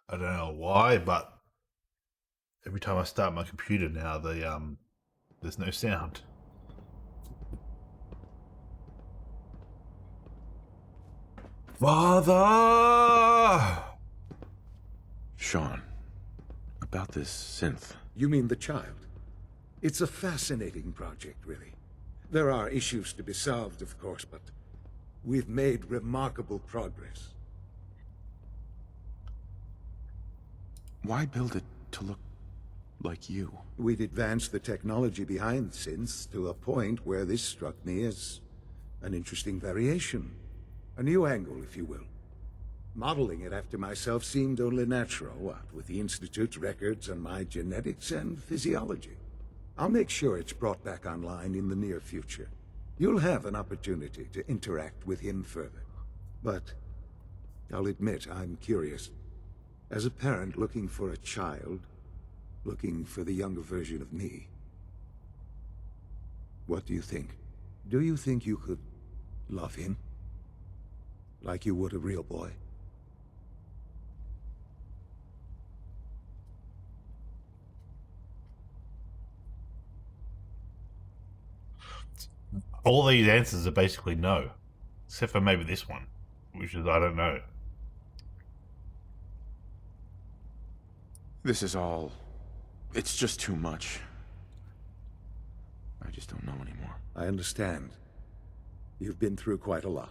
I don't know why, but every time I start my computer now, there's no sound. Father! Sean, about this synth. You mean the child? It's a fascinating project, really. There are issues to be solved, of course, but we've made remarkable progress. Why build it to look like you? We'd advanced the technology behind synths to a point where this struck me as an interesting variation. A new angle, if you will. Modeling it after myself seemed only natural, what with the Institute's records and my genetics and physiology. I'll make sure it's brought back online in the near future. You'll have an opportunity to interact with him further. But I'll admit I'm curious. As a parent looking for a child, looking for the younger version of me, what do you think? Do you think you could love him? Like you would a real boy? All these answers are basically no. Except for maybe this one, which is I don't know. This is all... it's just too much. I just don't know anymore. I understand. You've been through quite a lot.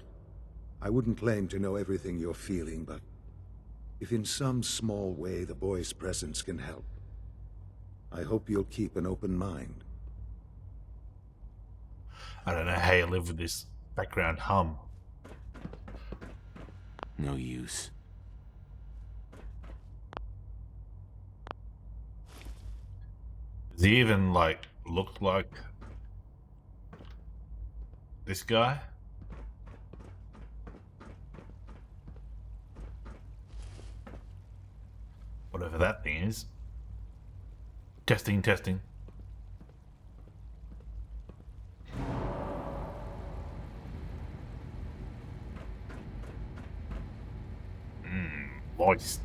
I wouldn't claim to know everything you're feeling, but if in some small way the boy's presence can help, I hope you'll keep an open mind. I don't know how you live with this background hum. No use. Does he even, like, look like this guy? Whatever that thing is. Testing, testing. Moist.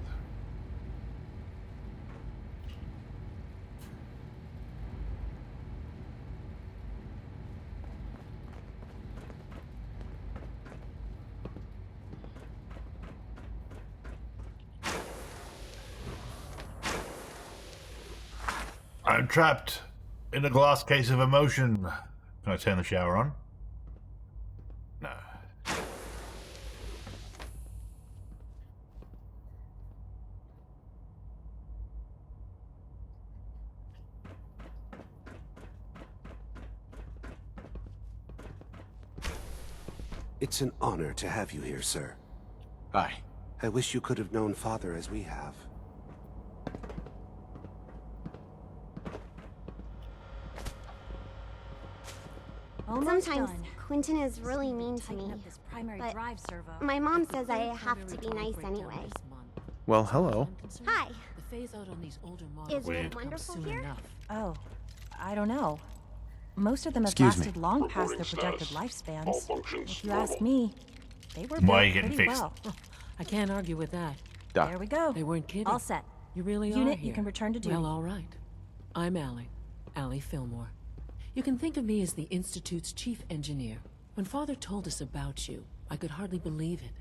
I'm trapped in a glass case of emotion. Can I turn the shower on? No. It's an honor to have you here, sir. Hi. I wish you could have known Father as we have. Sometimes Quentin is really mean to me, but my mom says I have to be nice anyway. Well, hello. Hi. Isn't it wonderful here? Oh, I don't know. Most of them have Excuse me. lasted long past their projected lifespans. If you ask me, they were Why are you built getting pretty fixed? well. I can't argue with that. Doc. There we go. They weren't kidding. All set. You really are Unit, here. you can return to duty. Well, all right. I'm Allie Fillmore. You can think of me as the Institute's chief engineer. When Father told us about you, I could hardly believe it.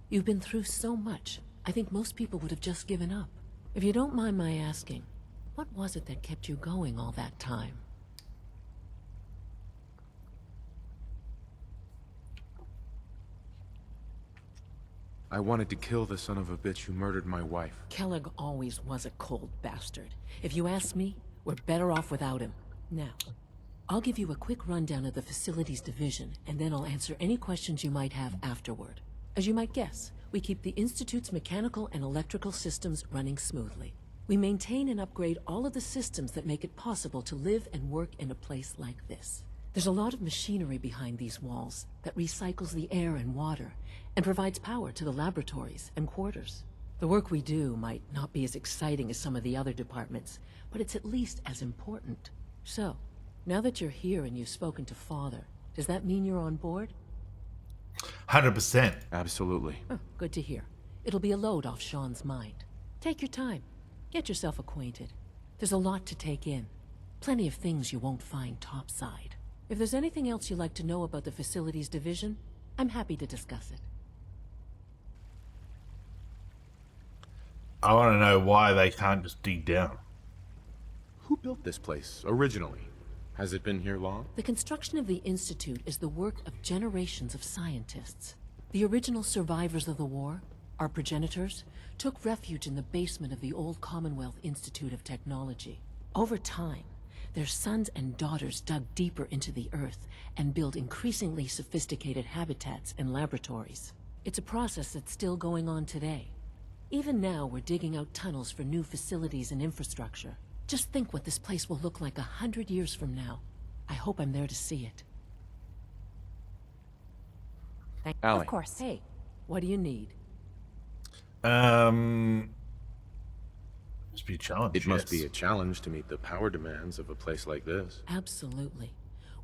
You've been through so much, I think most people would have just given up. If you don't mind my asking, what was it that kept you going all that time? I wanted to kill the son of a bitch who murdered my wife. Kellogg always was a cold bastard. If you ask me, we're better off without him. Now, I'll give you a quick rundown of the facilities division, and then I'll answer any questions you might have afterward. As you might guess, we keep the Institute's mechanical and electrical systems running smoothly. We maintain and upgrade all of the systems that make it possible to live and work in a place like this. There's a lot of machinery behind these walls that recycles the air and water and provides power to the laboratories and quarters. The work we do might not be as exciting as some of the other departments, but it's at least as important. So, now that you're here and you've spoken to Father, does that mean you're on board? 100%. Absolutely. Oh, good to hear. It'll be a load off Sean's mind. Take your time. Get yourself acquainted. There's a lot to take in. Plenty of things you won't find topside. If there's anything else you'd like to know about the facilities division, I'm happy to discuss it. I want to know why they can't just dig down. Who built this place, originally? Has it been here long? The construction of the Institute is the work of generations of scientists. The original survivors of the war, our progenitors, took refuge in the basement of the old Commonwealth Institute of Technology. Over time, their sons and daughters dug deeper into the earth and built increasingly sophisticated habitats and laboratories. It's a process that's still going on today. Even now, we're digging out tunnels for new facilities and infrastructure. Just think what this place will look like 100 years from now. I hope I'm there to see it. Allie. Of course. Hey, what do you need? Must be a challenge. It must be a challenge to meet the power demands of a place like this. Absolutely.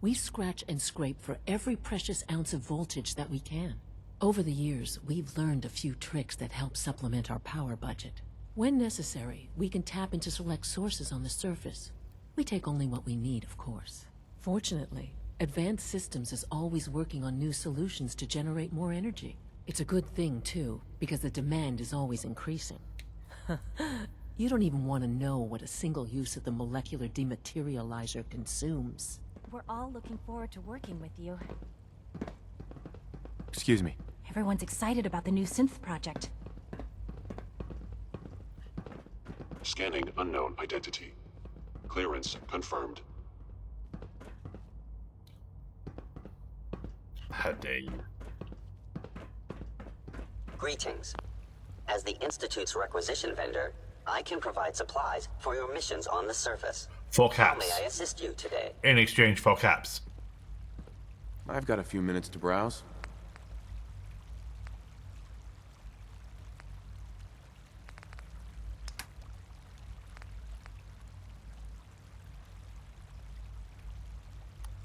We scratch and scrape for every precious ounce of voltage that we can. Over the years, we've learned a few tricks that help supplement our power budget. When necessary, we can tap into select sources on the surface. We take only what we need, of course. Fortunately, Advanced Systems is always working on new solutions to generate more energy. It's a good thing, too, because the demand is always increasing. You don't even want to know what a single use of the molecular dematerializer consumes. We're all looking forward to working with you. Excuse me. Everyone's excited about the new synth project. Scanning unknown identity. Clearance confirmed. How dare you? Greetings. As the Institute's requisition vendor, I can provide supplies for your missions on the surface. 4 How caps. may I assist you today? In exchange for caps. I've got a few minutes to browse.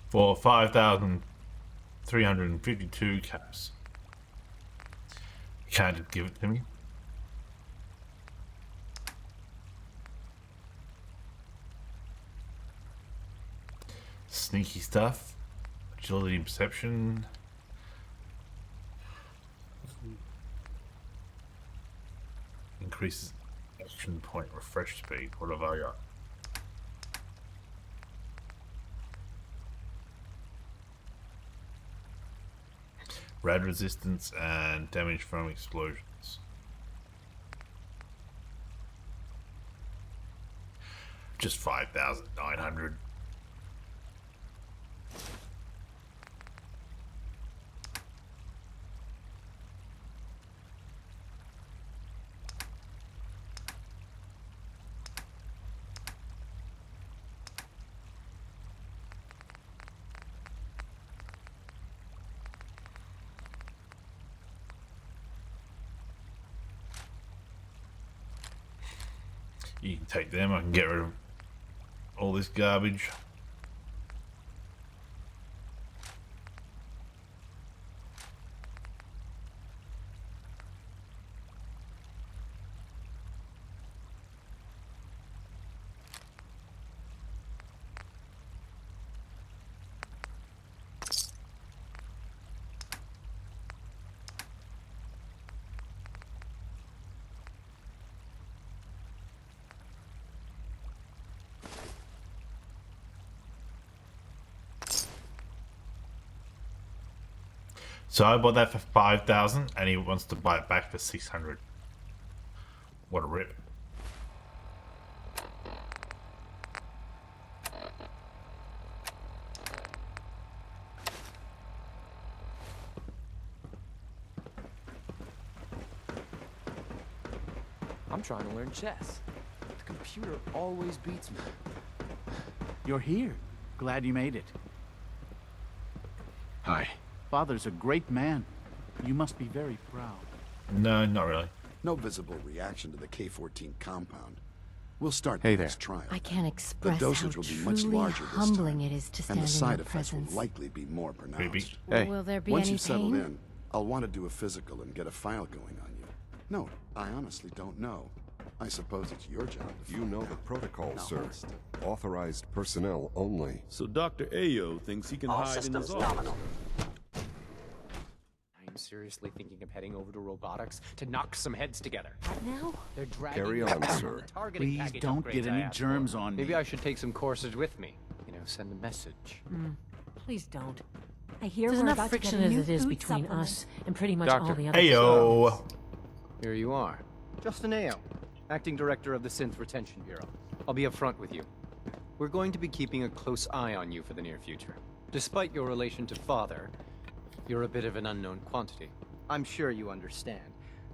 For 5,352 caps. You can't just give it to me. Sneaky stuff. Agility and perception. Increases action point refresh speed. What have I got? Rad resistance and damage from explosions. Just 5,900. You can take them, I can get rid of all this garbage. So I bought that for 5,000 and he wants to buy it back for 600. What a rip. I'm trying to learn chess. The computer always beats me. You're here. Glad you made it. Hi. Father's a great man. You must be very proud. No, not really. No visible reaction to the K-14 compound. We'll start Hey the there. next trial. I can't express The how dosage will be much truly larger this humbling time, it is to and stand the in side your effects will presence. likely be more pronounced. Maybe. Hey. Will there be Once any you've settled pain? in, I'll want to do a physical and get a file going on you. No, I honestly don't know. I suppose it's your job to You find know out. the protocol, Now, sir. hold still. Authorized personnel only. So Dr. Ayo thinks he can All hide in his systems office. nominal. I'm seriously thinking of heading over to robotics to knock some heads together. Now? They're dragging Carry on, sir. Please don't get any germs on me. Maybe I should take some courses with me. You know, send a message. Please don't. I hear There's we're enough about to get friction a as new it is food between supplement. us and pretty much Doctor. all the other Ayo. Here you are. Justin Ayo, Acting Director of the Synth Retention Bureau. I'll be upfront with you. We're going to be keeping a close eye on you for the near future. Despite your relation to Father, you're a bit of an unknown quantity. I'm sure you understand.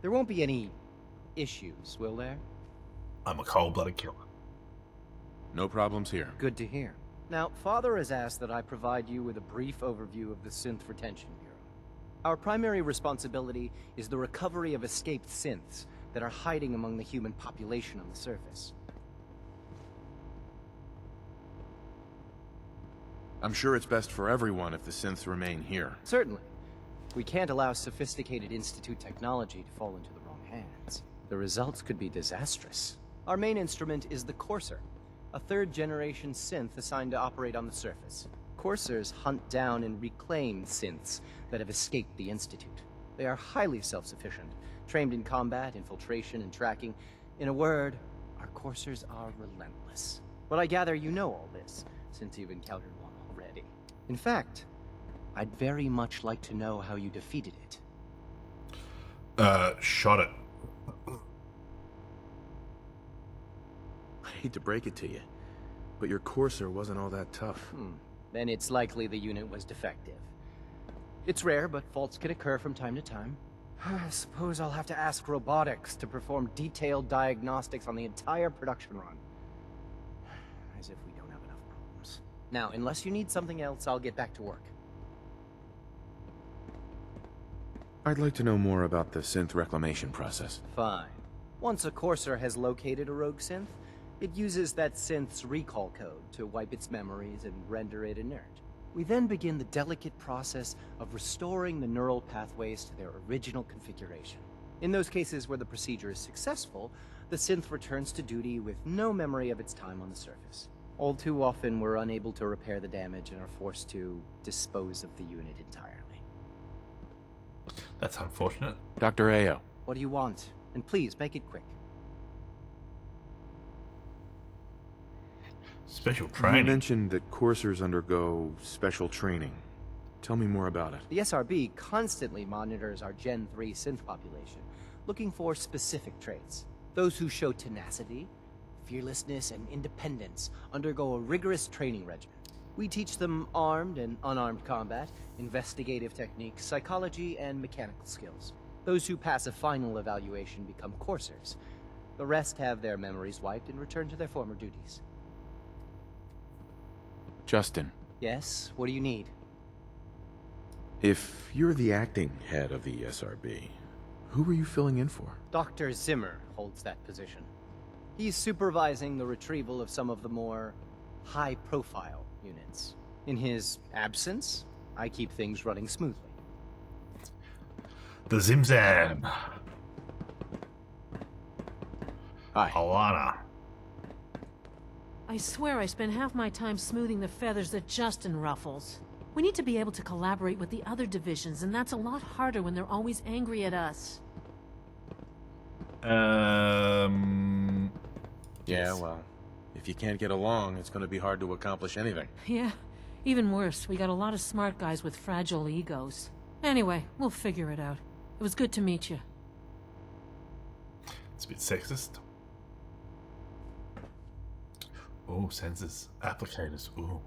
There won't be any issues, will there? I'm a cold-blooded killer. No problems here. Good to hear. Now, Father has asked that I provide you with a brief overview of the Synth Retention Bureau. Our primary responsibility is the recovery of escaped synths that are hiding among the human population on the surface. I'm sure it's best for everyone if the synths remain here. Certainly. We can't allow sophisticated Institute technology to fall into the wrong hands. The results could be disastrous. Our main instrument is the Courser, a third-generation synth assigned to operate on the surface. Coursers hunt down and reclaim synths that have escaped the Institute. They are highly self-sufficient, trained in combat, infiltration, and tracking. In a word, our Coursers are relentless. But I gather you know all this, since you've encountered one already. In fact, I'd very much like to know how you defeated it. Shot it. I hate to break it to you, but your Courser wasn't all that tough. Then it's likely the unit was defective. It's rare, but faults can occur from time to time. I suppose I'll have to ask robotics to perform detailed diagnostics on the entire production run. As if we don't have enough problems. Now, unless you need something else, I'll get back to work. I'd like to know more about the synth reclamation process. Fine. Once a Courser has located a rogue synth, it uses that synth's recall code to wipe its memories and render it inert. We then begin the delicate process of restoring the neural pathways to their original configuration. In those cases where the procedure is successful, the synth returns to duty with no memory of its time on the surface. All too often, we're unable to repair the damage and are forced to dispose of the unit entirely. That's unfortunate. Dr. Ayo. What do you want? And please, make it quick. Special You training. mentioned that coursers undergo special training. Tell me more about it. The SRB constantly monitors our Gen 3 synth population, looking for specific traits. Those who show tenacity, fearlessness, and independence undergo a rigorous training regimen. We teach them armed and unarmed combat, investigative techniques, psychology, and mechanical skills. Those who pass a final evaluation become coursers. The rest have their memories wiped and return to their former duties. Justin, Yes, what do you need? if you're the acting head of the SRB, who are you filling in for? Dr. Zimmer holds that position. He's supervising the retrieval of some of the more high-profile units. In his absence, I keep things running smoothly. The Zimzam. Hi. Alana. I swear I spend half my time smoothing the feathers that Justin ruffles. We need to be able to collaborate with the other divisions, and that's a lot harder when they're always angry at us. Yeah, Yes. well, if you can't get along, it's going to be hard to accomplish anything. Yeah, even worse, we got a lot of smart guys with fragile egos. Anyway, we'll figure it out. It was good to meet you. It's a bit sexist. Oh, sensors, applicators, ooh,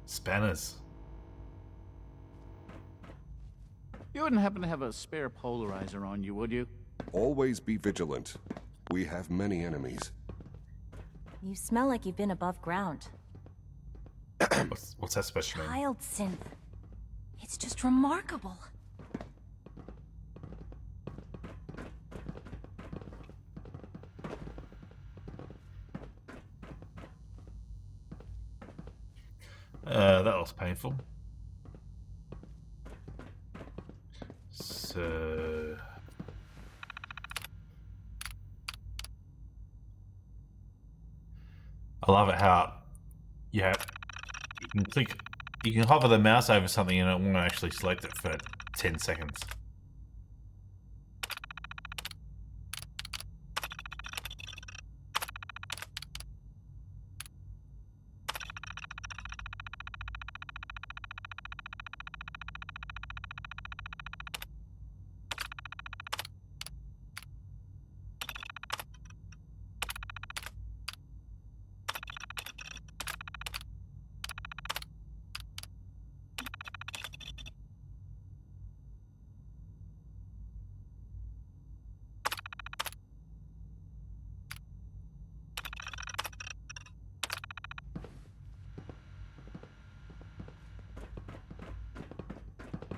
spanners. You wouldn't happen to have a spare polarizer on you, would you? Always be vigilant. We have many enemies. You smell like you've been above ground. What's that supposed to mean? Child synth. It's just remarkable. That was painful. So I love it how you can hover the mouse over something and it won't actually select it for 10 seconds.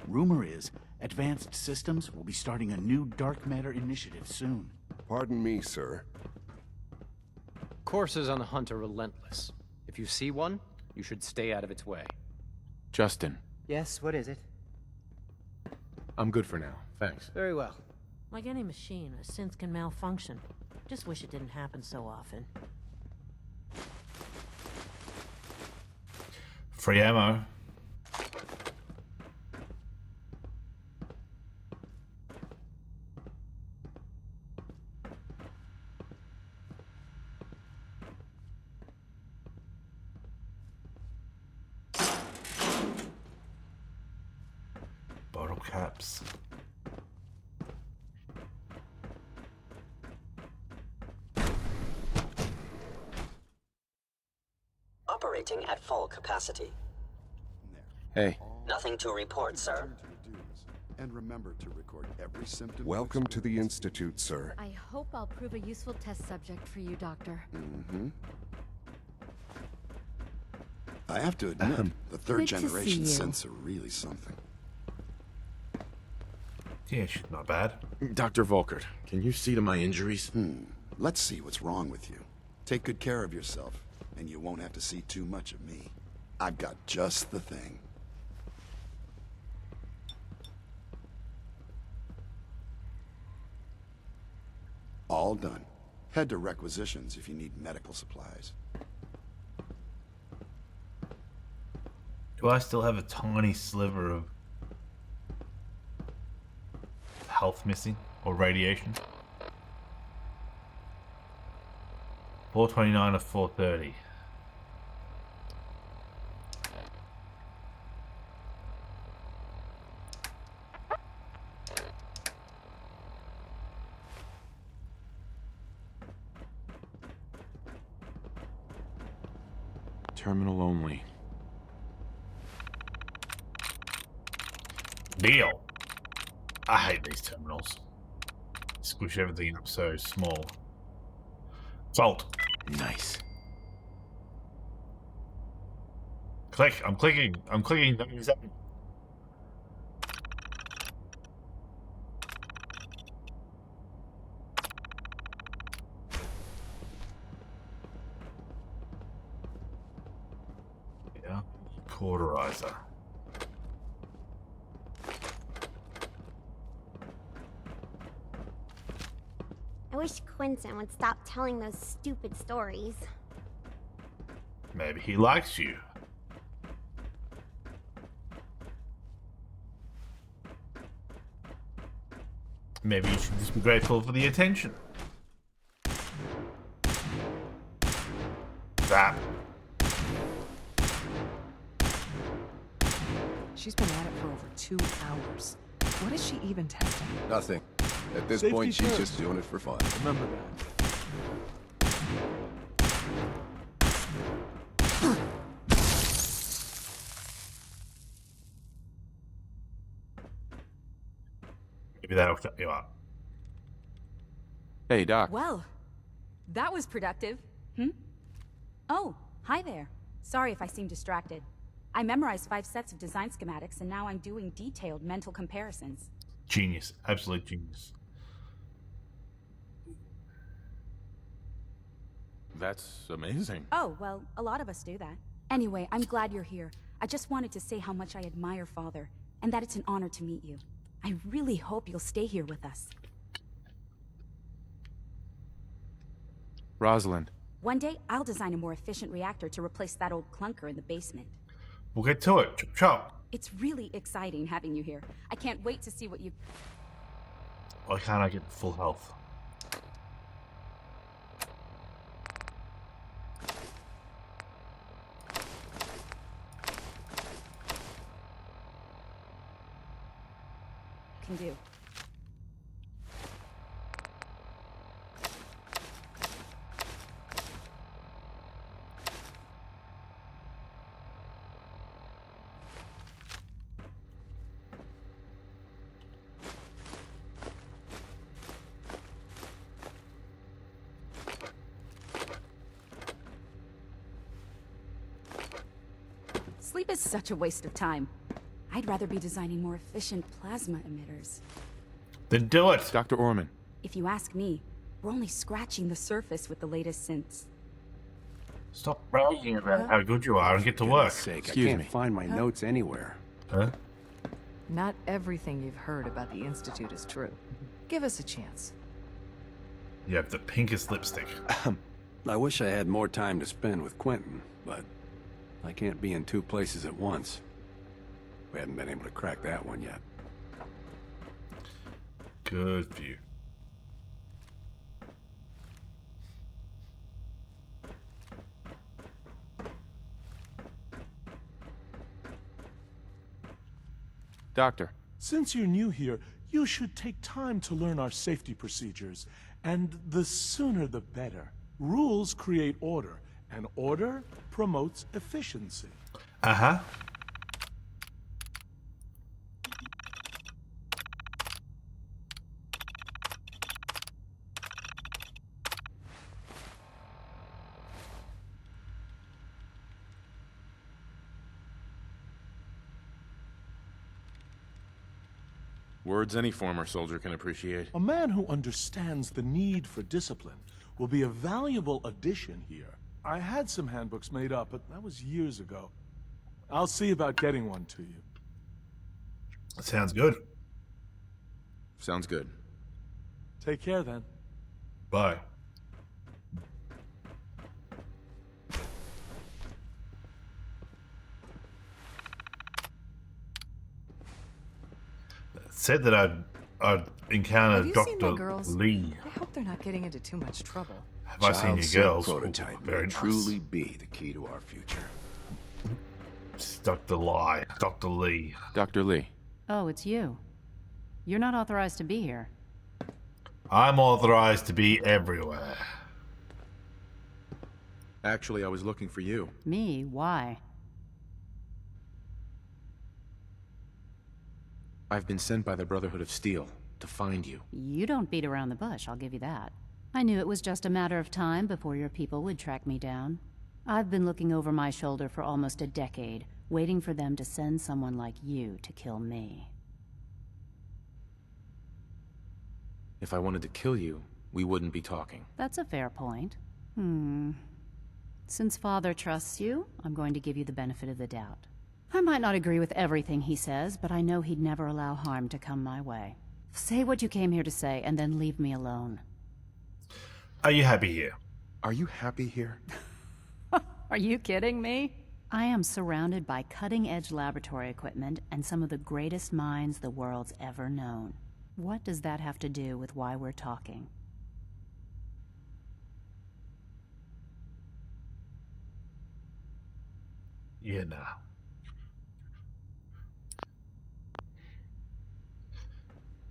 Rumor is, Advanced Systems will be starting a new dark matter initiative soon. Pardon me, sir. Coursers on the hunt are relentless. If you see one, you should stay out of its way. Justin. Yes, what is it? I'm good for now. Thanks. Very well. Like any machine, a synth can malfunction. Just wish it didn't happen so often. Free ammo. Bottle caps. Operating at full capacity. Hey. Nothing to report, sir. And remember to record every symptom. Welcome to the Institute, sir. I hope I'll prove a useful test subject for you, Doctor. Mm-hmm. I have to admit, the third generation synths are really something. Yeah, she's not bad. Dr. Volkert, can you see to my injuries? Let's see what's wrong with you. Take good care of yourself, and you won't have to see too much of me. I've got just the thing. All done. Head to requisitions if you need medical supplies. Do I still have a tiny sliver of health missing or radiation? 429 of 430. Terminal only. Deal. I hate these terminals. Squish everything up so small. Salt. Nice. Click. I'm clicking. I'm clicking. Nothing is happening. Yeah. Cauterizer. I wish Quentin would stop telling those stupid stories. Maybe he likes you. Maybe you should just be grateful for the attention. Zap. She's been at it for over 2 hours. What is she even testing? Nothing. At this Safety point, she's first. just doing it for fun. Remember that. Maybe that'll shut you up. Hey, Doc. Well, that was productive. Oh, hi there. Sorry if I seem distracted. I memorized 5 sets of design schematics, and now I'm doing detailed mental comparisons. Genius. Absolute genius. That's amazing. Oh, well, a lot of us do that. Anyway, I'm glad you're here. I just wanted to say how much I admire Father, and that it's an honor to meet you. I really hope you'll stay here with us. Rosalind. One day, I'll design a more efficient reactor to replace that old clunker in the basement. We'll get to it. Chop chop. It's really exciting having you here. I can't wait to see what you... Why can't I get full health? can do. Sleep is such a waste of time. I'd rather be designing more efficient plasma emitters. Then do it! Dr. Orman. If you ask me, we're only scratching the surface with the latest synths. Stop bragging about how good you are and get to work. Sake, I can't find my notes anywhere. Huh? Not everything you've heard about the Institute is true. Give us a chance. You have the pinkest lipstick. I wish I had more time to spend with Quentin, but I can't be in two places at once. We haven't been able to crack that one yet. Good for you. Doctor. Since you're new here, you should take time to learn our safety procedures. And the sooner the better. Rules create order, and order promotes efficiency. Uh-huh. Words any former soldier can appreciate. A man who understands the need for discipline will be a valuable addition here. I had some handbooks made up, but that was years ago. I'll see about getting one to you. Sounds good. Sounds good. Take care then. Bye. Said that I'd encountered Dr. Lee. I hope they're not getting into too much trouble. Have I seen you girls? Prototype Very may nice. truly be the key to our future. It's Dr. Lie. Dr. Lee. Dr. Lee. Oh, it's you. You're not authorized to be here. I'm authorized to be everywhere. Actually, I was looking for you. Me? Why? I've been sent by the Brotherhood of Steel to find you. You don't beat around the bush, I'll give you that. I knew it was just a matter of time before your people would track me down. I've been looking over my shoulder for almost a decade, waiting for them to send someone like you to kill me. If I wanted to kill you, we wouldn't be talking. That's a fair point. Since Father trusts you, I'm going to give you the benefit of the doubt. I might not agree with everything he says, but I know he'd never allow harm to come my way. Say what you came here to say, and then leave me alone. Are you happy here? Are you happy here? Are you kidding me? I am surrounded by cutting-edge laboratory equipment and some of the greatest minds the world's ever known. What does that have to do with why we're talking? Yeah, nah.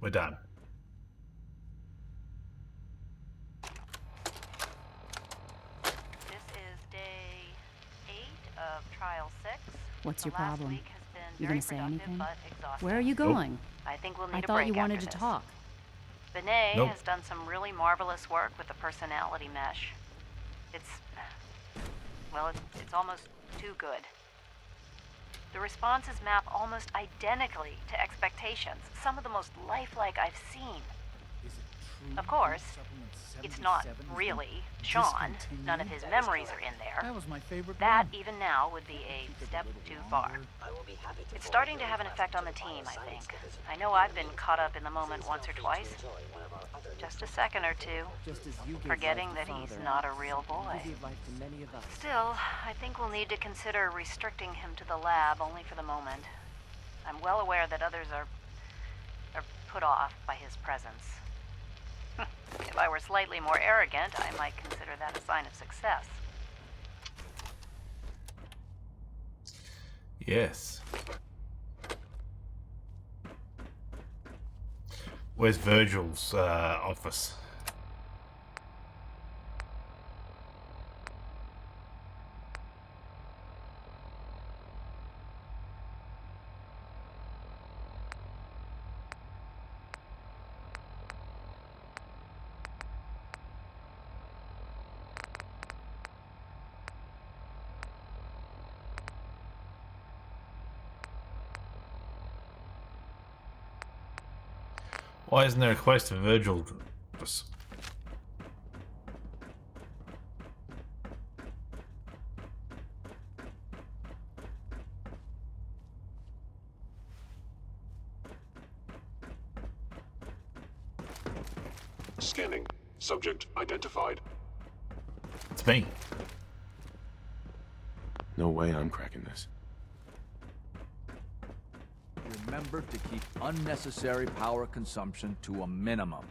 We're done. This is day 8 of trial 6. What's your The last problem? week has been You very gonna say productive, anything? but exhausting. Where are you going? I think we'll need I a thought break you wanted after to this. talk. Benet Nope. has done some really marvelous work with the personality mesh. It's almost too good. The responses map almost identically to expectations, some of the most lifelike I've seen. Of course, it's not really Sean. None of his memories are in there. That was my favorite That, one. even now, would be a step too far. It's starting to have an effect on the team, I think. I know I've been caught up in the moment once or twice. Just a second or two, forgetting that he's not a real boy. Still, I think we'll need to consider restricting him to the lab only for the moment. I'm well aware that others are put off by his presence. If I were slightly more arrogant, I might consider that a sign of success. Yes. Where's Virgil's office? Why isn't there a quest for Virgil? Scanning. Subject identified. It's me. No way I'm cracking this. Remember to keep unnecessary power consumption to a minimum.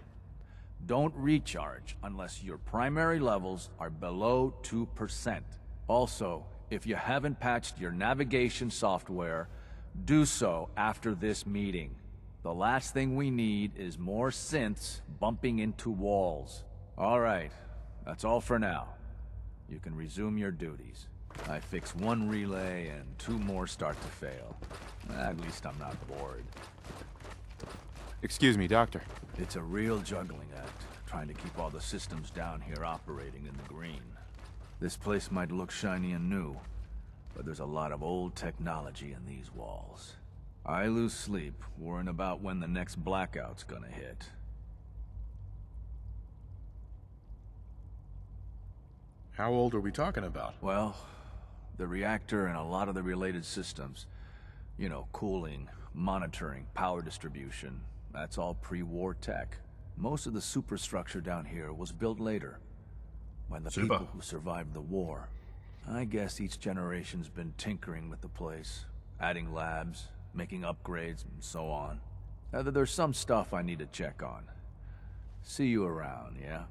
Don't recharge unless your primary levels are below 2%. Also, if you haven't patched your navigation software, do so after this meeting. The last thing we need is more synths bumping into walls. All right, that's all for now. You can resume your duties. I fix one relay and 2 more start to fail. At least I'm not bored. Excuse me, Doctor. It's a real juggling act, trying to keep all the systems down here operating in the green. This place might look shiny and new, but there's a lot of old technology in these walls. I lose sleep worrying about when the next blackout's gonna hit. How old are we talking about? Well, the reactor and a lot of the related systems. You know, cooling, monitoring, power distribution. That's all pre-war tech. Most of the superstructure down here was built later, by the people who survived the war. I guess each generation's been tinkering with the place, adding labs, making upgrades, and so on. There's some stuff I need to check on. See you around, yeah?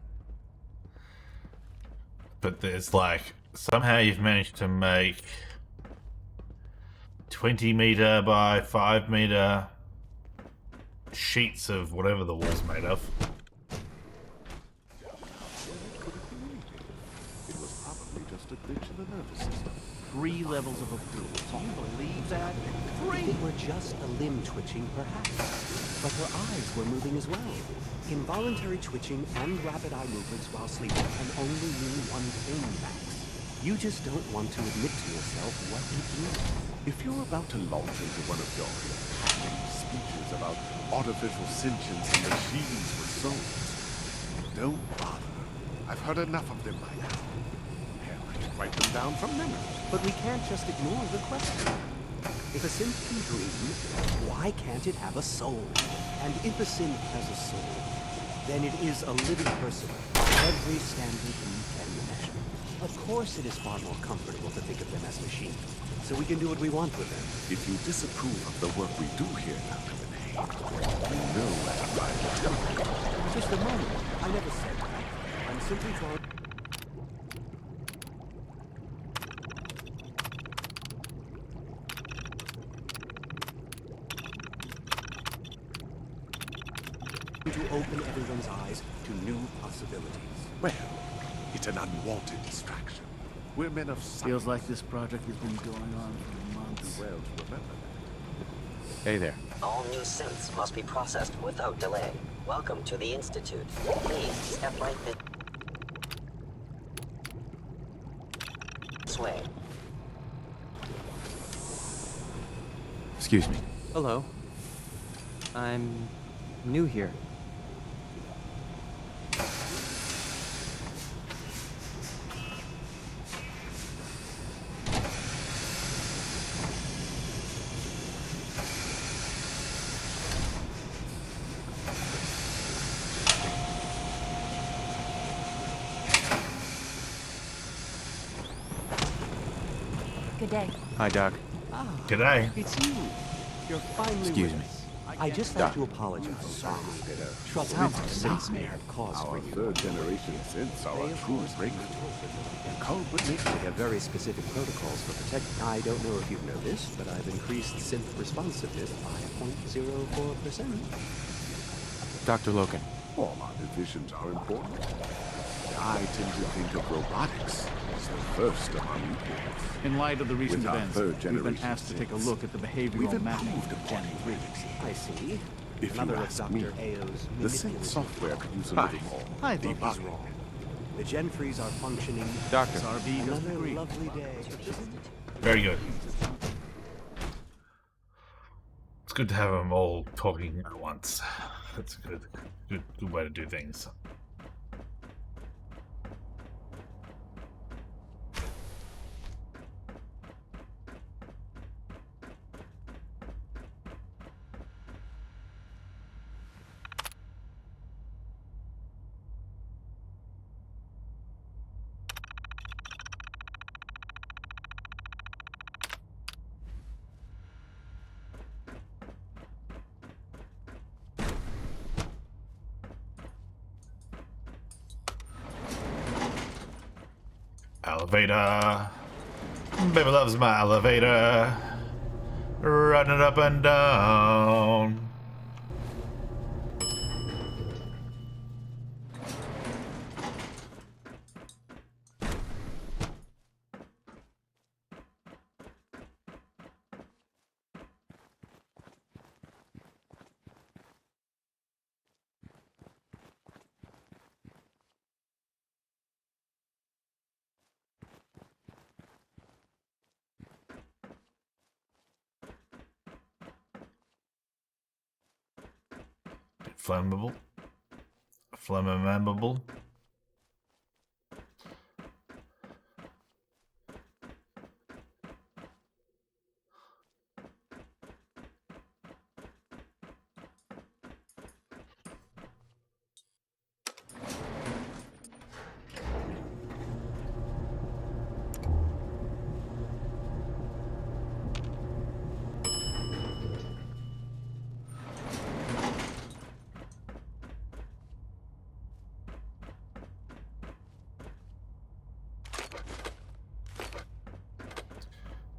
But there's like, somehow you've managed to make 20 meter by 5 meter sheets of whatever the wall's made of. It was probably just a glitch in the nervous system. 3 levels of approval. Do you believe that? 3! They were just a limb twitching, perhaps. But her eyes were moving as well. Involuntary twitching and rapid eye movements while sleeping can only mean one thing, Max. You just don't want to admit to yourself what it is. If you're about to launch into one of your impassioned speeches about artificial sentience and machines with souls, don't bother. I've heard enough of them by now. Hell, I can write them down from memory. But we can't just ignore the question. If a synth can dream, why can't it have a soul? And if a synth has a soul, then it is a living person by every standard we can imagine. Of course it is far more comfortable to think of them as machines, so we can do what we want with them. If you disapprove of the work we do here, Dr. Benet, you know where to find the temple. Just a moment. I never said that. I'm simply trying... to open everyone's eyes to new possibilities. Well, it's an unwanted distraction. We're men of science. Feels like this project has been going on for months. Well to remember that. Hey there. All new synths must be processed without delay. Welcome to the Institute. Please step right this way. Excuse me. Hello. I'm new here. Good day. Hi, Doc. G'day. It's you. You're finally Excuse with me. us. I just have to apologize. Trust me, synths may have cause for Our you. third-generation synths are a true breakthrough. Culprit We have very specific protocols for protection. I don't know if you've noticed, but I've increased synth responsiveness by 0.04%. Dr. Loken. All our divisions are important. I tend to think of robotics as the first among equals. In light of the recent With our events, third we've been generation asked to take a synths, look at the we've behavioral mapping improved of upon Gen 3. I see. If Another you of ask Dr. me, Ao's the synth software could use a little more. Hi, He's debugging. wrong. The Gen 3s are functioning. Doctor. SRB doesn't agree. Lovely day. Very good. It's good to have them all talking at once. That's a good way to do things. Elevator. Baby loves my elevator. Running up and down. Flammable. Flammable.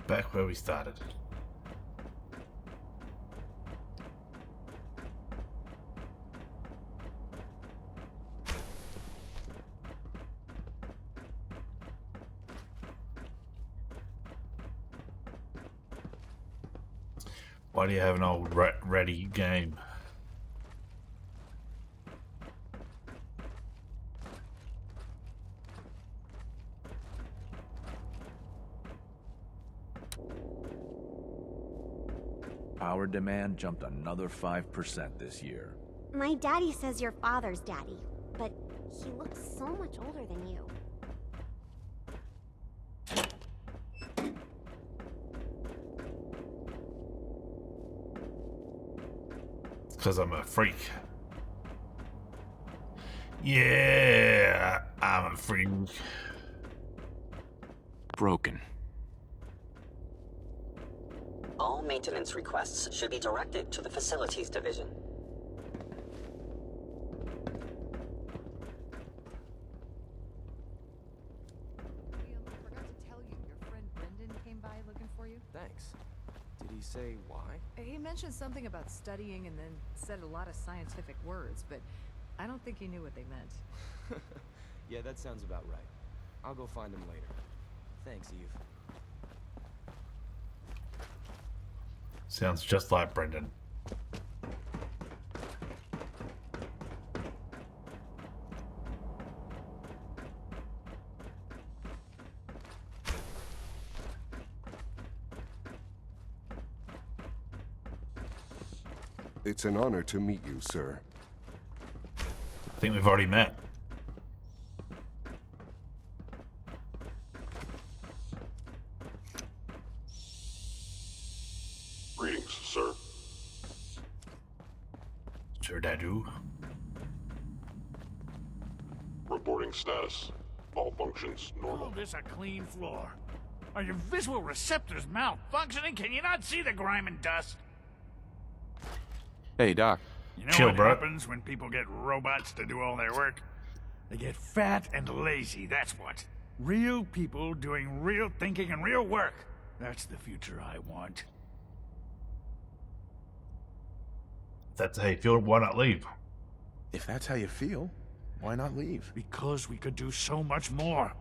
Back where we started. Why do you have an old ready game? Power demand jumped another 5% this year. My daddy says your father's daddy, but he looks so much older than you. It's because I'm a freak. Yeah, I'm a freak. Broken. All maintenance requests should be directed to the Facilities Division. Forgot to tell you, your friend Brendan came by looking for you. Thanks. Did he say why? He mentioned something about studying and then said a lot of scientific words, but I don't think he knew what they meant. Yeah, that sounds about right. I'll go find him later. Thanks, Eve. Sounds just like Brendan. It's an honor to meet you, sir. I think we've already met. Greetings, sir. Sure, Dadu. Reporting status. All functions normal. Call this a clean floor. Are your visual receptors malfunctioning? Can you not see the grime and dust? Hey, Doc. You know Chill, what bro. happens when people get robots to do all their work? They get fat and lazy, that's what. Real people doing real thinking and real work. That's the future I want. That's how you feel. Why not leave? If that's how you feel, why not leave? Because we could do so much more.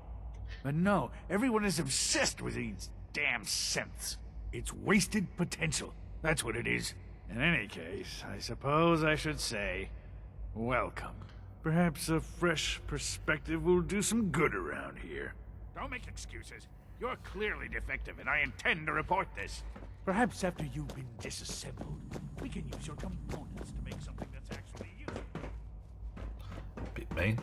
But no, everyone is obsessed with these damn synths. It's wasted potential. That's what it is. In any case, I suppose I should say, welcome. Perhaps a fresh perspective will do some good around here. Don't make excuses. You're clearly defective, and I intend to report this. Perhaps after you've been disassembled, we can use your components to make something that's actually useful. Bit mean.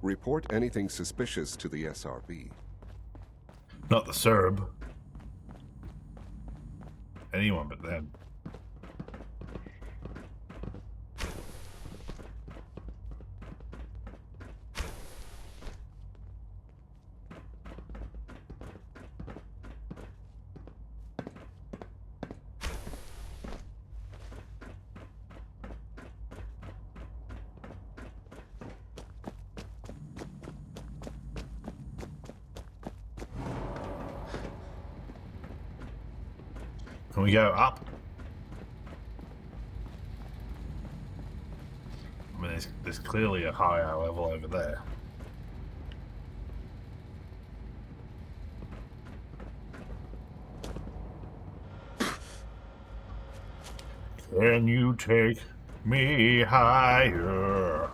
Report anything suspicious to the SRB. Not the Serb. Anyone but them. Can we go up? I mean, there's clearly a higher level over there. Can you take me higher?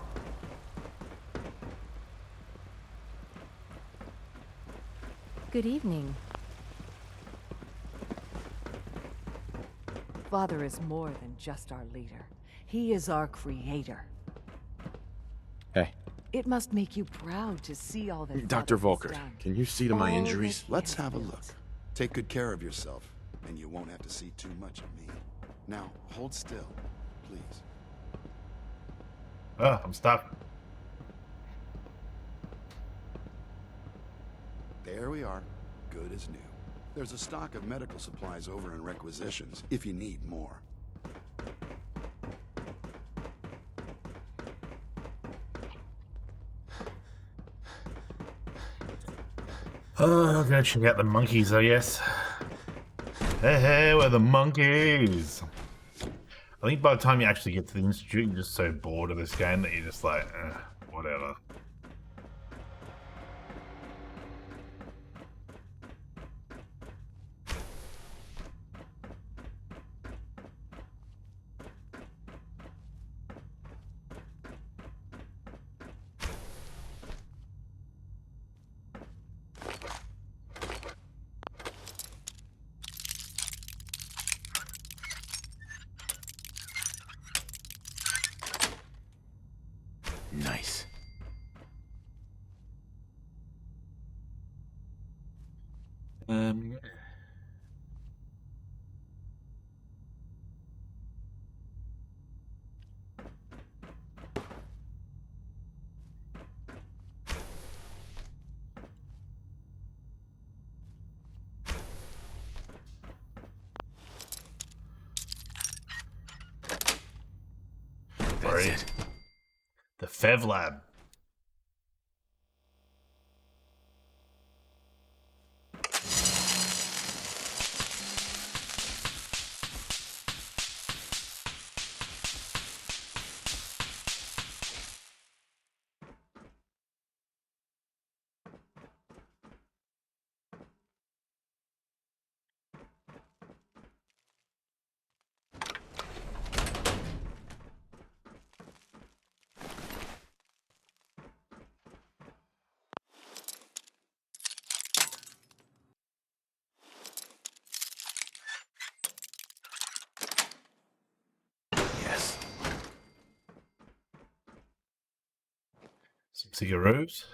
Good evening. Father is more than just our leader. He is our creator. Hey. It must make you proud to see all that Dr. Father has Volker, done. can you see to my All injuries? that he Let's has have a built. look. Take good care of yourself, and you won't have to see too much of me. Now, hold still, please. Oh, I'm stuck. There we are. Good as new. There's a stock of medical supplies over in requisitions, if you need more. Oh, I'm gonna check out the monkeys, I guess. Hey, we're the monkeys. I think by the time you actually get to the institute, you're just so bored of this game that you're just like, whatever. Nice. Yeah. Sorry. The Fev Lab. Yes. Some cigarettes.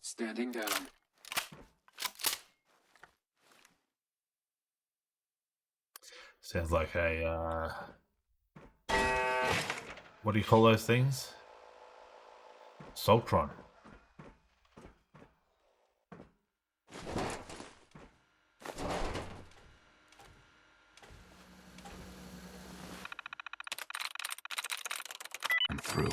Standing down. Sounds like a, what do you call those things? Soltron. I'm through.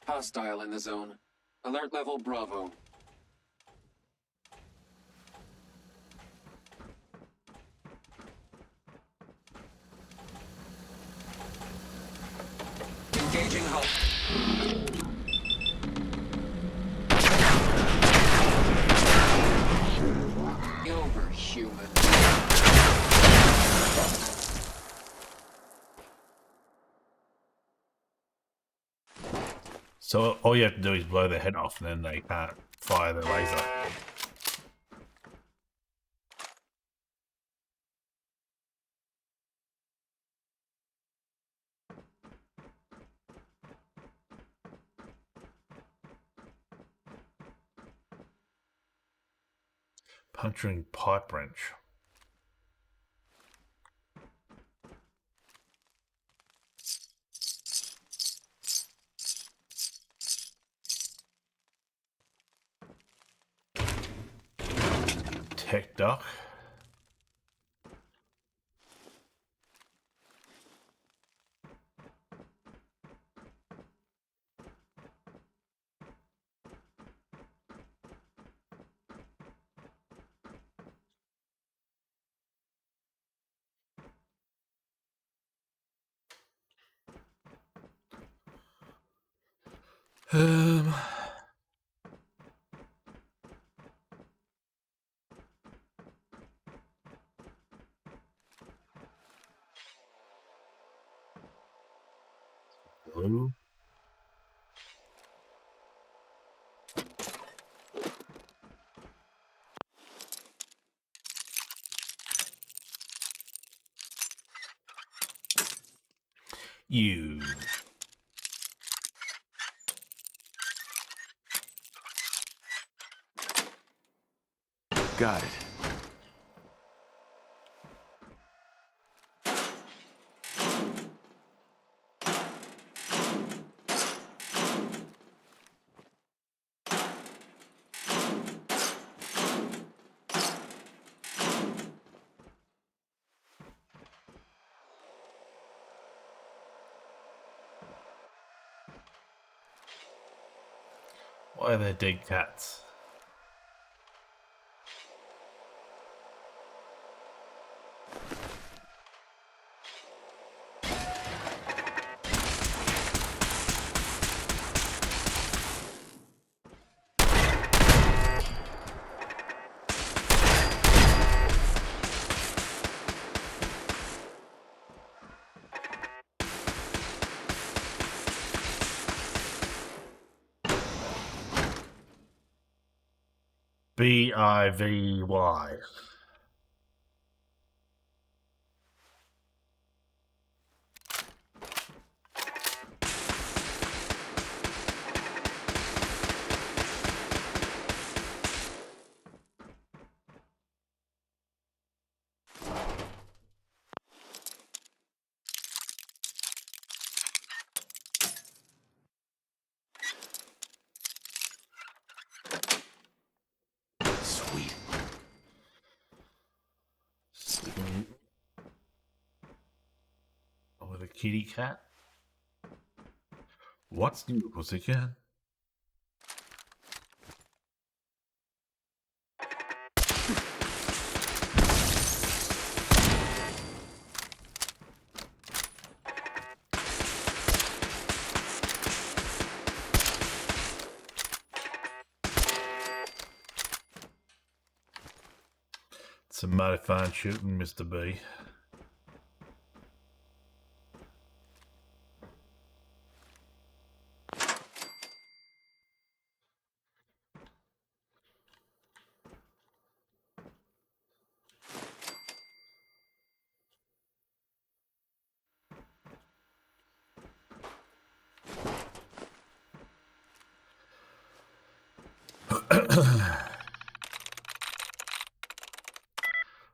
Hostile in the zone. Alert level Bravo. Engaging hull. Overhuman. So all you have to do is blow their head off and then they can't fire their laser. Puncturing pipe wrench. Tech duck. Um. Blue. You. Got it. Why are there dead cats? BIVY. Sweet. With a kitty cat. What's new, pussycat? It's a mighty fine shooting, Mr. B.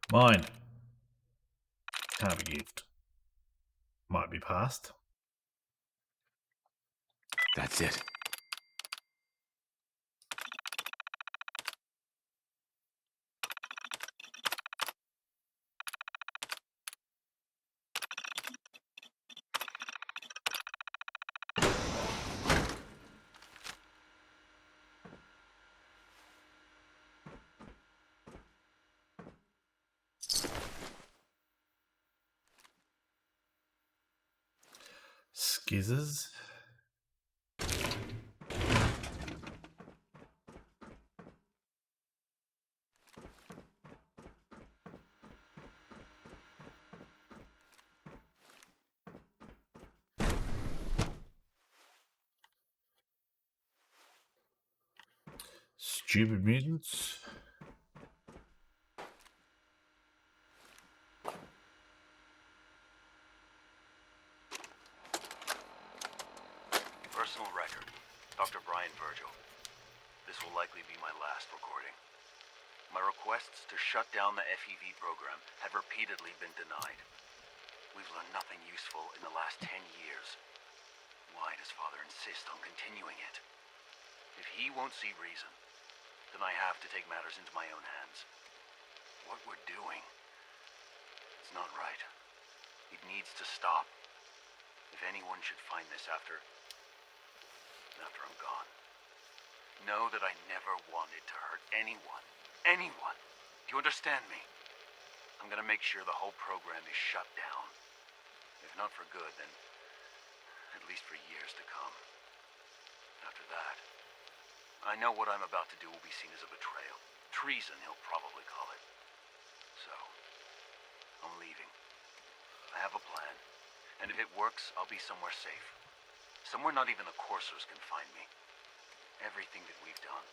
Mine. Can't have a gift. Might be passed. That's it. Skizzers. Stupid mutants. Personal record. Dr. Brian Virgil. This will likely be my last recording. My requests to shut down the FEV program have repeatedly been denied. We've learned nothing useful in the last 10 years. Why does Father insist on continuing it? If he won't see reason, then I have to take matters into my own hands. What we're doing, it's not right. It needs to stop. If anyone should find this after I'm gone, know that I never wanted to hurt anyone. Anyone. Do you understand me? I'm gonna make sure the whole program is shut down. If not for good, then at least for years to come. After that, I know what I'm about to do will be seen as a betrayal. Treason, he'll probably call it. So, I'm leaving. I have a plan, and if it works, I'll be somewhere safe. Somewhere not even the coursers can find me. Everything that we've done,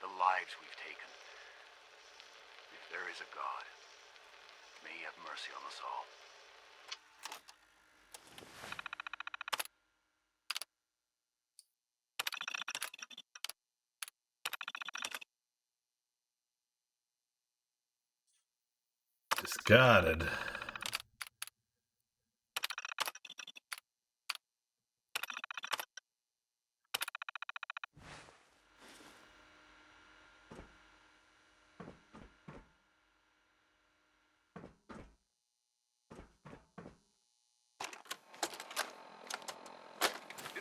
the lives we've taken. If there is a God, may he have mercy on us all. Discarded.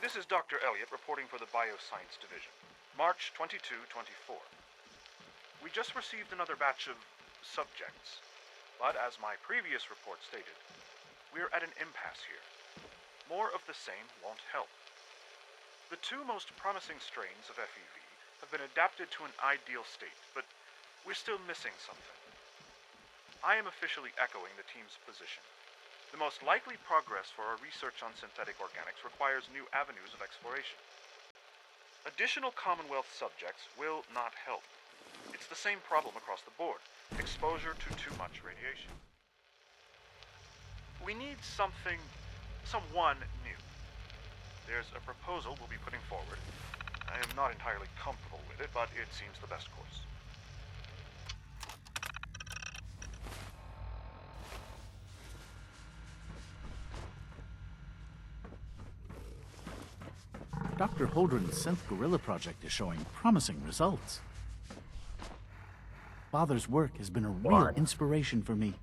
This is Dr. Elliot reporting for the Bioscience Division. March 22-24. We just received another batch of subjects, but as my previous report stated, we're at an impasse here. More of the same won't help. The two most promising strains of FEV have been adapted to an ideal state, but we're still missing something. I am officially echoing the team's position. The most likely progress for our research on synthetic organics requires new avenues of exploration. Additional Commonwealth subjects will not help. It's the same problem across the board. Exposure to too much radiation. We need someone new. There's a proposal we'll be putting forward. I am not entirely comfortable with it, but it seems the best course. Dr. Holdren's synth gorilla project is showing promising results. Father's work has been a real inspiration for me.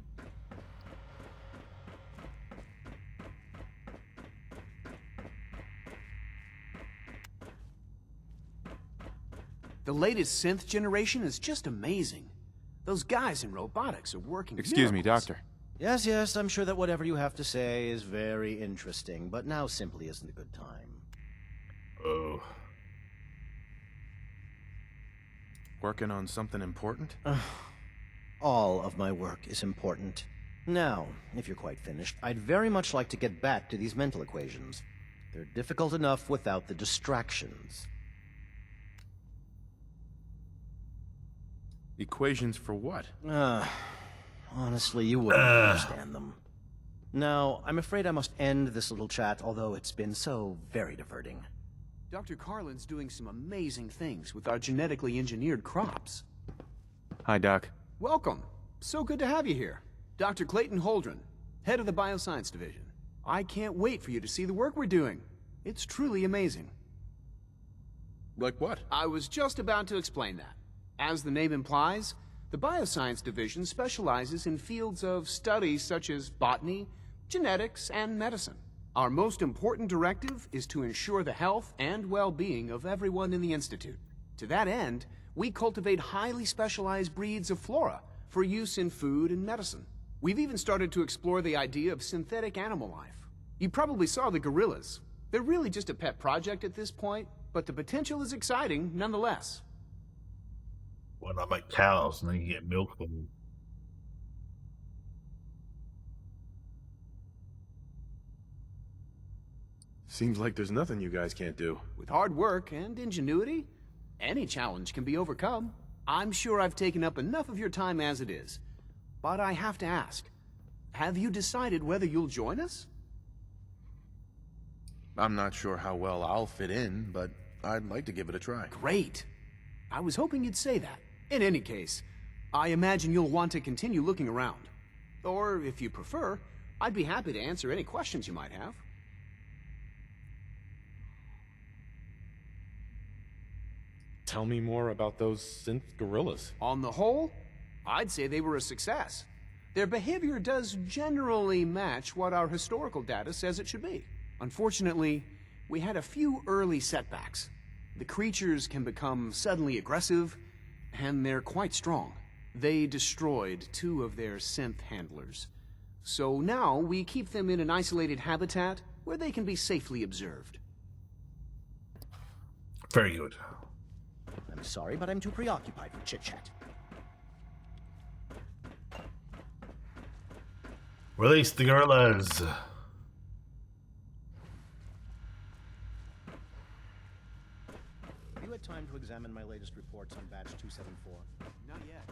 The latest synth generation is just amazing. Those guys in robotics are working Excuse me, miracles. Doctor. Yes, yes, I'm sure that whatever you have to say is very interesting, but now simply isn't a good time. Oh. Working on something important? All of my work is important. Now, if you're quite finished, I'd very much like to get back to these mental equations. They're difficult enough without the distractions. Equations for what? Honestly, you wouldn't understand them. Now, I'm afraid I must end this little chat, although it's been so very diverting. Dr. Carlin's doing some amazing things with our genetically engineered crops. Hi, Doc. Welcome. So good to have you here. Dr. Clayton Holdren, head of the Bioscience Division. I can't wait for you to see the work we're doing. It's truly amazing. Like what? I was just about to explain that. As the name implies, the Bioscience Division specializes in fields of study such as botany, genetics, and medicine. Our most important directive is to ensure the health and well-being of everyone in the Institute. To that end, we cultivate highly specialized breeds of flora for use in food and medicine. We've even started to explore the idea of synthetic animal life. You probably saw the gorillas. They're really just a pet project at this point, but the potential is exciting nonetheless. Why not make cows and then you get milk from them? Seems like there's nothing you guys can't do. With hard work and ingenuity, any challenge can be overcome. I'm sure I've taken up enough of your time as it is. But I have to ask, have you decided whether you'll join us? I'm not sure how well I'll fit in, but I'd like to give it a try. Great. I was hoping you'd say that. In any case, I imagine you'll want to continue looking around. Or, if you prefer, I'd be happy to answer any questions you might have. Tell me more about those synth gorillas. On the whole, I'd say they were a success. Their behavior does generally match what our historical data says it should be. Unfortunately, we had a few early setbacks. The creatures can become suddenly aggressive, and they're quite strong. They destroyed 2 of their synth handlers. So now we keep them in an isolated habitat where they can be safely observed. Very good. I'm sorry, but I'm too preoccupied for chit-chat. Release the gorillas. Have you had time to examine my latest reports on batch 274? Not yet.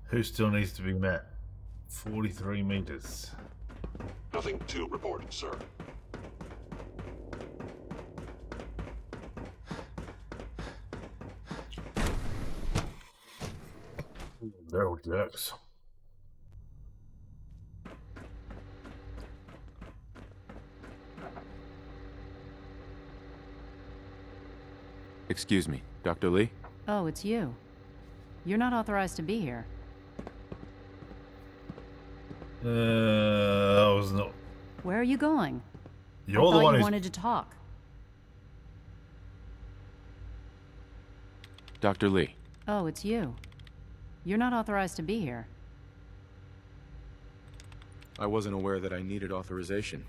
Who still needs to be met? 43 meters. Nothing to report, sir. They're all jerks. Excuse me, Dr. Lee? Oh, it's you. You're not authorized to be here. I was not. Where are you going? You're I the thought one you who's... wanted to talk. Dr. Lee. Oh, it's you. You're not authorized to be here. I wasn't aware that I needed authorization.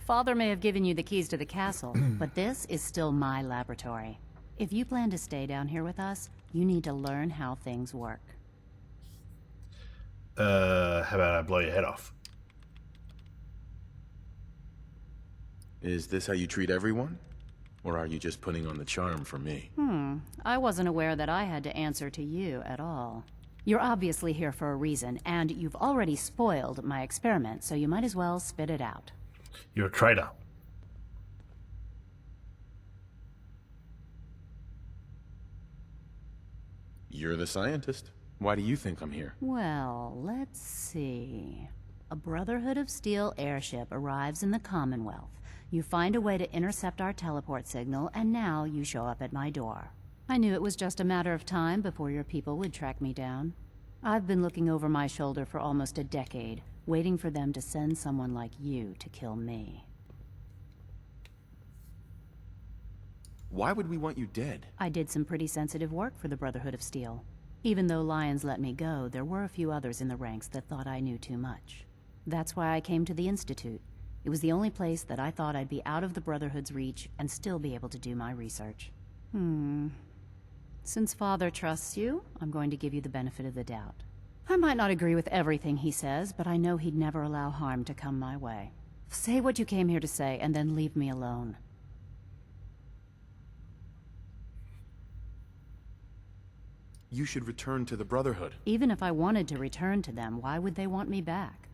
Father may have given you the keys to the castle, but this is still my laboratory. If you plan to stay down here with us, you need to learn how things work. How about I blow your head off? Is this how you treat everyone? Or are you just putting on the charm for me? I wasn't aware that I had to answer to you at all. You're obviously here for a reason, and you've already spoiled my experiment, so you might as well spit it out. You're a traitor. You're the scientist. Why do you think I'm here? Well, let's see. A Brotherhood of Steel airship arrives in the Commonwealth. You find a way to intercept our teleport signal, and now you show up at my door. I knew it was just a matter of time before your people would track me down. I've been looking over my shoulder for almost a decade, waiting for them to send someone like you to kill me. Why would we want you dead? I did some pretty sensitive work for the Brotherhood of Steel. Even though Lyons let me go, there were a few others in the ranks that thought I knew too much. That's why I came to the Institute. It was the only place that I thought I'd be out of the Brotherhood's reach and still be able to do my research. Since Father trusts you, I'm going to give you the benefit of the doubt. I might not agree with everything he says, but I know he'd never allow harm to come my way. Say what you came here to say, and then leave me alone. You should return to the Brotherhood. Even if I wanted to return to them, why would they want me back?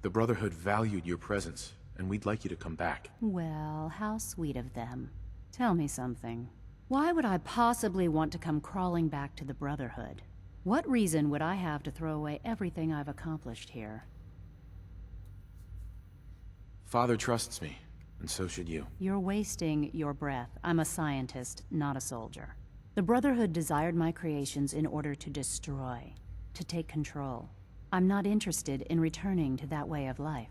The Brotherhood valued your presence, and we'd like you to come back. Well, how sweet of them. Tell me something. Why would I possibly want to come crawling back to the Brotherhood? What reason would I have to throw away everything I've accomplished here? Father trusts me, and so should you. You're wasting your breath. I'm a scientist, not a soldier. The Brotherhood desired my creations in order to destroy, to take control. I'm not interested in returning to that way of life.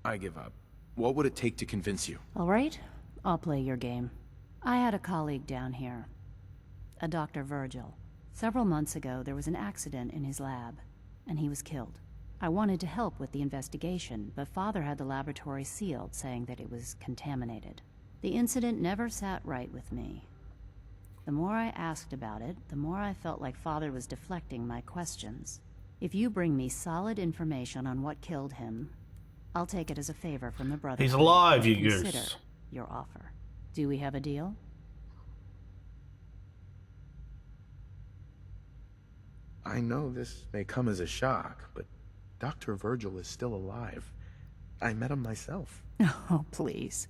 I give up. What would it take to convince you? All right, I'll play your game. I had a colleague down here, a Dr. Virgil. Several months ago, there was an accident in his lab, and he was killed. I wanted to help with the investigation, but Father had the laboratory sealed, saying that it was contaminated. The incident never sat right with me. The more I asked about it, the more I felt like Father was deflecting my questions. If you bring me solid information on what killed him, I'll take it as a favor from the Brotherhood. He's alive, you Consider goose. your offer. Do we have a deal? I know this may come as a shock, but Dr. Virgil is still alive. I met him myself. Oh, please.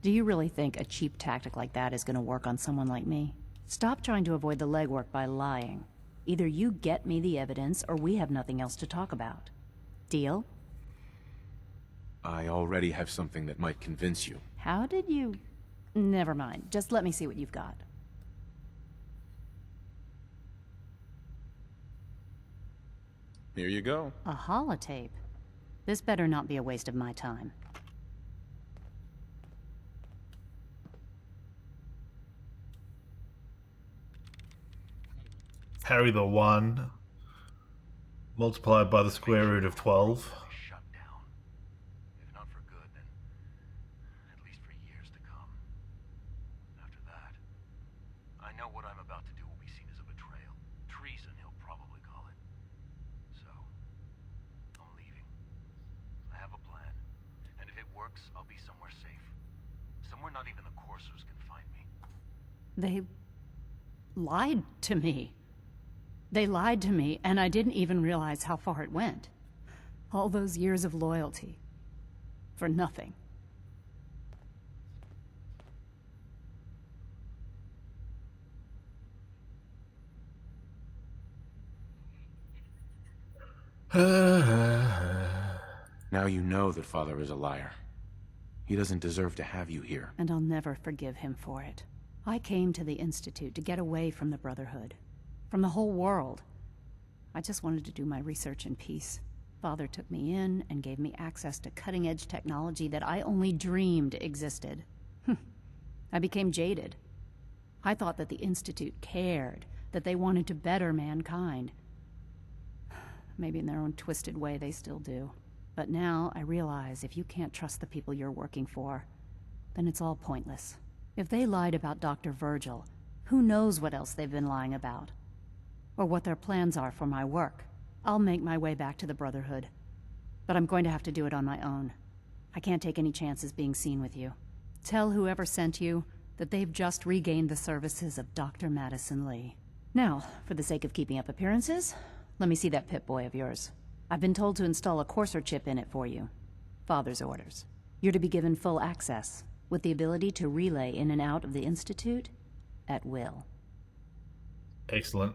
Do you really think a cheap tactic like that is going to work on someone like me? Stop trying to avoid the legwork by lying. Either you get me the evidence, or we have nothing else to talk about. Deal? I already have something that might convince you. How did you... Never mind. Just let me see what you've got. Here you go. A holotape. This better not be a waste of my time. Carry the 1 multiplied by the square root of 12. Shut down. If not for good, then at least for years to come. After that, I know what I'm about to do will be seen as a betrayal. Treason, he'll probably call it. So, I'm leaving. I have a plan. And if it works, I'll be somewhere safe. Somewhere not even the coursers can find me. They lied to me. They lied to me, and I didn't even realize how far it went. All those years of loyalty. For nothing. Now you know that Father is a liar. He doesn't deserve to have you here. And I'll never forgive him for it. I came to the Institute to get away from the Brotherhood. From the whole world. I just wanted to do my research in peace. Father took me in and gave me access to cutting-edge technology that I only dreamed existed. I became jaded. I thought that the Institute cared, that they wanted to better mankind. Maybe in their own twisted way they still do. But now I realize if you can't trust the people you're working for, then it's all pointless. If they lied about Dr. Virgil, who knows what else they've been lying about? Or what their plans are for my work. I'll make my way back to the Brotherhood. But I'm going to have to do it on my own. I can't take any chances being seen with you. Tell whoever sent you that they've just regained the services of Dr. Madison Lee. Now, for the sake of keeping up appearances, let me see that Pip-Boy of yours. I've been told to install a courser chip in it for you. Father's orders. You're to be given full access, with the ability to relay in and out of the Institute at will. Excellent.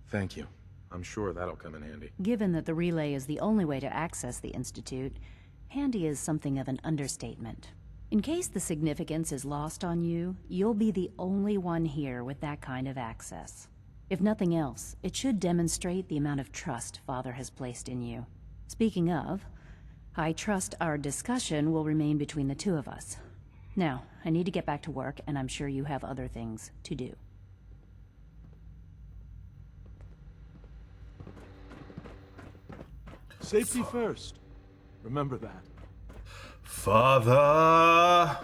Thank you. I'm sure that'll come in handy. Given that the relay is the only way to access the Institute, handy is something of an understatement. In case the significance is lost on you, you'll be the only one here with that kind of access. If nothing else, it should demonstrate the amount of trust Father has placed in you. Speaking of, I trust our discussion will remain between the two of us. Now, I need to get back to work, and I'm sure you have other things to do. Safety first. Remember that. Father!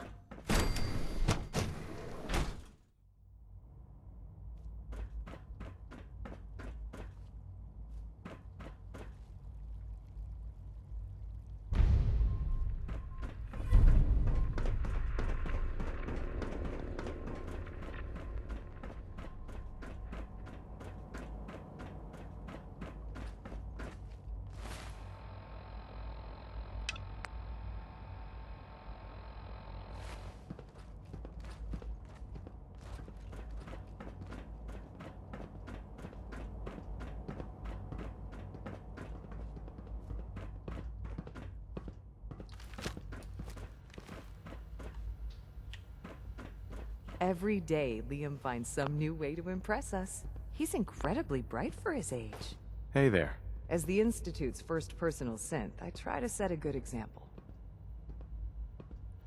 Every day, Liam finds some new way to impress us. He's incredibly bright for his age. Hey there. As the Institute's first personal synth, I try to set a good example.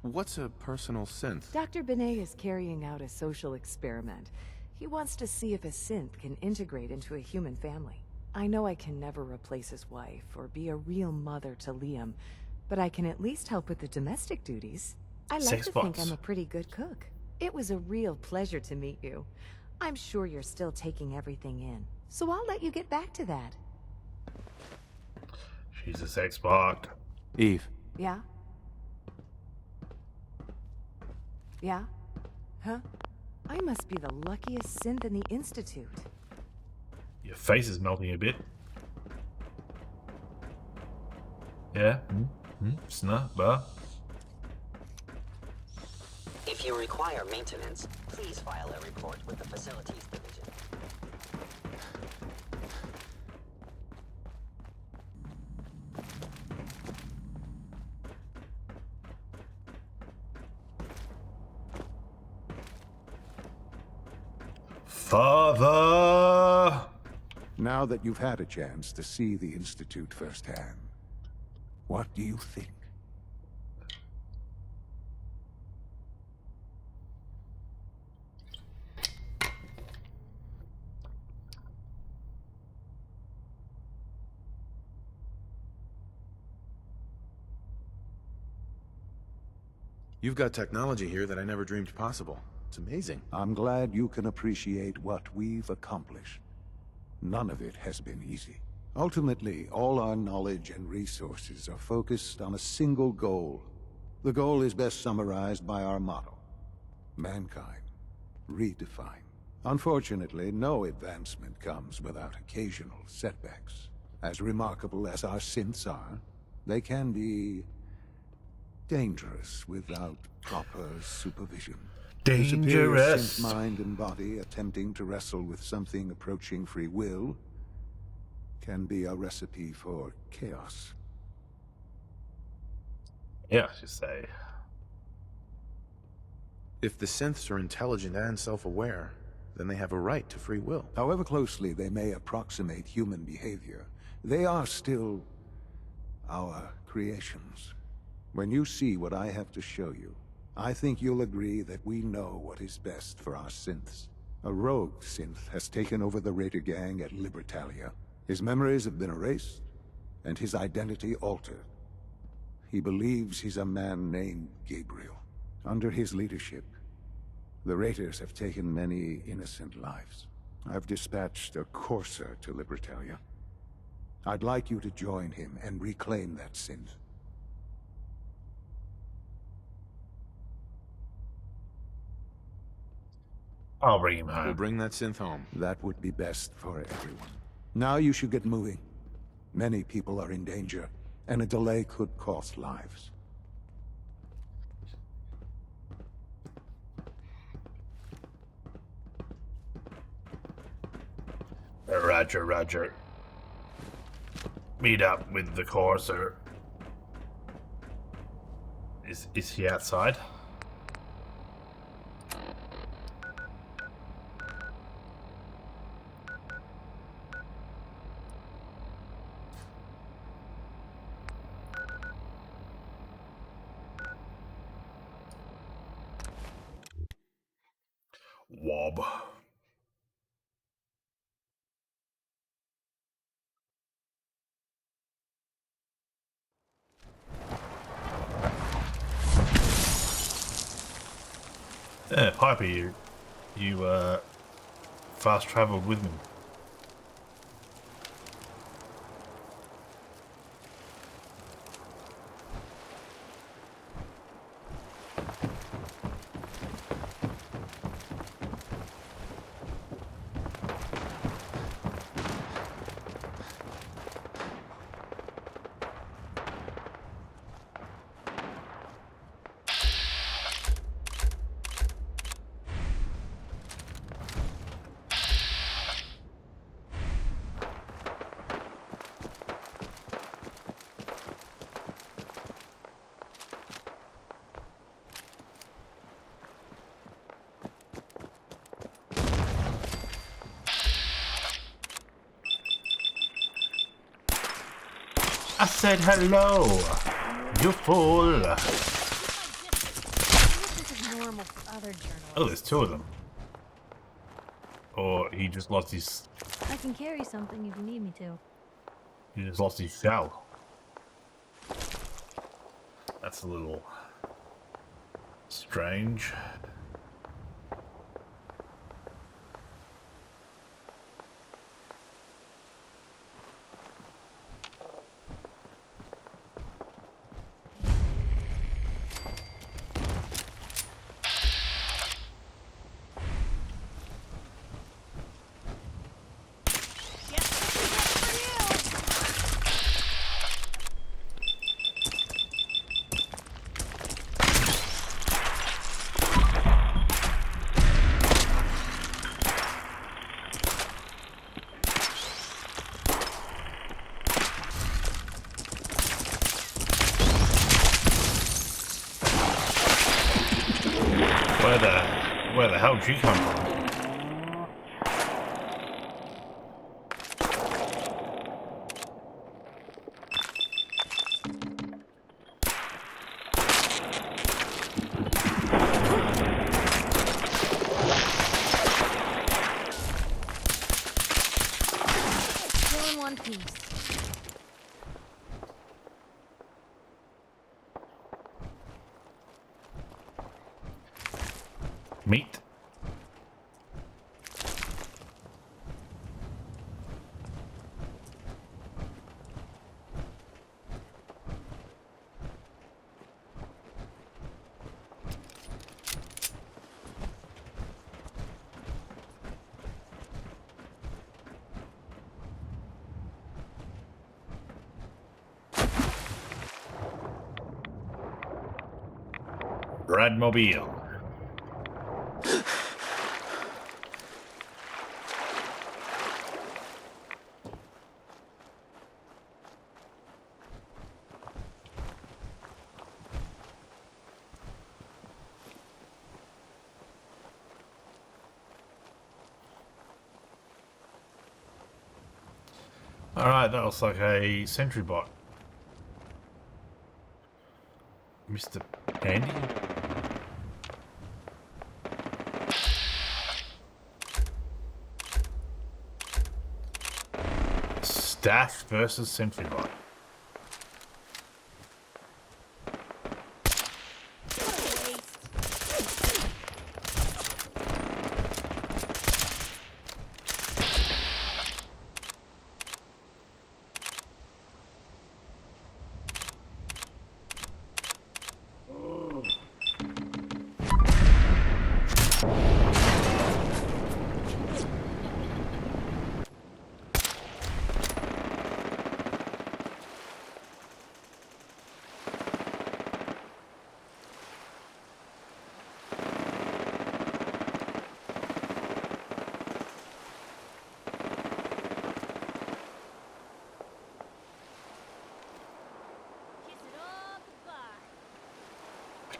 What's a personal synth? Dr. Benet is carrying out a social experiment. He wants to see if a synth can integrate into a human family. I know I can never replace his wife or be a real mother to Liam, but I can at least help with the domestic duties. I like to think I'm a pretty good cook. It was a real pleasure to meet you. I'm sure you're still taking everything in, so I'll let you get back to that. She's a sex bot. Eve. Yeah? Yeah? Huh? I must be the luckiest synth in the Institute. Your face is melting a bit. Yeah? Snubba. If you require maintenance, please file a report with the Facilities Division. Father! Now that you've had a chance to see the Institute firsthand, what do you think? You've got technology here that I never dreamed possible. It's amazing. I'm glad you can appreciate what we've accomplished. None of it has been easy. Ultimately, all our knowledge and resources are focused on a single goal. The goal is best summarized by our motto: mankind, redefined. Unfortunately, no advancement comes without occasional setbacks. As remarkable as our synths are, they can be dangerous without proper supervision. Dangerous. Synth mind and body attempting to wrestle with something approaching free will can be a recipe for chaos. Yeah, I should say. If the synths are intelligent and self-aware, then they have a right to free will. However closely they may approximate human behavior, they are still our creations. When you see what I have to show you, I think you'll agree that we know what is best for our synths. A rogue synth has taken over the Raider gang at Libertalia. His memories have been erased, and his identity altered. He believes he's a man named Gabriel. Under his leadership, the Raiders have taken many innocent lives. I've dispatched a courser to Libertalia. I'd like you to join him and reclaim that synth. I'll bring him home. We'll bring that synth home. That would be best for everyone. Now you should get moving. Many people are in danger, and a delay could cost lives. Roger, roger. Meet up with the courser. Is he outside? Wob. Yeah, Piper, you fast traveled with me. I said hello, you fool. Oh, there's two of them. Or he just lost his... I can carry something if you need me to. He just lost his shell. That's a little... strange. Where the hell did you come from? Still in one piece. Meat. Bradmobile. Alright, that looks like a sentry bot. Mr. Andy? Staff versus sentry bot.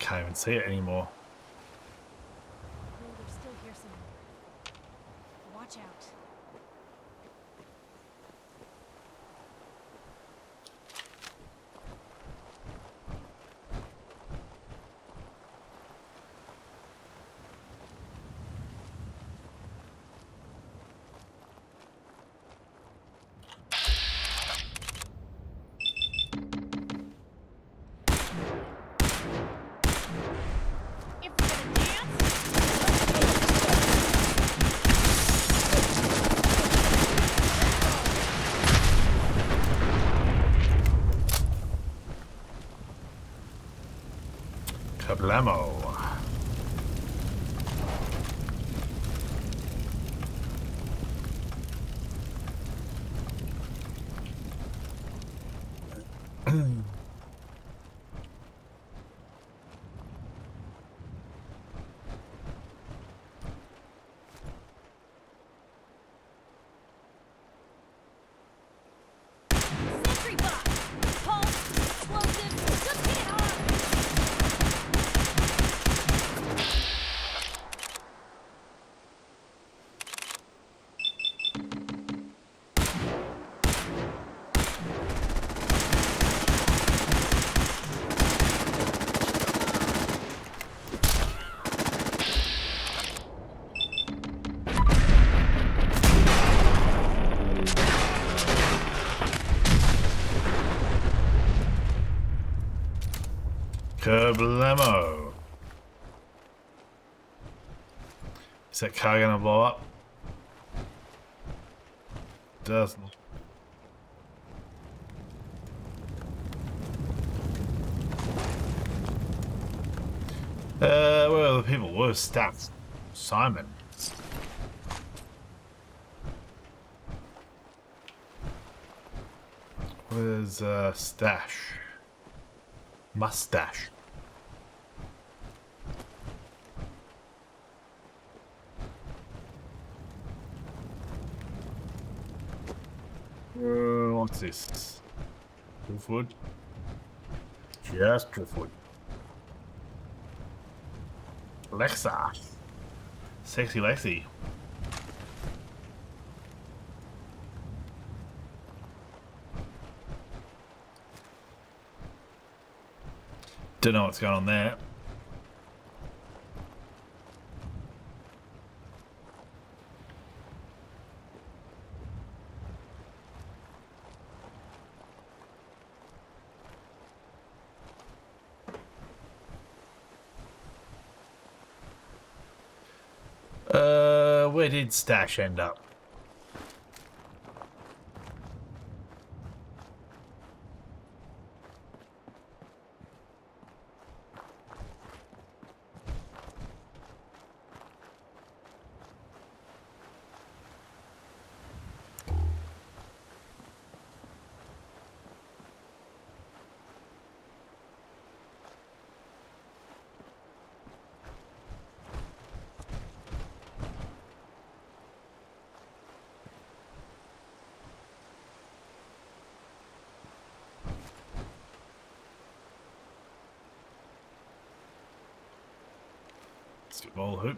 can't even see it anymore. They're still here somewhere. Watch out. Kablamo. Sentry box! Pulse! Explosive! Just hit it hard! Kablamo. Is that car gonna blow up? Doesn't. Where are the people? Where's Staff? Simon. Where's Stash? Mustache. What's this? Driftwood? Just driftwood. Lexa. Sexy Lexi. Don't know what's going on there. Where did Stash end up? Ball hoop.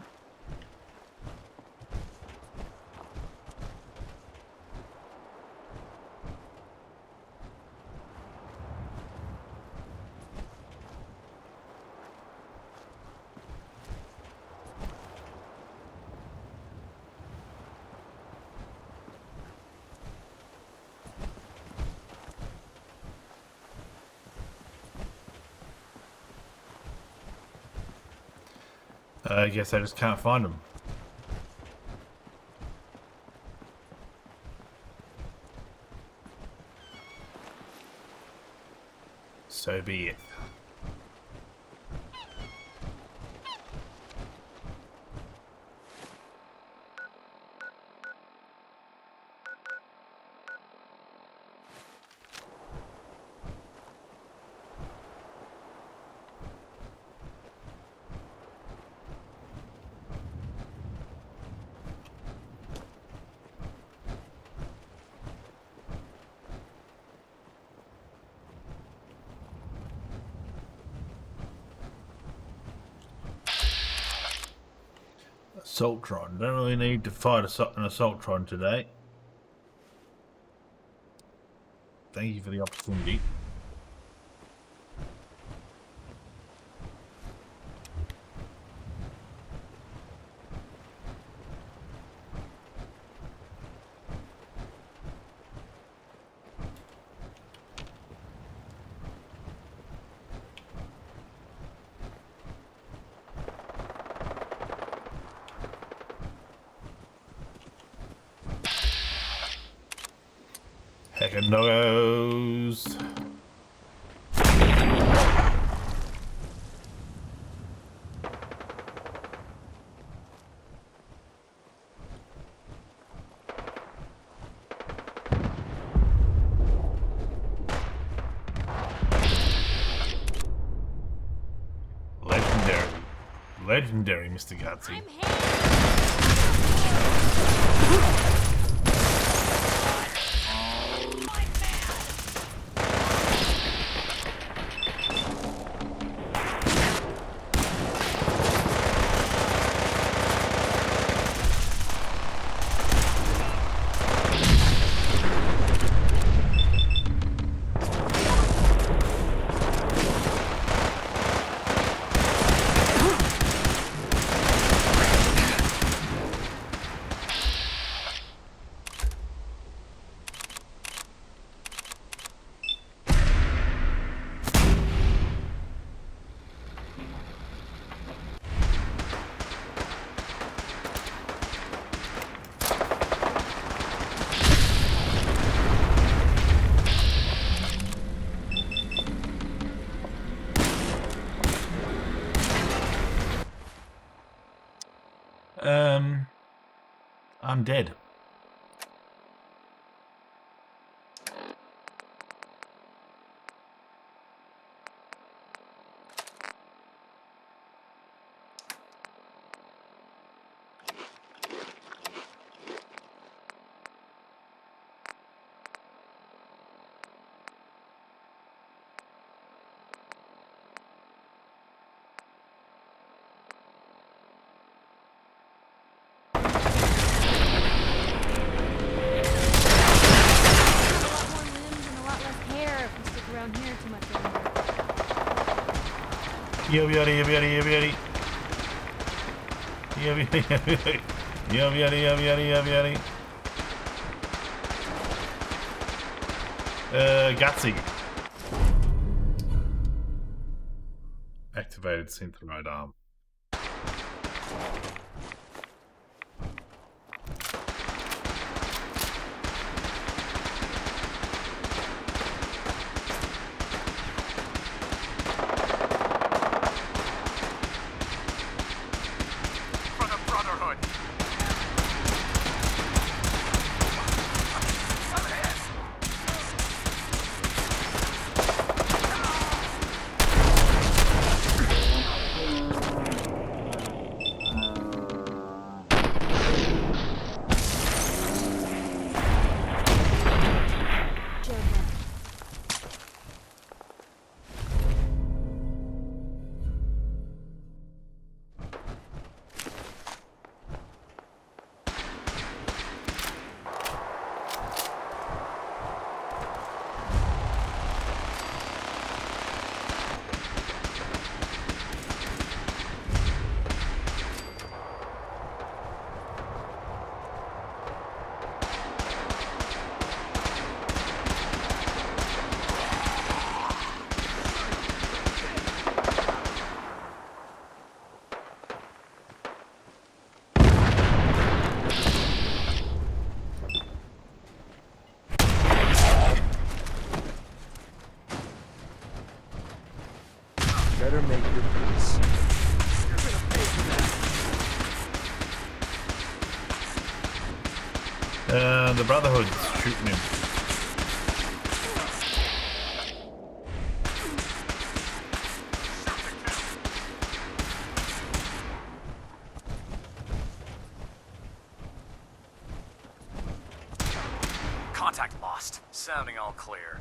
I guess I just can't find them. So be it. Assaultron. Don't really need to fight an Assaultron today. Thank you for the opportunity. Heckin' doggos. Legendary, Mr. Gutsy. I'm dead. Yubby yubby yubby yubby yubby yubby yubby yubby yubby yubby yubby. Gutsy. Activated synth right arm. Better make your peace. The Brotherhood's shooting him. Contact lost. Sounding all clear.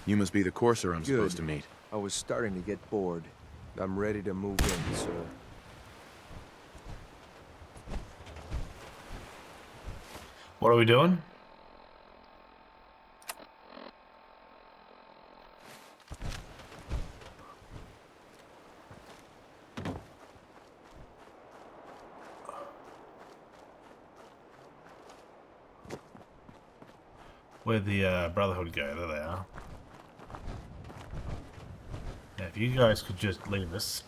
You must be the courser I'm supposed to meet. I was starting to get bored. I'm ready to move in, sir. What are we doing? Where'd the Brotherhood go? There they are. Now, if you guys could just leave us.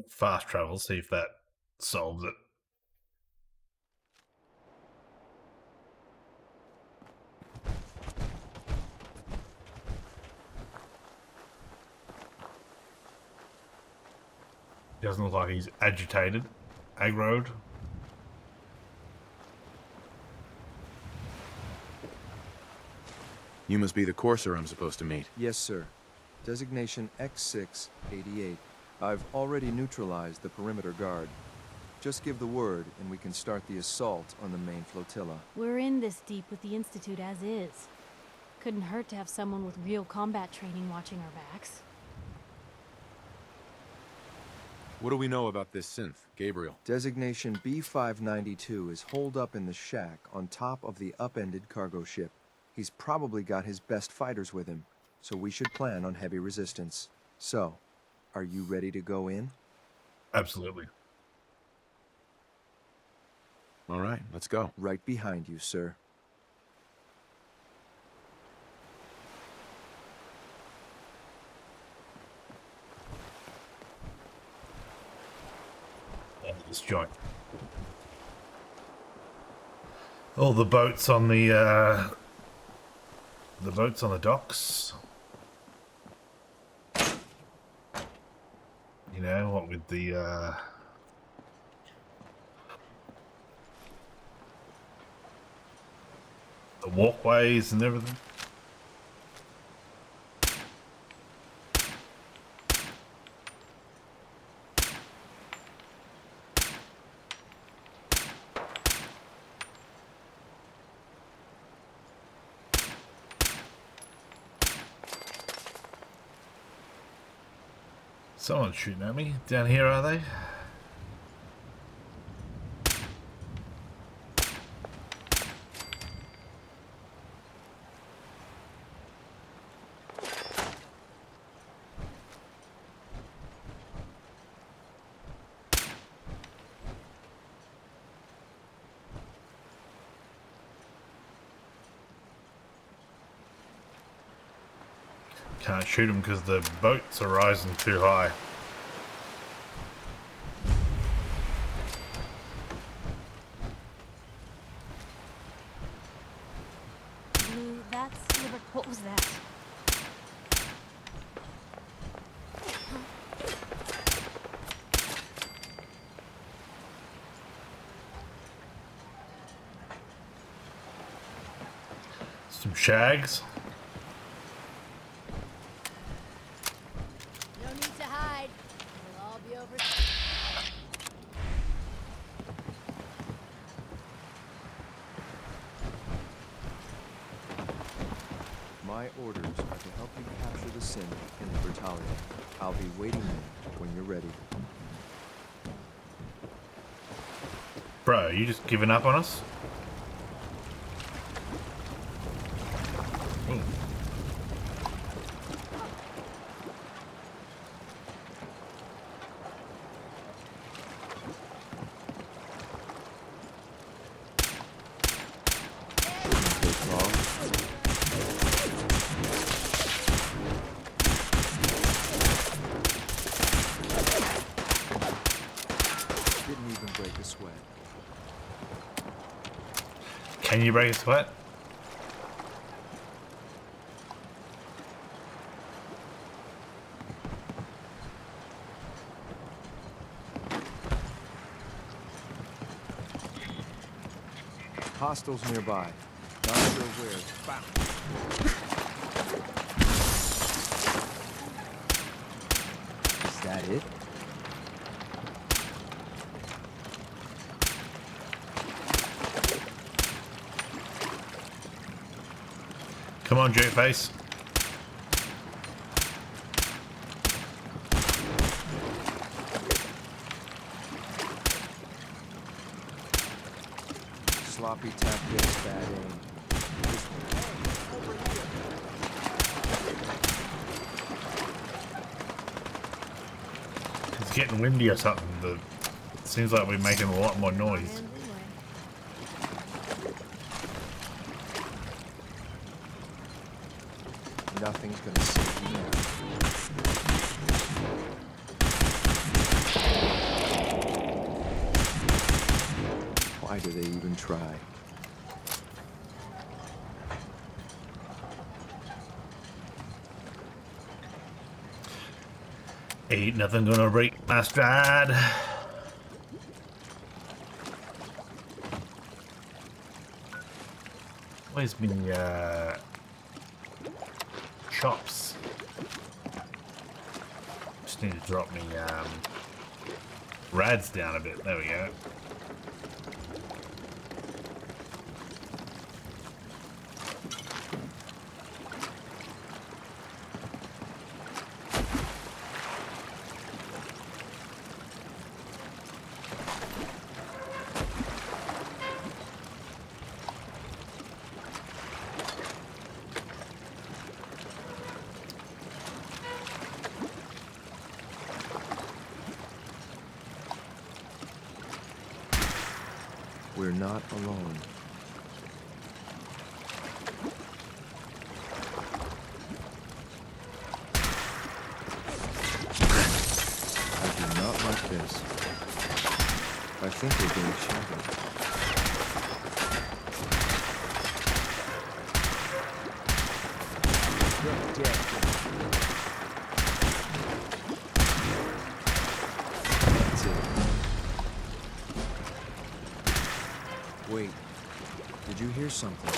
Fast travel, see if that solves it. Doesn't look like he's agitated, aggroed. You must be the courser I'm supposed to meet. Yes, sir. Designation X688. I've already neutralized the perimeter guard. Just give the word, and we can start the assault on the main flotilla. We're in this deep with the Institute as is. Couldn't hurt to have someone with real combat training watching our backs. What do we know about this synth, Gabriel? Designation B592 is holed up in the shack on top of the upended cargo ship. He's probably got his best fighters with him, so we should plan on heavy resistance. So, are you ready to go in? Absolutely. All right, let's go. Right behind you, sir. This joint. All the boats on the boats on the docks. You know, what with the walkways and everything. Someone's shooting at me. Down here, are they? Can't shoot them because the boats are rising too high. Blue, that's liver. What was that? Some shags. No need to hide. It'll all be over. My orders are to help you capture the synth in the Bertalia. I'll be waiting there when you're ready. Bro, you just giving up on us? Ooh. Didn't even break a sweat. Can you break a sweat? Hostiles nearby. Not sure where. Bow. Is that it? Come on, J-Face. Sloppy tactics, bad aim. It's getting windy or something. It seems like we're making a lot more noise. Nothing's gonna save me now. Why do they even try? Ain't nothing gonna break my stride. Where's me chops? Just need to drop me rads down a bit. There we go. We're not alone. I do not like this. I think we're being shadowed. You're dead. That's it. Wait, did you hear something?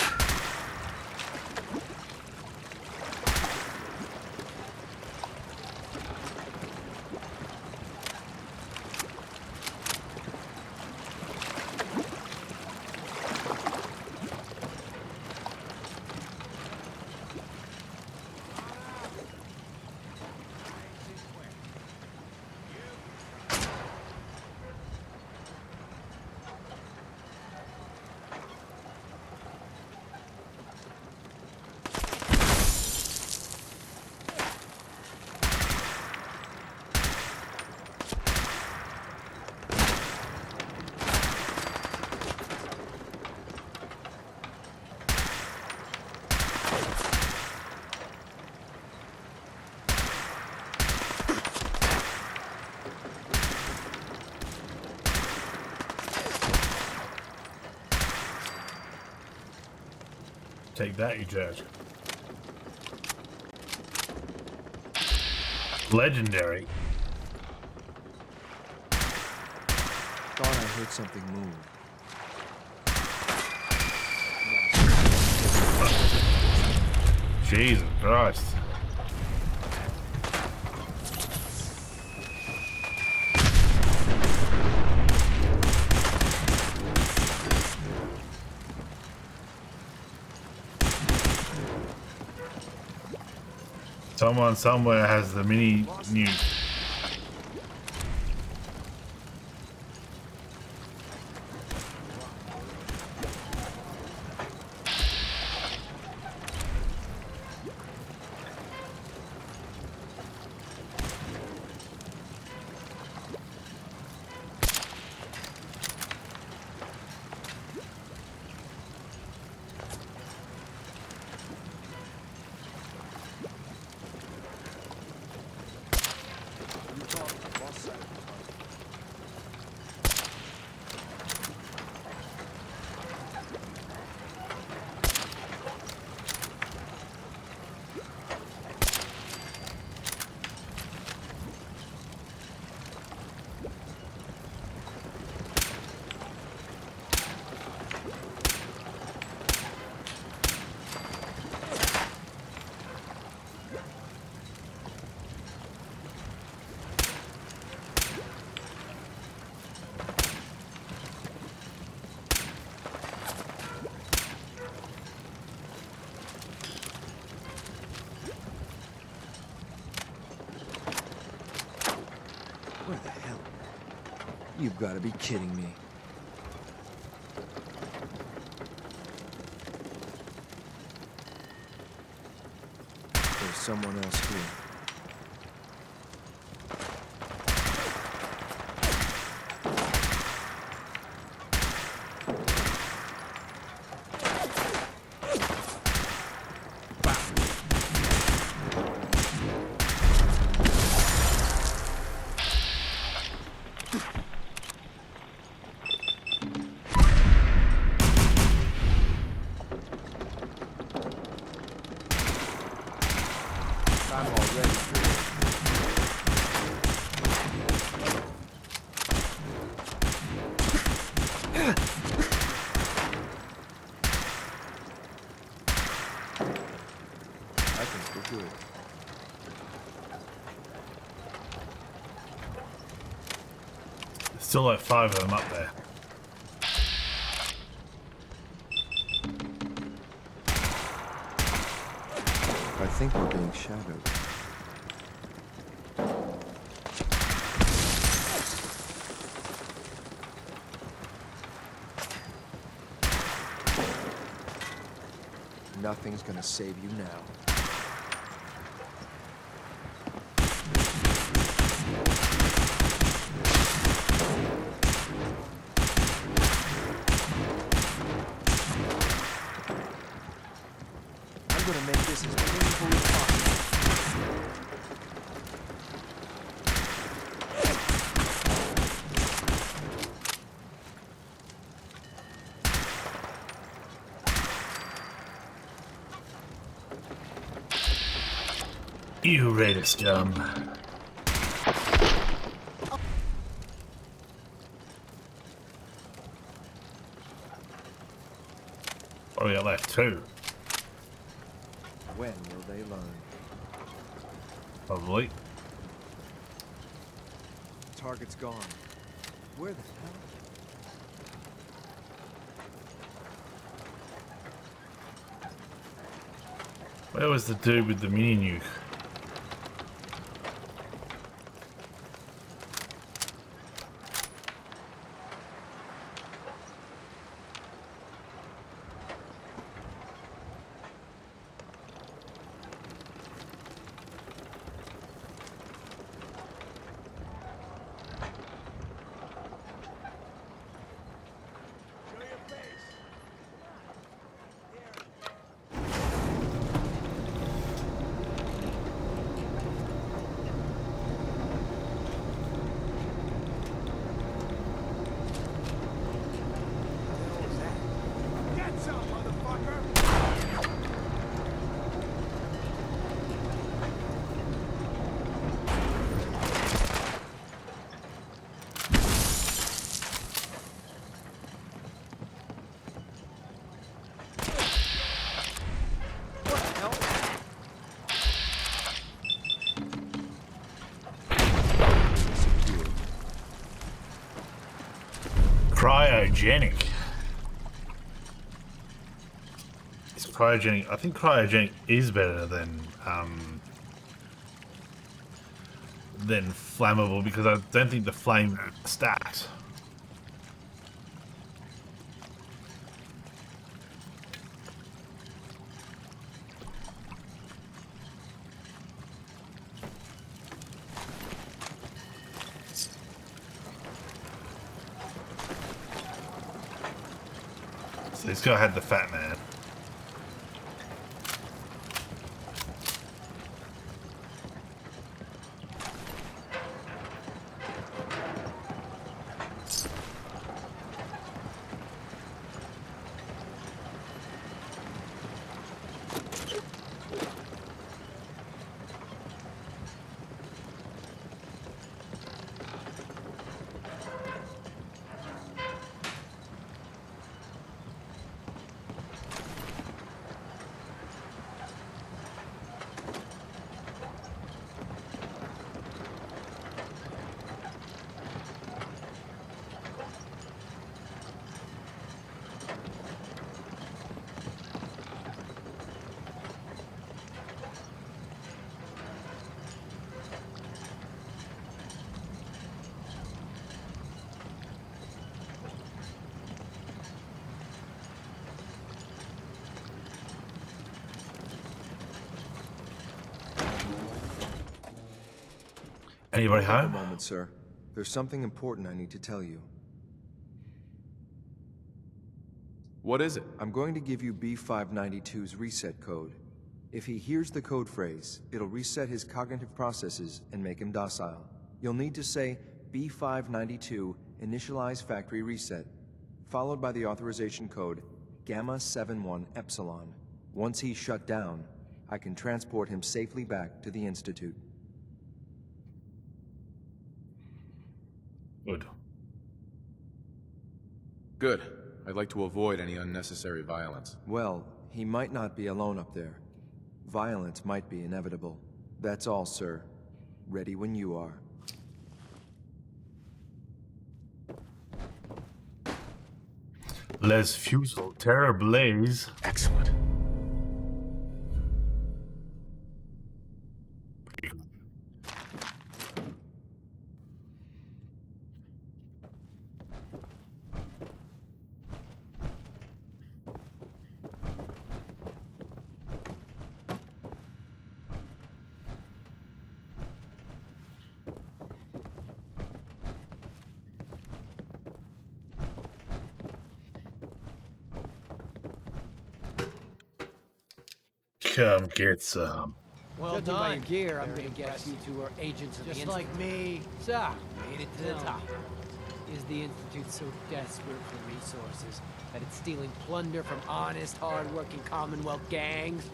Take that, you jerk. Legendary. Thought I heard something move. Jesus Christ. Someone somewhere has the mini nuke. You've got to be kidding me. There's someone else here. I'm already through. I think we're good. There's still like 5 of them up there. I think we're being shadowed. Nothing's gonna save you now. I'm gonna make this as painful as possible. You rate scum. Oh, we got left 2. When will they learn? Probably. Target's gone. Where the hell? Where was the dude with the mini nuke? Cryogenic. It's cryogenic. I think cryogenic is better than flammable because I don't think the flame stacks. So this guy had the fat man. Anybody Hold up home? a moment, sir. There's something important I need to tell you. What is it? I'm going to give you B592's reset code. If he hears the code phrase, it'll reset his cognitive processes and make him docile. You'll need to say B592 initialize factory reset, followed by the authorization code Gamma 71 Epsilon. Once he's shut down, I can transport him safely back to the Institute. Good. Good. I'd like to avoid any unnecessary violence. Well, he might not be alone up there. Violence might be inevitable. That's all, sir. Ready when you are. Les Fusel, Terror Blaze. Excellent. Come get some. Well Judging by done. your gear, I'm Very gonna guess you two are agents of the Just Institute. like me. So, made it to the Tell top. me, is the Institute so desperate for resources that it's stealing plunder from honest, hard-working Commonwealth gangs?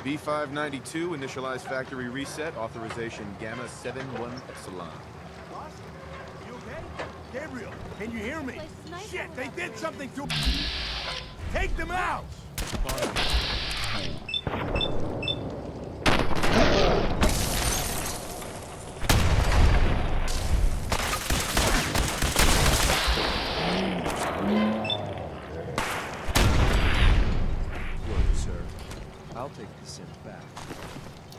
B592 initialize factory reset authorization Gamma 71 Epsilon. You okay? Gabriel, can you hear me? Shit, they did something to... Take them out! Good, sir. I'll take the synth back.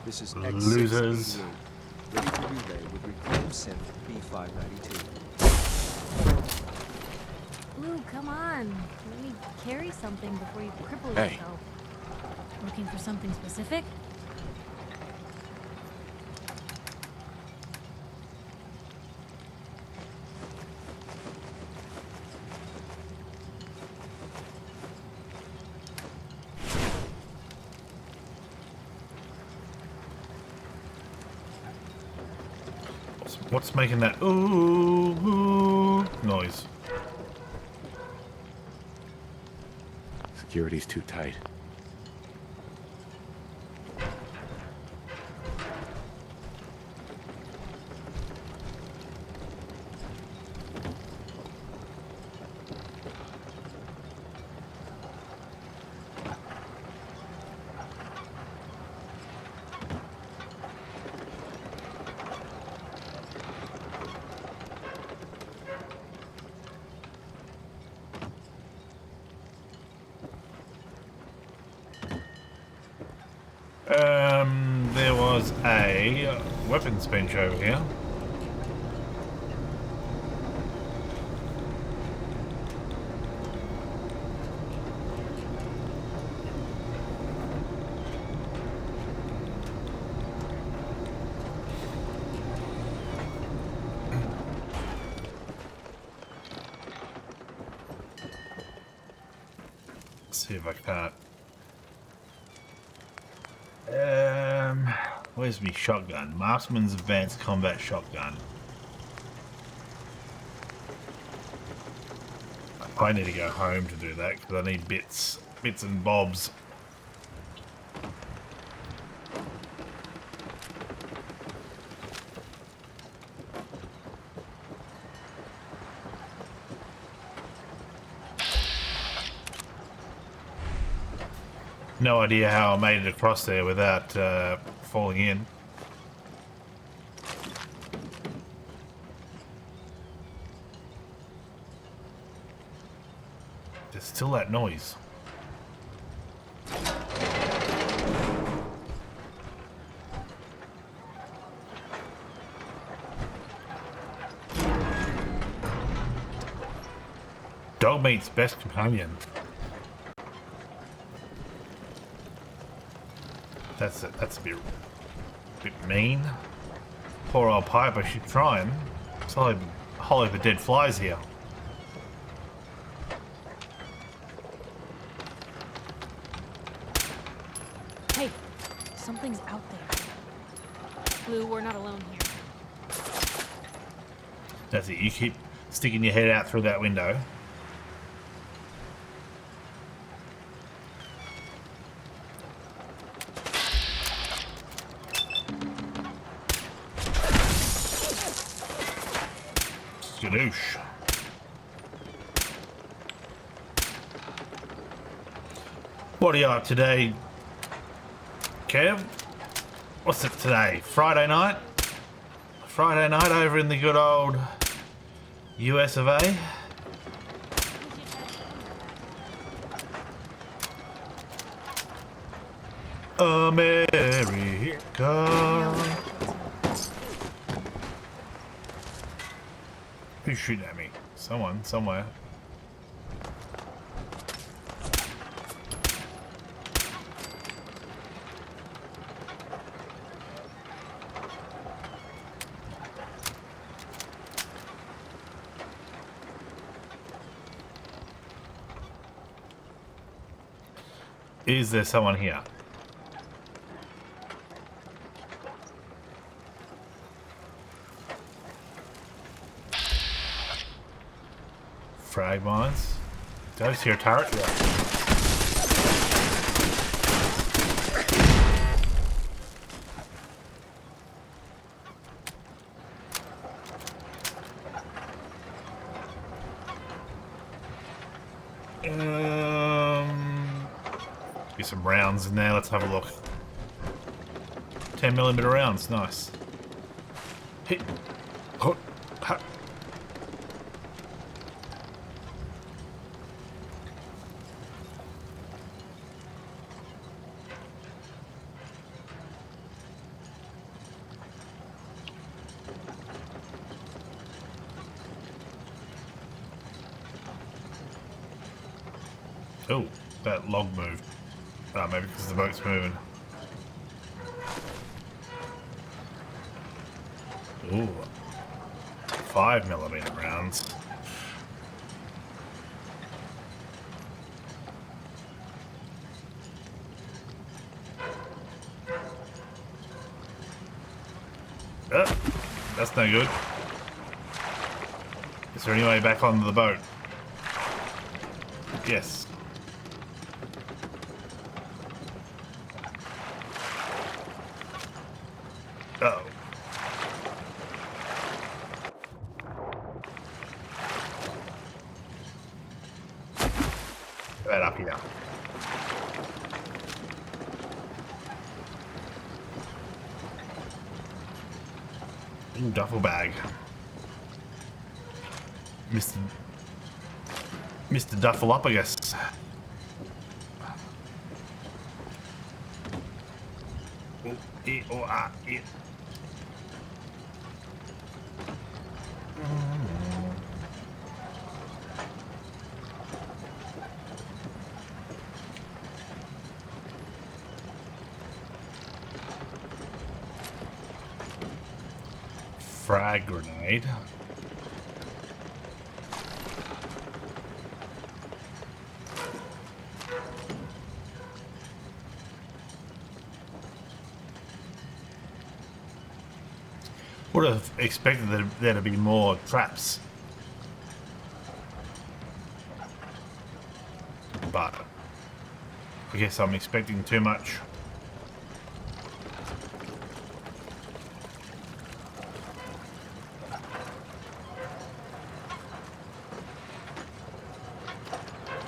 This is Losers. X688, ready for relay with reclaimed synth B592. Blue, come on. Let me carry something before you cripple Hey. yourself. Looking for something specific? What's making that ooh noise? Security's too tight. There was a weapons bench over here. Let's see if I can't. Where's me shotgun? Marksman's Advanced Combat Shotgun. I need to go home to do that because I need bits and bobs. No idea how I made it across there without falling in. There's still that noise. Dog meat's best companion. That's a bit Bit mean. Poor old Piper, she's trying. It's a whole heap of dead flies here. Hey, something's out there. Blue, we're not alone here. That's it, you keep sticking your head out through that window. Skadoosh. What are you up today, Kev? What's it today? Friday night? Friday night over in the good old US of A? America. Who's shooting at me? Someone, somewhere. Is there someone here? Frag mines. Did I just hear a turret? Get some rounds in there. Let's have a look. 10mm rounds. Nice. Hit. Oh. Ha. Oh, that log moved. Oh, maybe because the boat's moving. Ooh. 5mm rounds. That's no good. Is there any way back onto the boat? Yes. Uh-oh. Right up here. Ooh, duffel bag. Mr. Duffel up, I guess. Frag grenade. Would have expected there to be more traps, but I guess I'm expecting too much.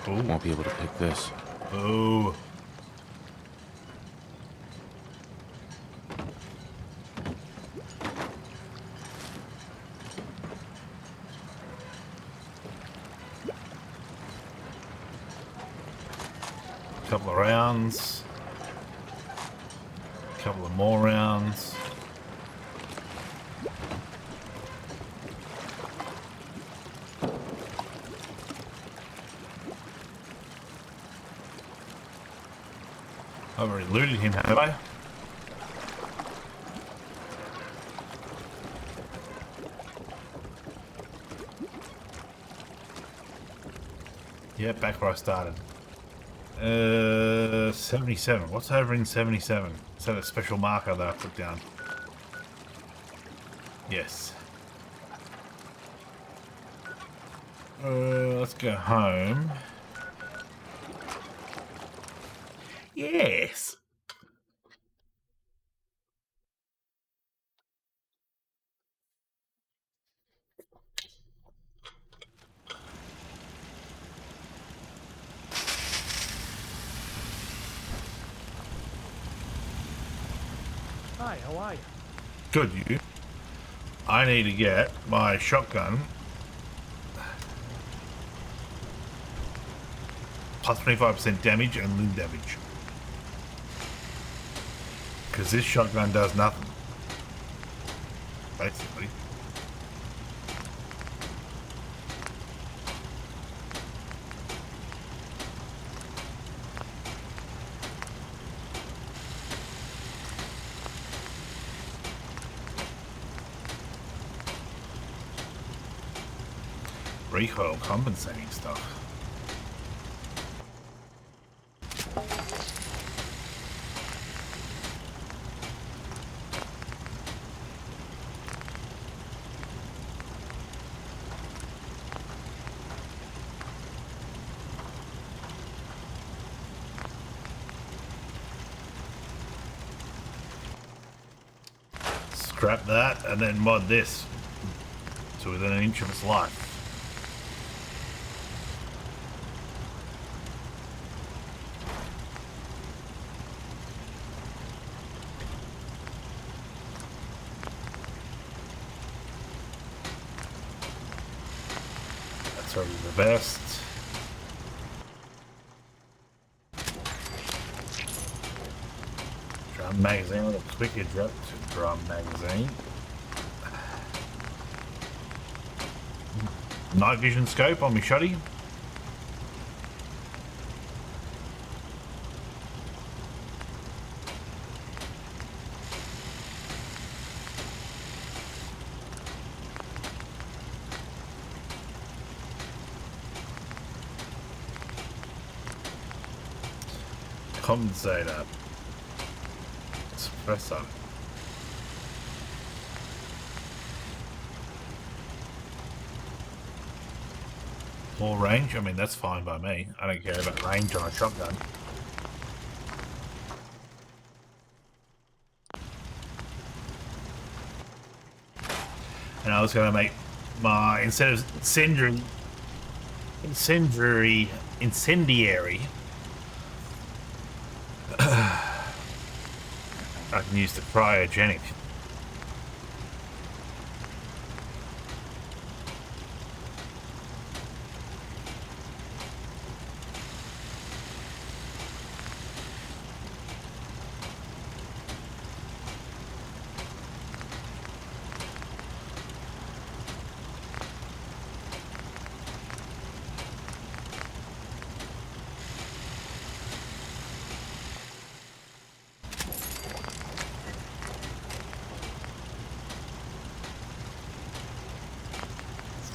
Ooh. Won't be able to pick this. Ooh. Couple of rounds. Couple of more rounds. I've already looted him, have I? Yeah, back where I started. 77. What's over in 77? Is that a special marker that I put down? Yes. Let's go home. Yes. Hi, how are you? Good, you. I need to get my shotgun plus 25% damage and limb damage. Because this shotgun does nothing. Basically. Recoil compensating stuff. Scrap that and then mod this to within an inch of its life. That's already the best. Drum magazine with a quicker drop to drum magazine. Night vision scope on my shotty. Compensator. Suppressor. More range? I mean, that's fine by me. I don't care about range on a shotgun. And I was going to make my, instead of incendiary, I can use the cryogenic.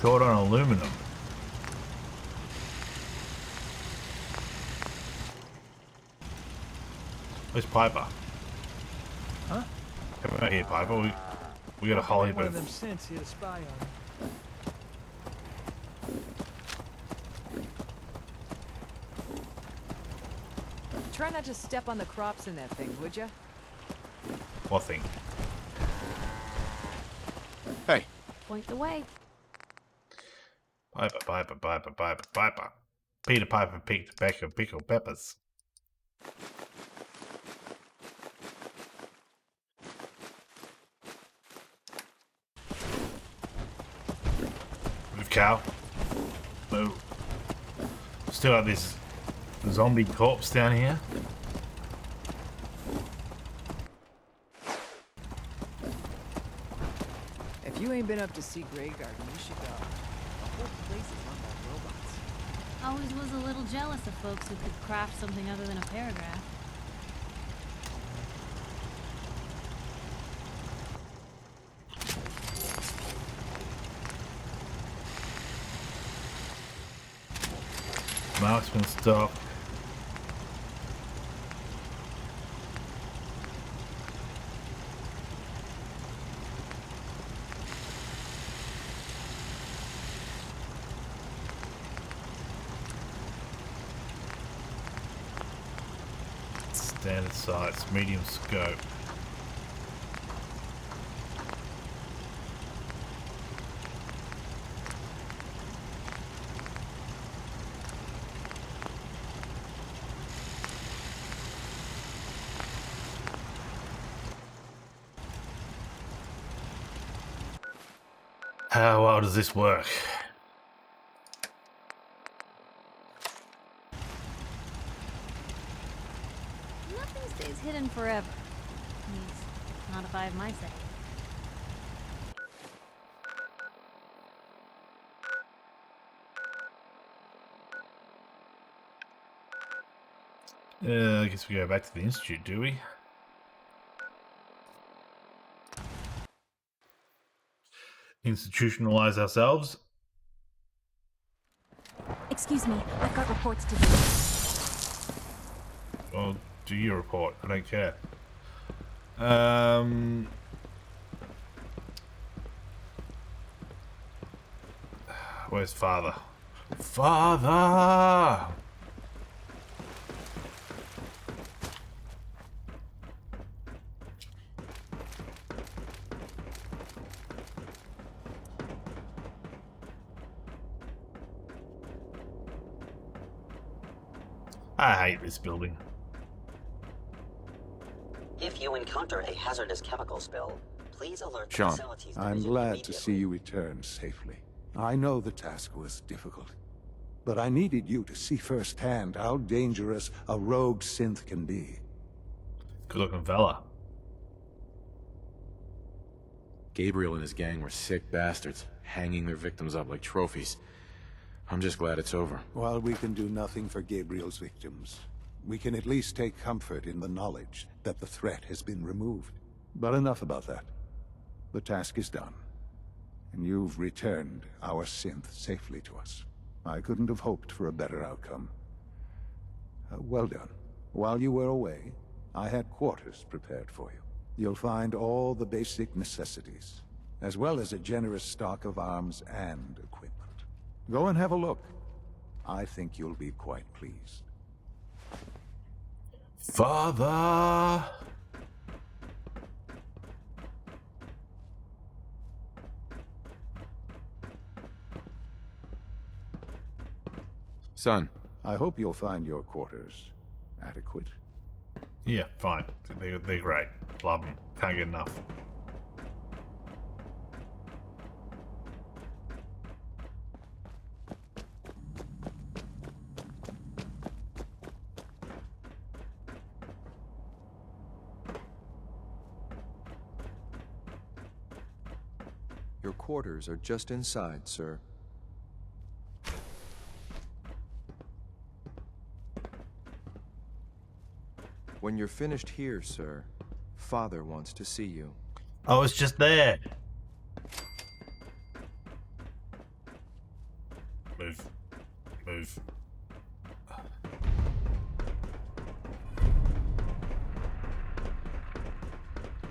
Short on aluminum. Where's Piper? Huh? Come out here, Piper. We got a whole heap One of of... them synths here to spy on. Try not to step on the crops in that thing, would you? What thing? Hey. Point the way. Piper, Piper, Piper, Piper, Piper. Peter Piper picked a peck of pickled peppers. Move, cow. Move. Still have this zombie corpse down here. If you ain't been up to see Grey Garden, you should go. The whole place is run by robots. Always was a little jealous of folks who could craft something other than a paragraph. Marksman stock. Standard sights, medium scope. How well does this work? Nothing stays hidden forever. At least, not if I have my say. I guess we go back to the Institute, do we? Institutionalize ourselves? Excuse me, I've got reports to do. Well, do your report. I don't care. Where's Father? Father! I hate this building. If you encounter a hazardous chemical spill, please alert the Sean. facilities I'm division glad to immediately. see you return safely. I know the task was difficult, but I needed you to see firsthand how dangerous a rogue synth can be. Good looking fella. Gabriel and his gang were sick bastards, hanging their victims up like trophies. I'm just glad it's over. While we can do nothing for Gabriel's victims, we can at least take comfort in the knowledge that the threat has been removed. But enough about that. The task is done, and you've returned our synth safely to us. I couldn't have hoped for a better outcome. Well done. While you were away, I had quarters prepared for you. You'll find all the basic necessities, as well as a generous stock of arms and equipment. Go and have a look. I think you'll be quite pleased. Father! Son. I hope you'll find your quarters adequate. Yeah, fine. They're great. Love them. Can't get enough. Your quarters are just inside, sir. When you're finished here, sir, Father wants to see you. Oh, it's just there. Move. Move.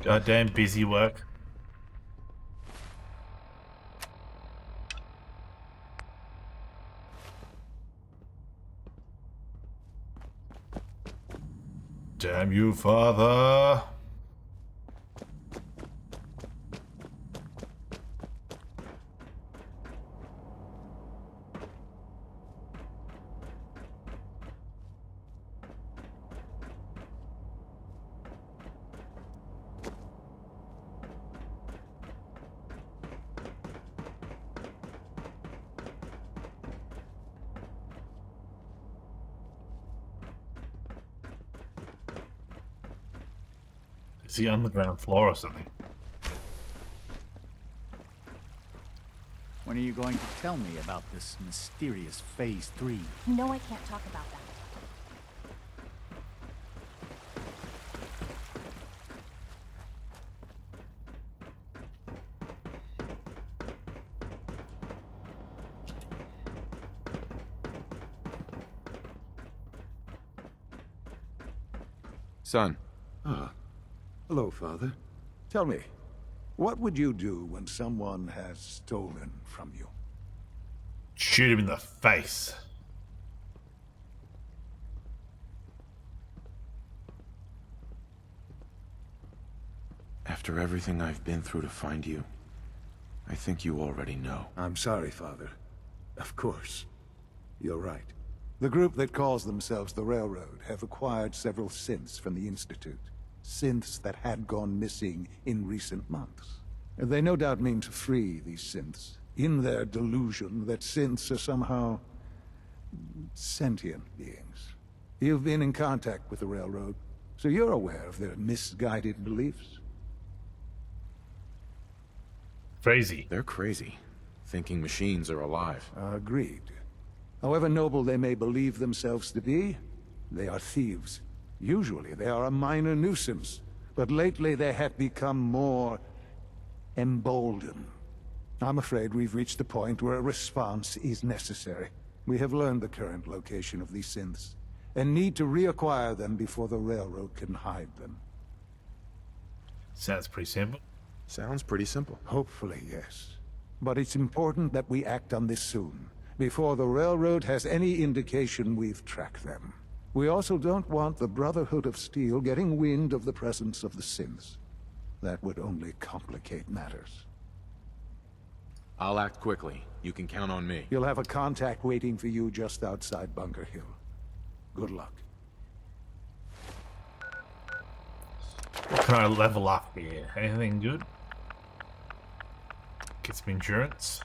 Goddamn busy work. Damn you, Father. Is he on the ground floor or something? When are you going to tell me about this mysterious Phase 3? You know I can't talk about that. Son. Ah. Hello, Father. Tell me, what would you do when someone has stolen from you? Shoot him in the face. After everything I've been through to find you, I think you already know. I'm sorry, Father. Of course. You're right. The group that calls themselves the Railroad have acquired several synths from the Institute. Synths that had gone missing in recent months. They no doubt mean to free these synths, in their delusion that synths are somehow sentient beings. You've been in contact with the Railroad, so you're aware of their misguided beliefs. Crazy. They're crazy, thinking machines are alive. Agreed. However noble they may believe themselves to be, they are thieves. Usually they are a minor nuisance, but lately they have become more emboldened. I'm afraid we've reached the point where a response is necessary. We have learned the current location of these synths, and need to reacquire them before the Railroad can hide them. Sounds pretty simple. Sounds pretty simple. Hopefully, yes. But it's important that we act on this soon, before the Railroad has any indication we've tracked them. We also don't want the Brotherhood of Steel getting wind of the presence of the synths. That would only complicate matters. I'll act quickly. You can count on me. You'll have a contact waiting for you just outside Bunker Hill. Good luck. What can I level up here? Anything good? Get some endurance.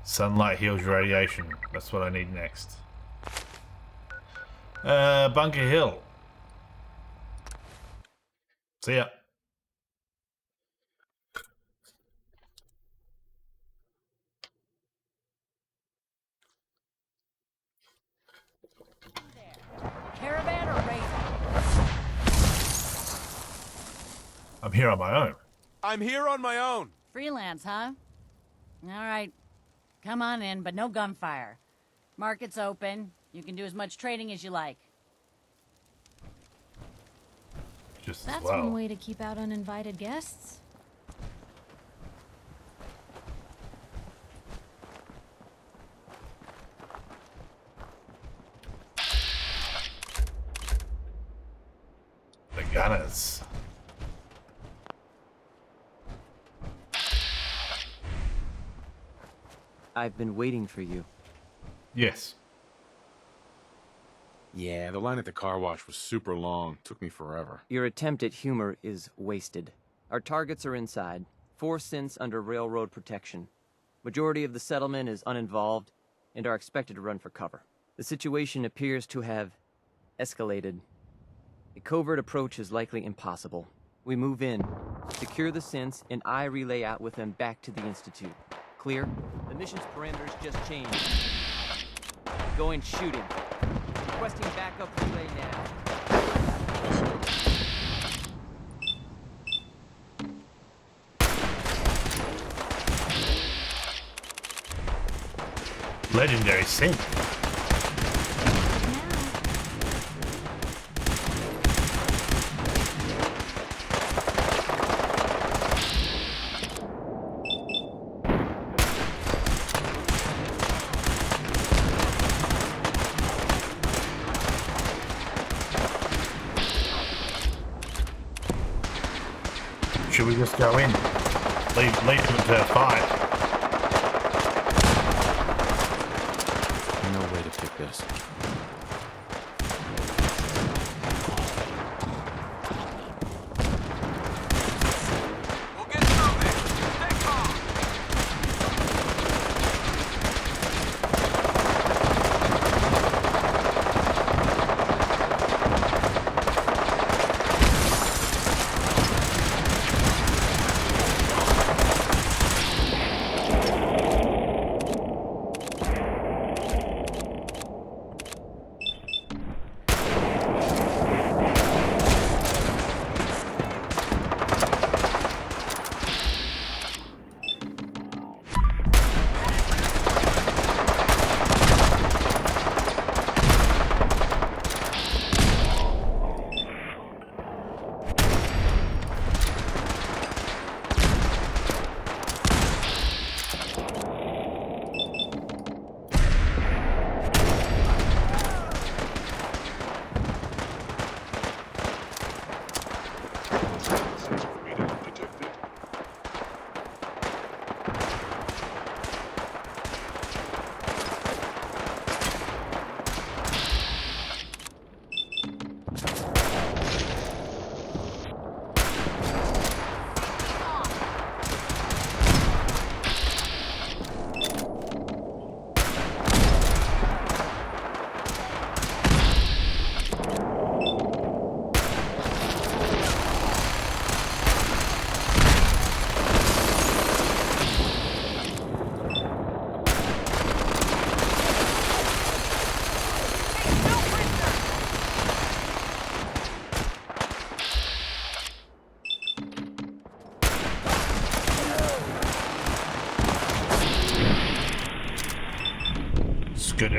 Sunlight heals radiation. That's what I need next. Bunker Hill. See ya. Caravan or razor? I'm here on my own. I'm here on my own. Freelance, huh? All right. Come on in, but no gunfire. Market's open. You can do as much trading as you like. Just That's one way to keep out uninvited guests. The gunners. I've been waiting for you. Yes. Yeah, the line at the car wash was super long. Took me forever. Your attempt at humor is wasted. Our targets are inside. 4 synths under railroad protection. Majority of the settlement is uninvolved and are expected to run for cover. The situation appears to have escalated. A covert approach is likely impossible. We move in, secure the synths, and I relay out with them back to the Institute. Clear? The mission's parameters just changed. Going shooting. Requesting backup relay now. Legendary synth. Should we just go in? Leave them to fight. No way to pick this.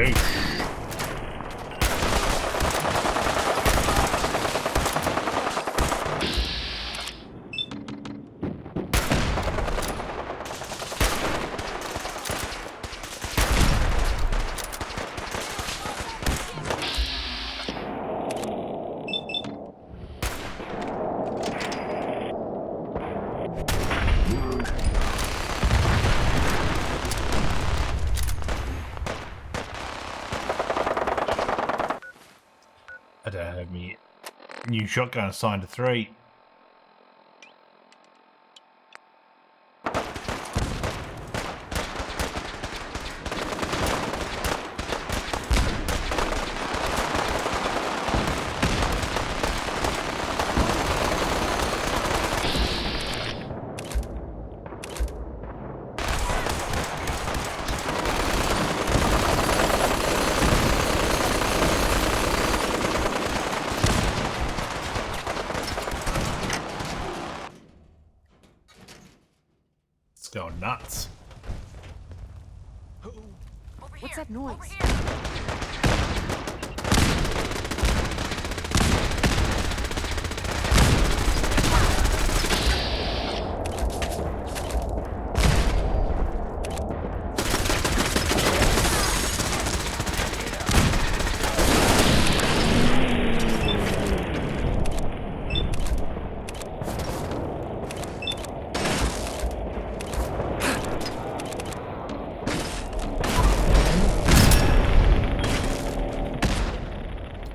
Sheesh. I don't have me new shotgun assigned to 3. It's going nuts. What's that noise?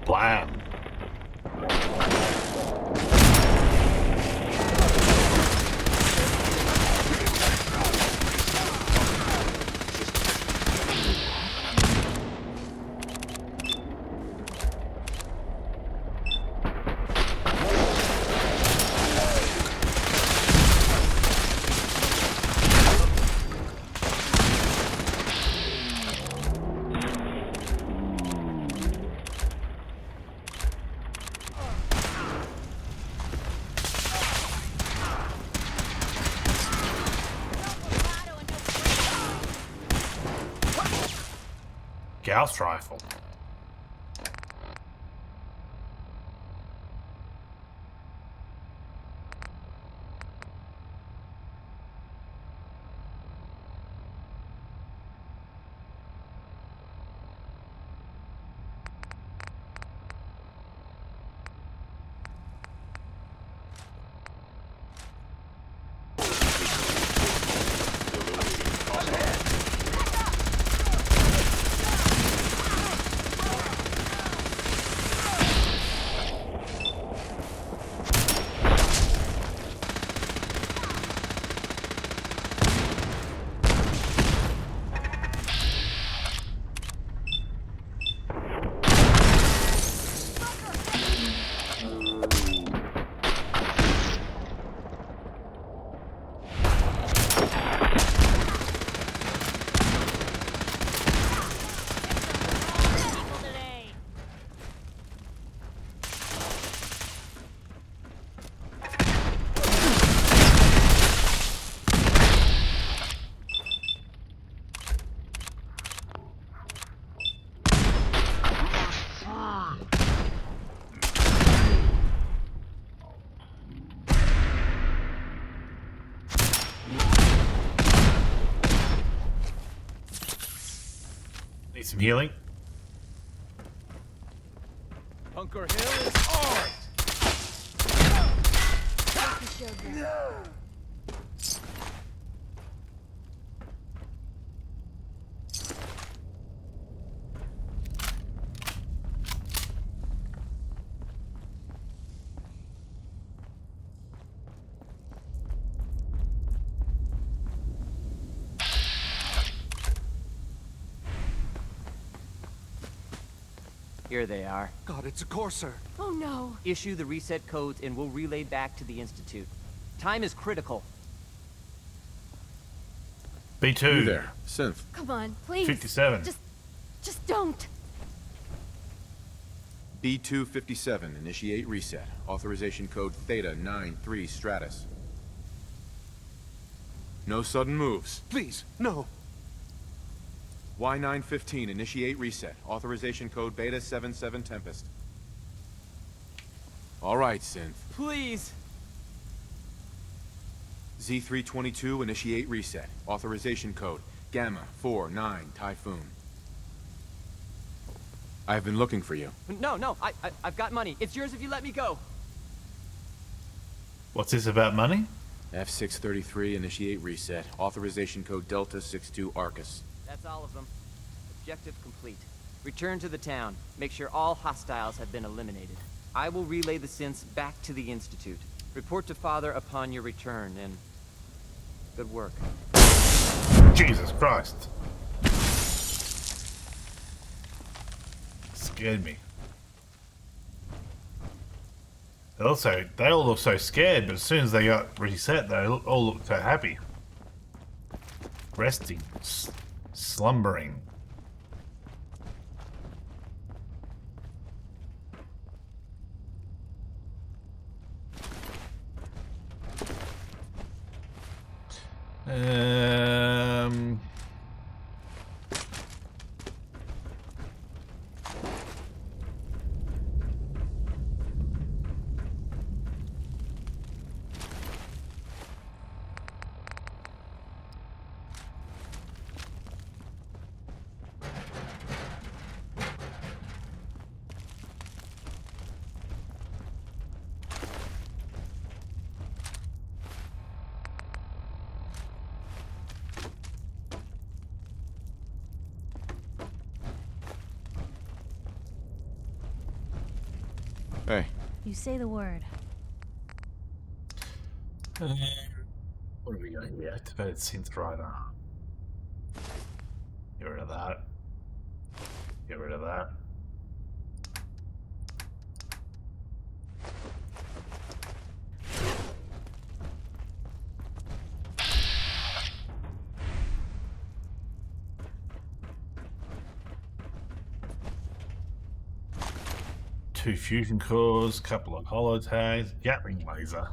Blam. Gauss rifle. Need some healing. Bunker Hill is ours! Here they are. God, it's a Courser. Oh no. Issue the reset codes and we'll relay back to the Institute. Time is critical. B2. You there, Synth. Come on, please. 57. Just don't. B257, initiate reset. Authorization code Theta 93 Stratus. No sudden moves. Please, no. Y915, initiate reset. Authorization code Beta 77 Tempest. All right, Synth. Please! Z322, initiate reset. Authorization code Gamma 49 Typhoon. I've been looking for you. No, I've got money. It's yours if you let me go. What's this about money? F633, initiate reset. Authorization code Delta 62 Arcus. That's all of them. Objective complete. Return to the town. Make sure all hostiles have been eliminated. I will relay the synths back to the Institute. Report to Father upon your return, and good work. Jesus Christ. Scared me. They all look so scared, but as soon as they got reset, they all looked so happy. Resting. Slumbering. Hey. You say the word. What are we going to activate synth rider? Get rid of that. Get rid of that. Two fusion cores, couple of holo tags, Gatling laser.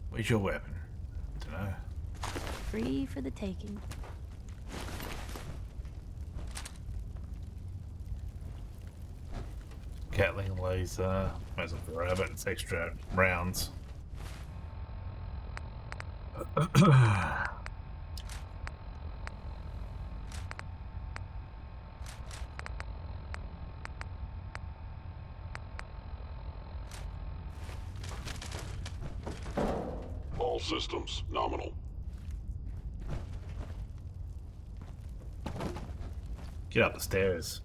Where's your weapon? Dunno. Free for the taking. Gatling laser. Might as well grab it. It's extra rounds. All systems nominal. Get up the stairs.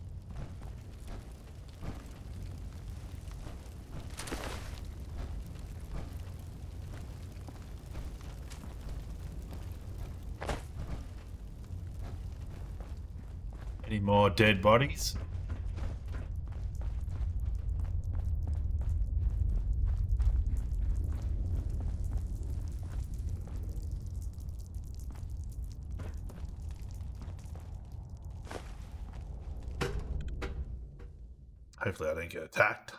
Any more dead bodies? Hopefully I don't get attacked.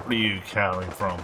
What are you cowering from?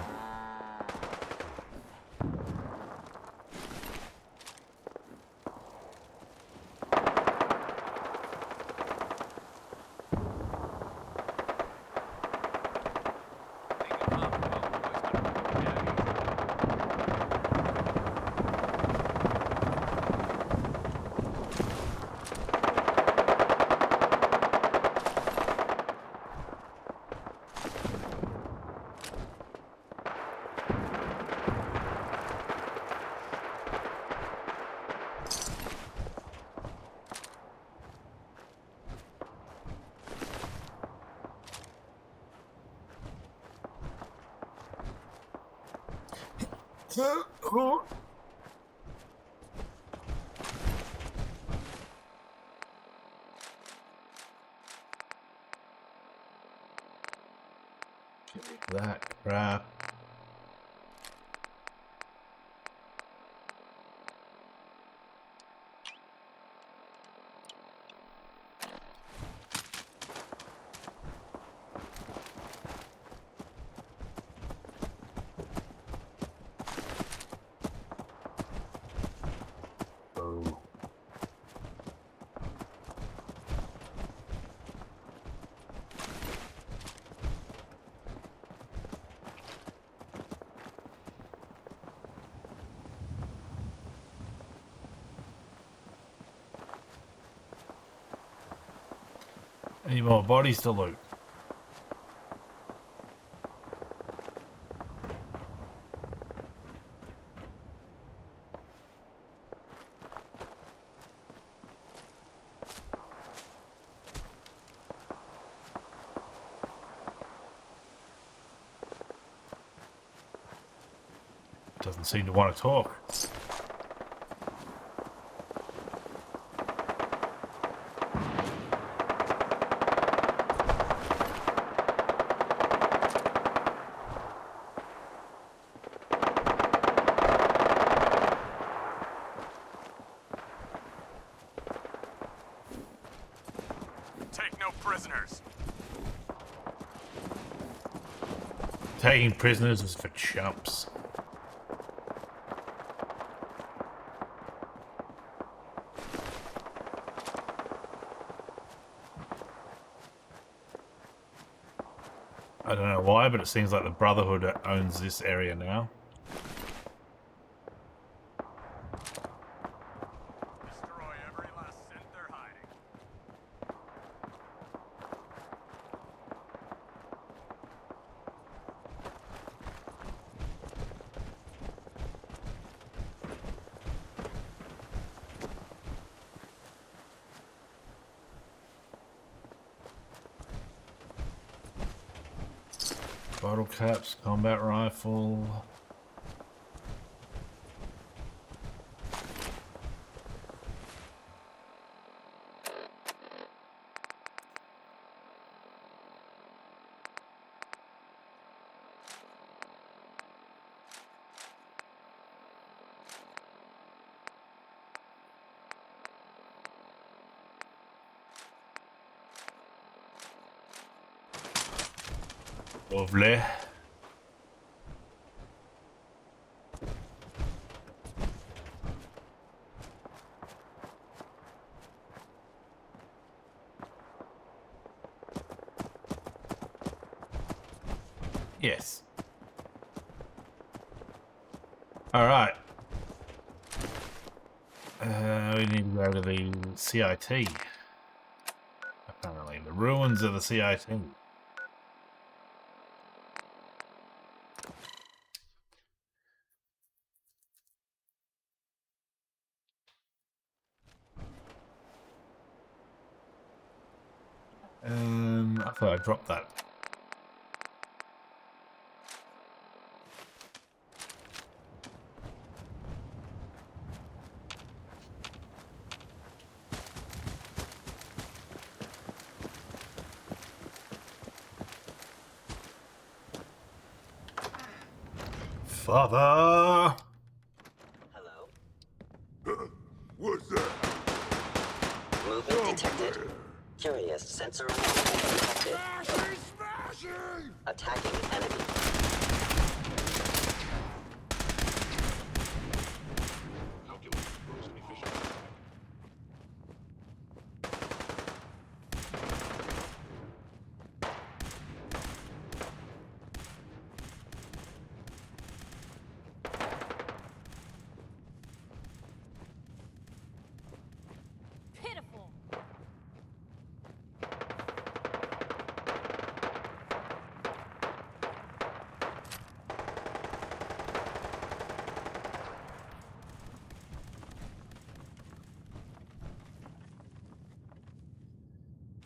That crap. Any more bodies to loot? Doesn't seem to want to talk. Take no prisoners. Taking prisoners is for chumps. I don't know why, but it seems like the Brotherhood owns this area now. Destroy every last cent they're hiding. Bottle caps, combat rifle. Lovely. Yes. All right. We need to go to the CIT. Apparently, the ruins of the CIT. I thought I dropped that. Father! What's that? Movement detected. Curious sensor detected. Attacking enemy. Pitiful.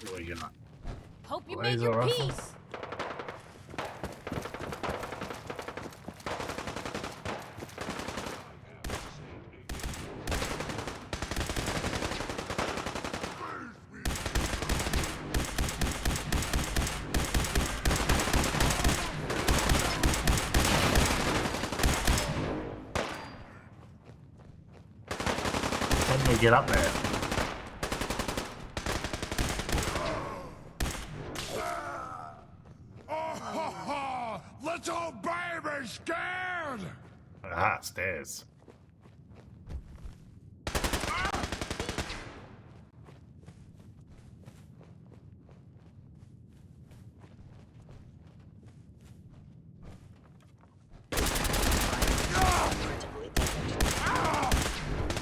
What are you gonna? Hope you Laser made your rifle? peace. couldn't we get up there? Little baby scared! Ah, stairs.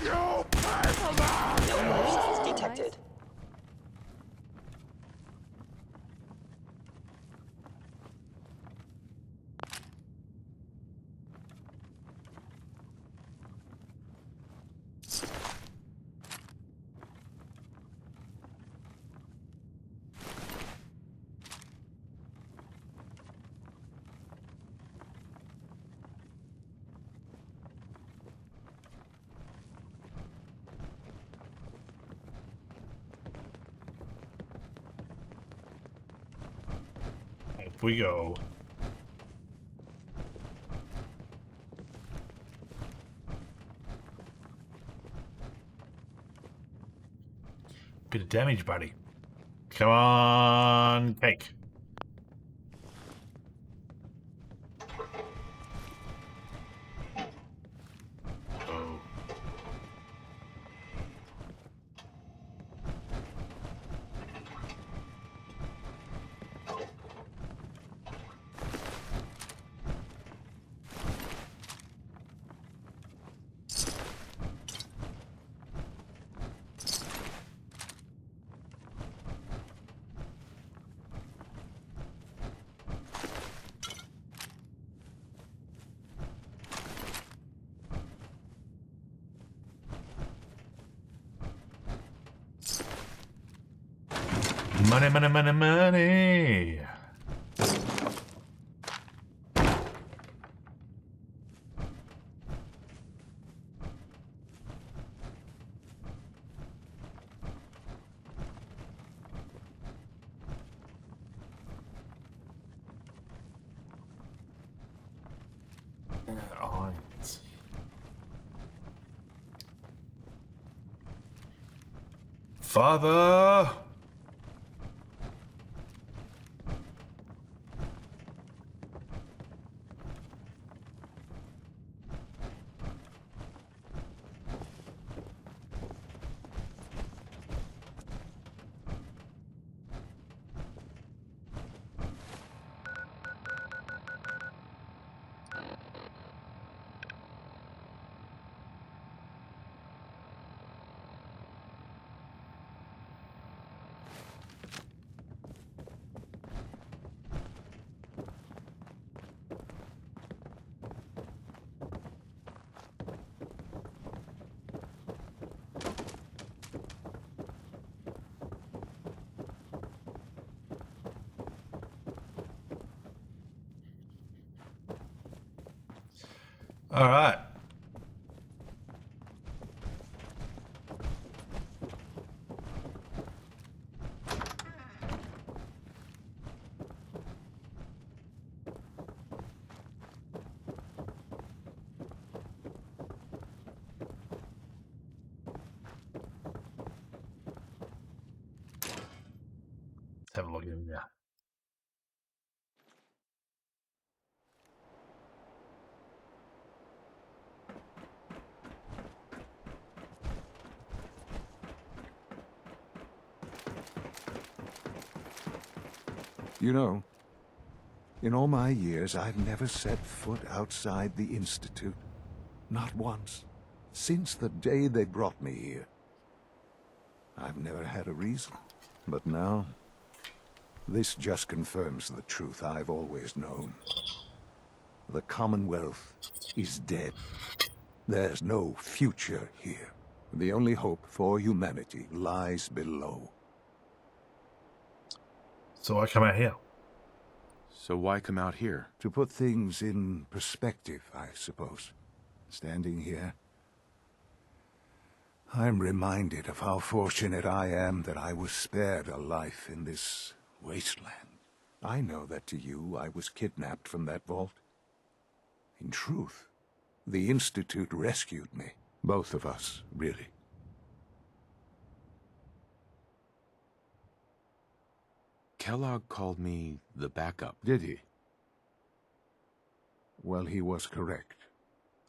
You pay for that! No motions detected. Up we go. Bit of damage, buddy. Come on, cake. Oh. Money, money, money, money. Alright. Father. All right. Let's have a look in there. You know, in all my years, I've never set foot outside the Institute. Not once. Since the day they brought me here. I've never had a reason. But now, this just confirms the truth I've always known. The Commonwealth is dead. There's no future here. The only hope for humanity lies below. So I come out here. So why come out here? To put things in perspective, I suppose. Standing here, I'm reminded of how fortunate I am that I was spared a life in this wasteland. I know that to you, I was kidnapped from that vault. In truth, the Institute rescued me. Both of us, really. Kellogg called me the backup. Did he? Well, he was correct.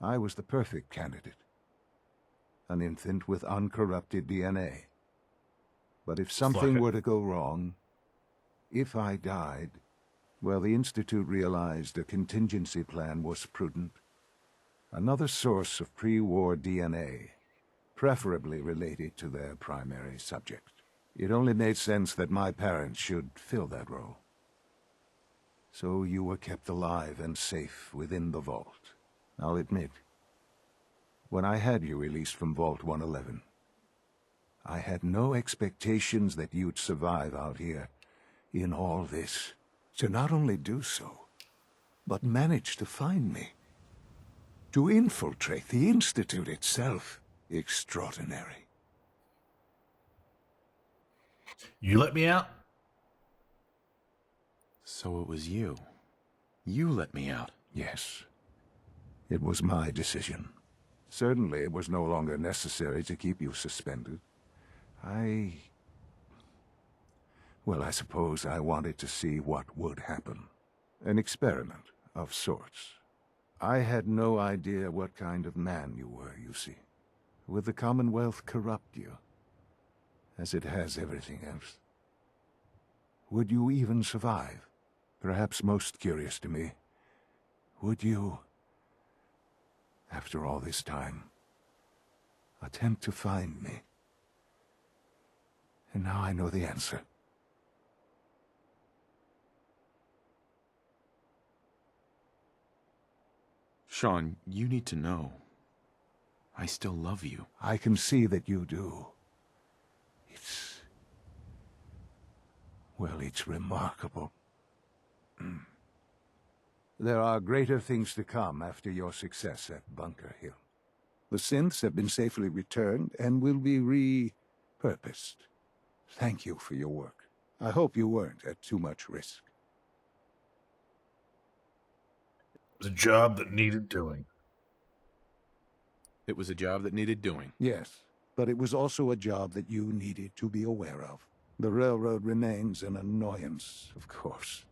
I was the perfect candidate. An infant with uncorrupted DNA. But if something were to go wrong, if I died, well, the Institute realized a contingency plan was prudent. Another source of pre-war DNA, preferably related to their primary subject. It only made sense that my parents should fill that role. So you were kept alive and safe within the vault. I'll admit, when I had you released from Vault 111, I had no expectations that you'd survive out here in all this. To not only do so, but manage to find me. To infiltrate the Institute itself. Extraordinary. You let me out? So it was you. You let me out. Yes. It was my decision. Certainly it was no longer necessary to keep you suspended. Well, I suppose I wanted to see what would happen. An experiment of sorts. I had no idea what kind of man you were, you see. Would the Commonwealth corrupt you, as it has everything else? Would you even survive? Perhaps most curious to me, would you, after all this time, attempt to find me? And now I know the answer. Sean, you need to know. I still love you. I can see that you do. Well, it's remarkable. There are greater things to come after your success at Bunker Hill. The synths have been safely returned and will be repurposed. Thank you for your work. I hope you weren't at too much risk. It was a job that needed doing. It was a job that needed doing. Yes, but it was also a job that you needed to be aware of. The railroad remains an annoyance, of course,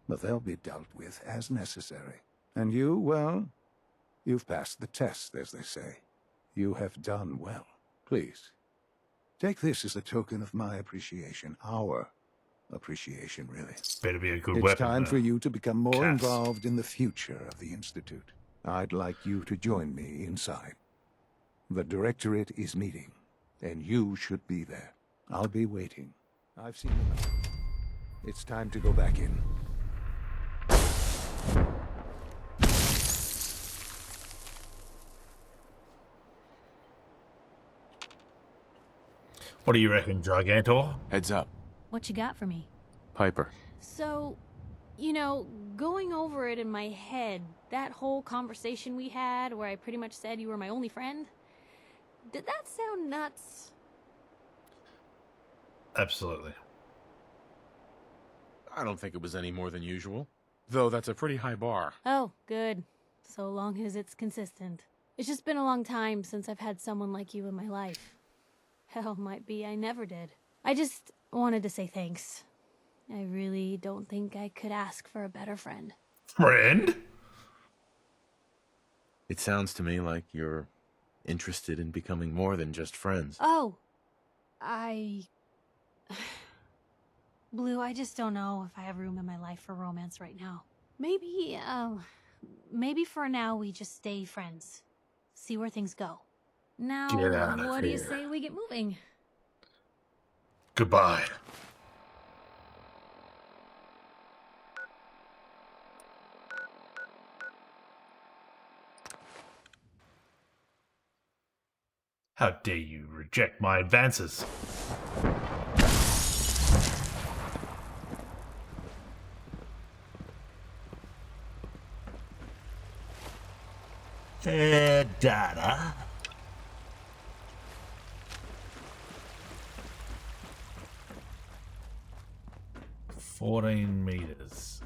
but they'll be dealt with as necessary. And you, well, you've passed the test, as they say. You have done well. Please, take this as a token of my appreciation. Our appreciation, really. Better be a good It's weapon. time for you to become more involved in the future of the Institute. I'd like you to join me inside. The Directorate is meeting, and you should be there. I'll be waiting. I've seen enough. It's time to go back in. What do you reckon, Gigantor? Heads up. What you got for me? Piper. So, you know, going over it in my head, that whole conversation we had where I pretty much said you were my only friend, did that sound nuts? Absolutely. I don't think it was any more than usual. Though that's a pretty high bar. Oh, good. So long as it's consistent. It's just been a long time since I've had someone like you in my life. Hell, might be I never did. I just wanted to say thanks. I really don't think I could ask for a better friend. Friend? It sounds to me like you're interested in becoming more than just friends. Oh, Blue, I just don't know if I have room in my life for romance right now. Maybe for now we just stay friends. See where things go. Now, Get out of what do you here. say we get moving? Goodbye. How dare you reject my advances? Data. $14 meters.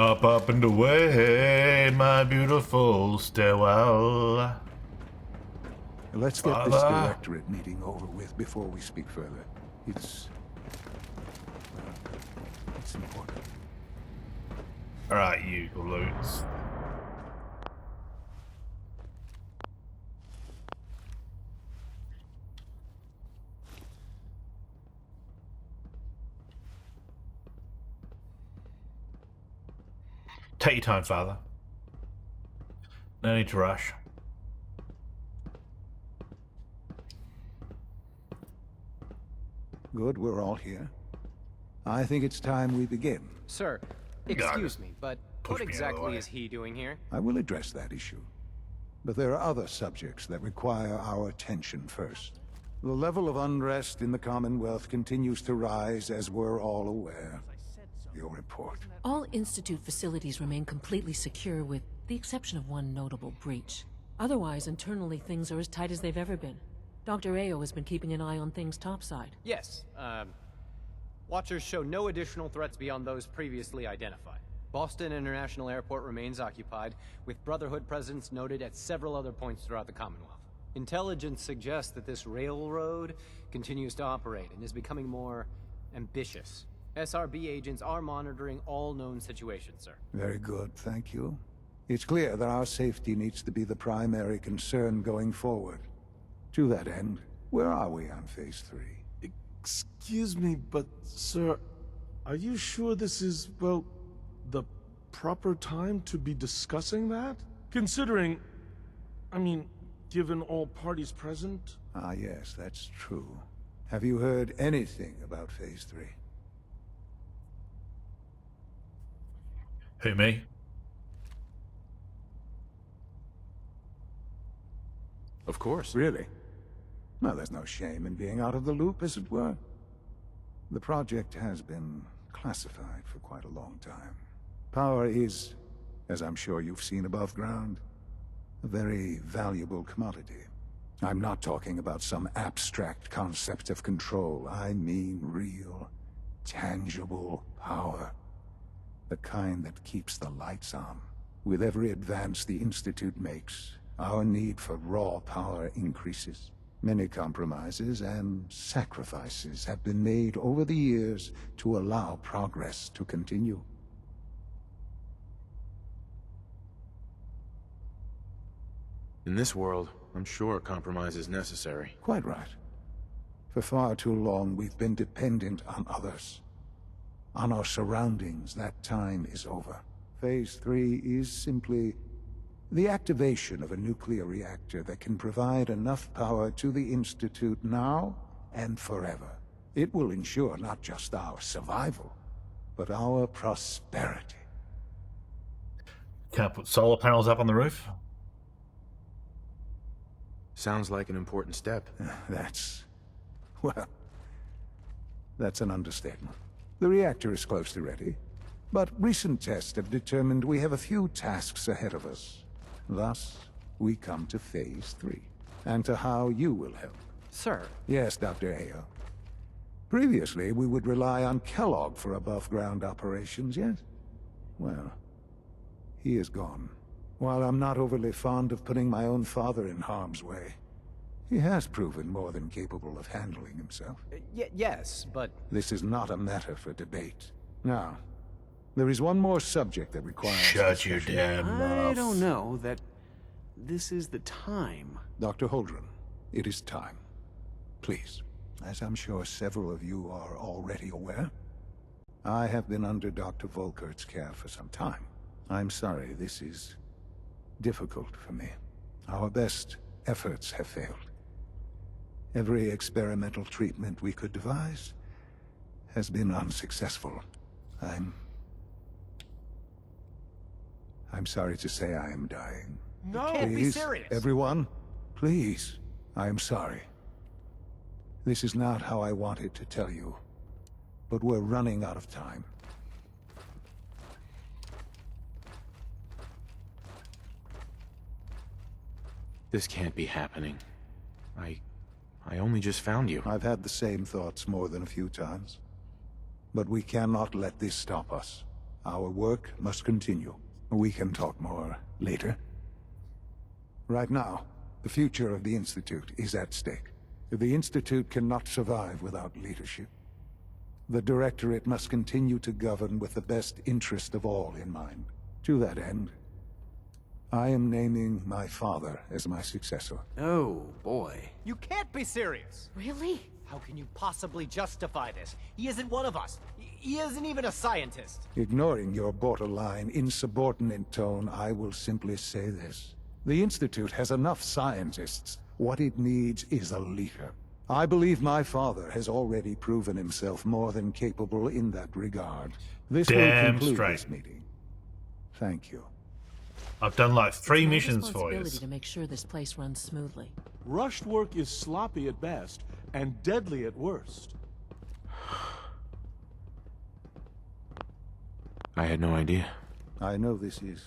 Up and away, my beautiful stairwell. Let's get this directorate meeting over with before we speak further. It's important. Alright, you glutes. Take your time, Father. No need to rush. Good, we're all here. I think it's time we begin. Sir, excuse me, but what exactly is he doing here? I will address that issue. But there are other subjects that require our attention first. The level of unrest in the Commonwealth continues to rise, as we're all aware. Your report. All Institute facilities remain completely secure with the exception of one notable breach. Otherwise, internally, things are as tight as they've ever been. Dr. Ayo has been keeping an eye on things topside. Yes, Watchers show no additional threats beyond those previously identified. Boston International Airport remains occupied, with Brotherhood presence noted at several other points throughout the Commonwealth. Intelligence suggests that this railroad continues to operate and is becoming more ambitious. SRB agents are monitoring all known situations, sir. Very good, thank you. It's clear that our safety needs to be the primary concern going forward. To that end, where are we on Phase 3? Excuse me, but sir, are you sure this is, well, the proper time to be discussing that? Considering, I mean, given all parties present? Ah, yes, that's true. Have you heard anything about Phase 3? Who, me? Of course. Really? Well, there's no shame in being out of the loop, as it were. The project has been classified for quite a long time. Power is, as I'm sure you've seen above ground, a very valuable commodity. I'm not talking about some abstract concept of control. I mean real, tangible power. The kind that keeps the lights on. With every advance the Institute makes, our need for raw power increases. Many compromises and sacrifices have been made over the years to allow progress to continue. In this world, I'm sure a compromise is necessary. Quite right. For far too long, we've been dependent on others. On our surroundings. That time is over. Phase 3 is simply the activation of a nuclear reactor that can provide enough power to the Institute now and forever. It will ensure not just our survival, but our prosperity. Can I put solar panels up on the roof? Sounds like an important step. That's an understatement. The reactor is close to ready, but recent tests have determined we have a few tasks ahead of us. Thus, we come to Phase 3, and to how you will help. Sir? Yes, Dr. Ayo. Previously, we would rely on Kellogg for above-ground operations, yes? Well, he is gone. While I'm not overly fond of putting my own father in harm's way, he has proven more than capable of handling himself. Yes, but... This is not a matter for debate. Now, there is one more subject that requires... Shut your damn mouth. I don't know that this is the time. Dr. Holdren, it is time. Please, as I'm sure several of you are already aware, I have been under Dr. Volkert's care for some time. I'm sorry, this is difficult for me. Our best efforts have failed. Every experimental treatment we could devise has been unsuccessful. I'm sorry to say I am dying. No, you can't be serious. Everyone, please. I am sorry. This is not how I wanted to tell you, but we're running out of time. This can't be happening. I only just found you. I've had the same thoughts more than a few times. But we cannot let this stop us. Our work must continue. We can talk more later. Right now, the future of the Institute is at stake. The Institute cannot survive without leadership. The Directorate must continue to govern with the best interest of all in mind. To that end, I am naming my father as my successor. Oh, boy. You can't be serious! Really? How can you possibly justify this? He isn't one of us. He isn't even a scientist. Ignoring your borderline, insubordinate tone, I will simply say this. The Institute has enough scientists. What it needs is a leader. I believe my father has already proven himself more than capable in that regard. This will conclude this meeting. Thank you. I've done like 3 It's my missions for you. responsibility to make sure this place runs smoothly. Rushed work is sloppy at best and deadly at worst. I had no idea. I know this is...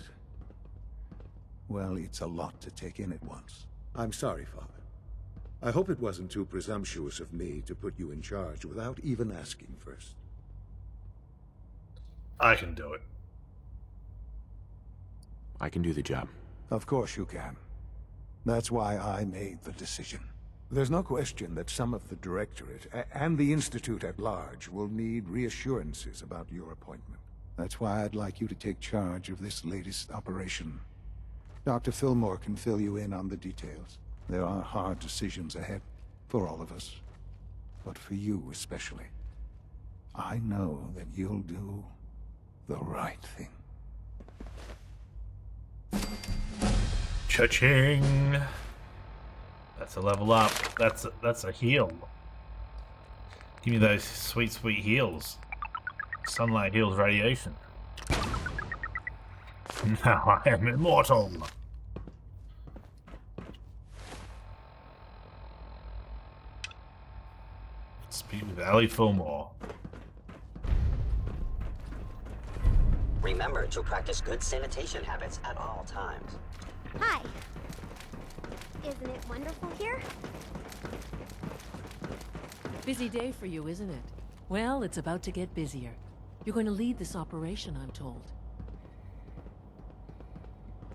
well, it's a lot to take in at once. I'm sorry, Father. I hope it wasn't too presumptuous of me to put you in charge without even asking first. I can do it. I can do the job. Of course you can. That's why I made the decision. There's no question that some of the Directorate and the Institute at large will need reassurances about your appointment. That's why I'd like you to take charge of this latest operation. Dr. Fillmore can fill you in on the details. There are hard decisions ahead for all of us, but for you especially. I know that you'll do the right thing. Cha-ching! That's a level up. That's a heal. Give me those sweet, sweet heals. Sunlight heals radiation. Now I am immortal. Speak with Ali Fillmore. Remember to practice good sanitation habits at all times. Hi. Isn't it wonderful here? Busy day for you, isn't it? Well, it's about to get busier. You're going to lead this operation, I'm told.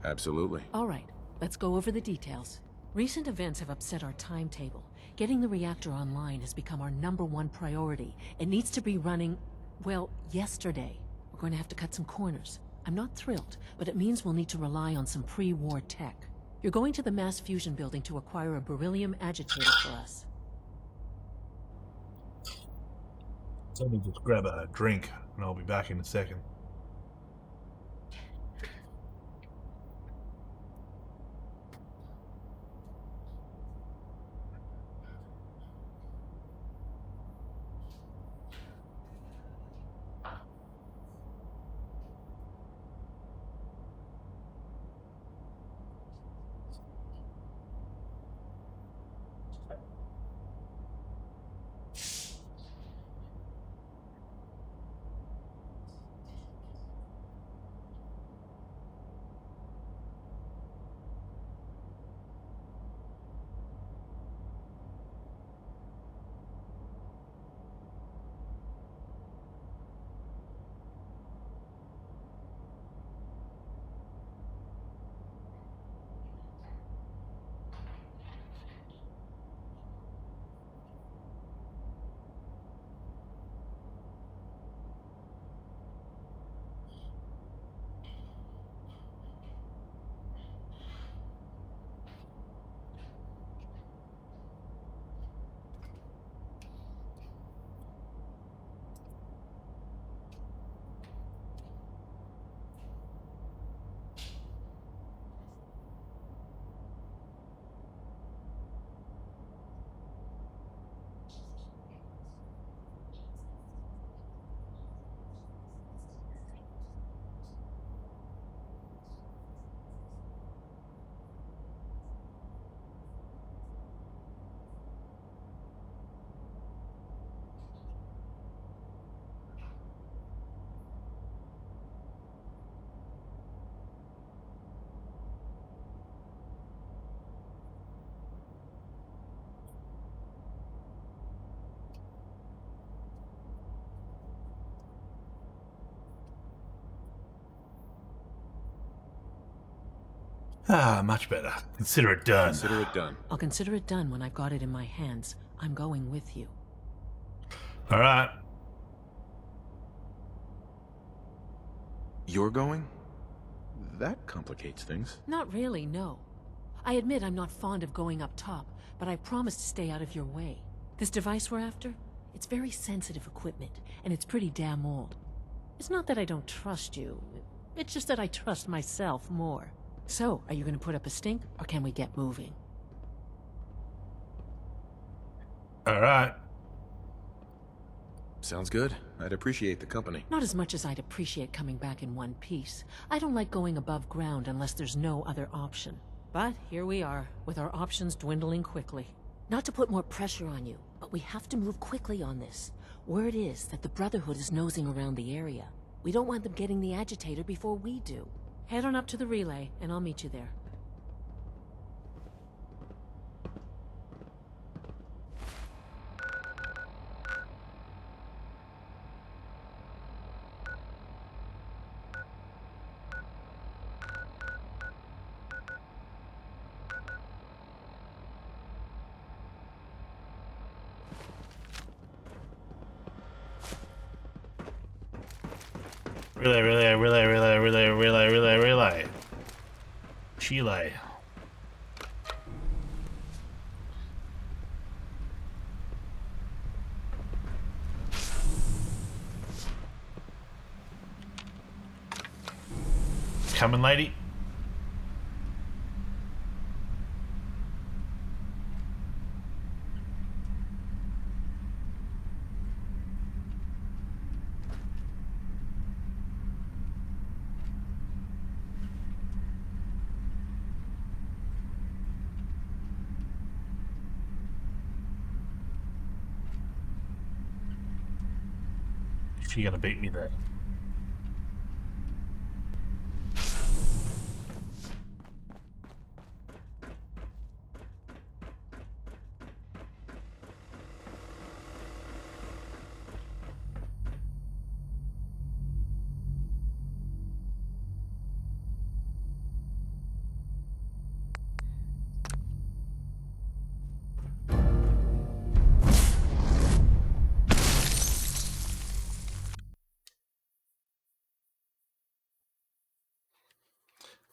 Absolutely. All right, let's go over the details. Recent events have upset our timetable. Getting the reactor online has become our #1 priority. It needs to be running, well, yesterday. We're going to have to cut some corners. I'm not thrilled, but it means we'll need to rely on some pre-war tech. You're going to the mass fusion building to acquire a beryllium agitator for us. So let me just grab a drink, and I'll be back in a second. Ah, much better. Consider it done. Consider it done. I'll consider it done when I've got it in my hands. I'm going with you. All right. You're going? That complicates things. Not really, no. I admit I'm not fond of going up top, but I promise to stay out of your way. This device we're after, it's very sensitive equipment, and it's pretty damn old. It's not that I don't trust you. It's just that I trust myself more. So, are you going to put up a stink, or can we get moving? All right. Sounds good. I'd appreciate the company. Not as much as I'd appreciate coming back in one piece. I don't like going above ground unless there's no other option. But here we are, with our options dwindling quickly. Not to put more pressure on you, but we have to move quickly on this. Word is that the Brotherhood is nosing around the area. We don't want them getting the agitator before we do. Head on up to the relay, and I'll meet you there. Relay. Chile. Coming, lady. She gonna beat me there.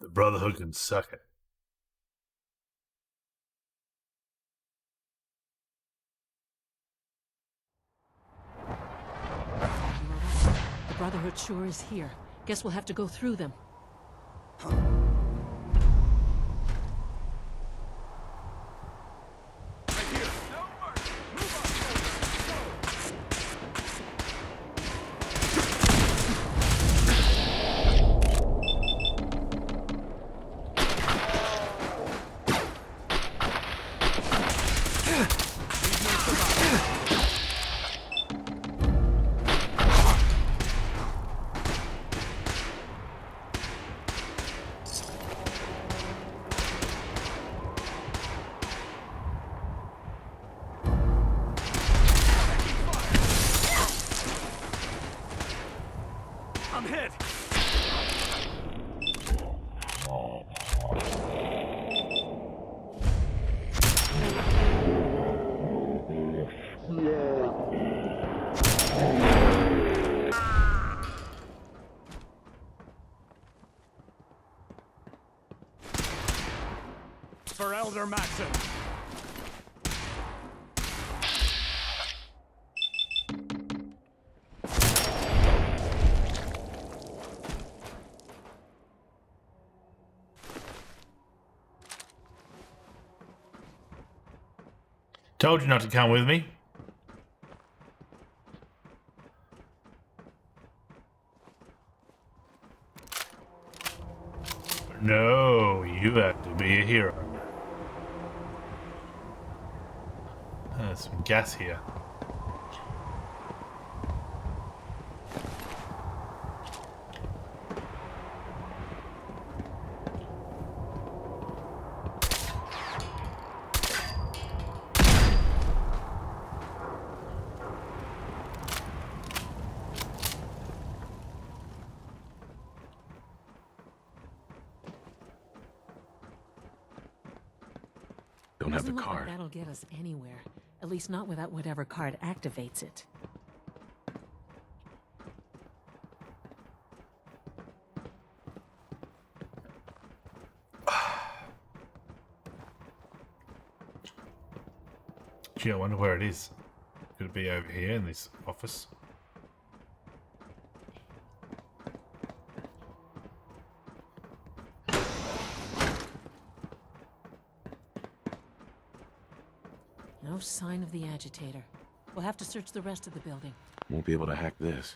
The Brotherhood can suck it. The Brotherhood sure is here. Guess we'll have to go through them. I'm hit. For Elder Maxim. Told you not to come with me. No, you have to be a hero. There's some gas here. Don't have the Doesn't look like card. that'll get us anywhere. At least not without whatever card activates it. Gee, I wonder where it is. Could it be over here in this office? No sign of the agitator. We'll have to search the rest of the building. Won't be able to hack this.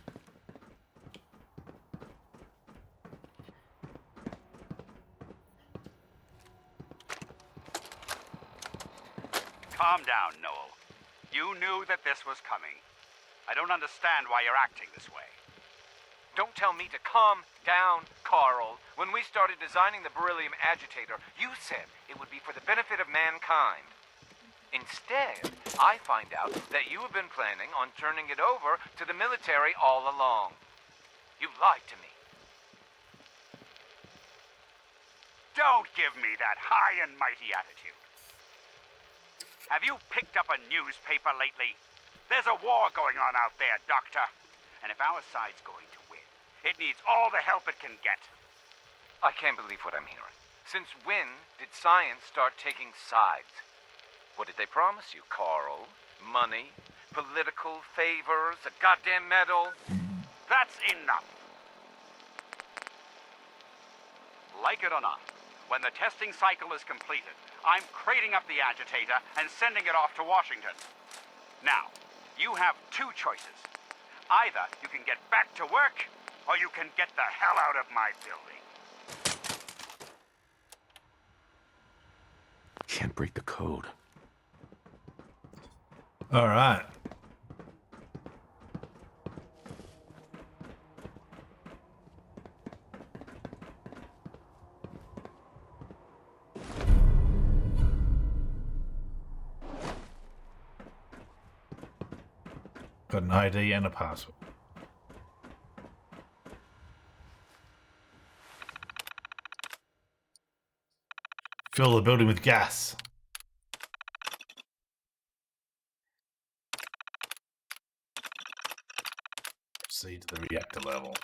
Calm down, Noel. You knew that this was coming. I don't understand why you're acting this way. Don't tell me to calm down, Carl. When we started designing the beryllium agitator, you said it would be for the benefit of mankind. Instead, I find out that you have been planning on turning it over to the military all along. You lied to me. Don't give me that high and mighty attitude. Have you picked up a newspaper lately? There's a war going on out there, Doctor. And if our side's going to win, it needs all the help it can get. I can't believe what I'm hearing. Since when did science start taking sides? What did they promise you, Carl? Money? Political favors? A goddamn medal? That's enough. Like it or not, when the testing cycle is completed, I'm crating up the agitator and sending it off to Washington. Now, you have two choices. Either you can get back to work, or you can get the hell out of my building. Can't break the code. All right. Got an ID and a password. Fill the building with gas. Proceed to the reactor level.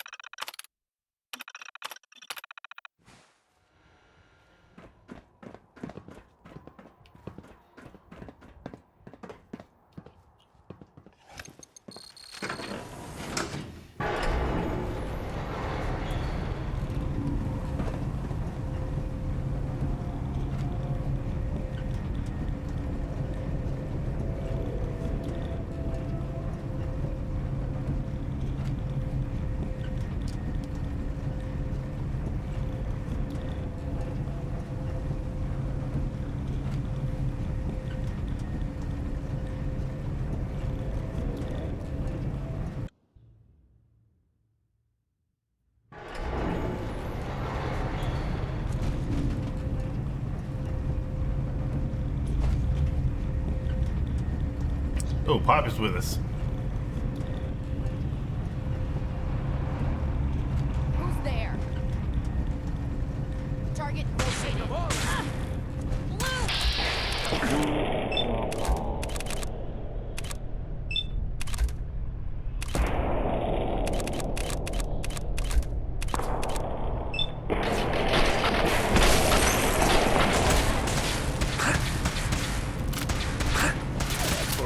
Oh, Piper's with us. Who's there? Target located.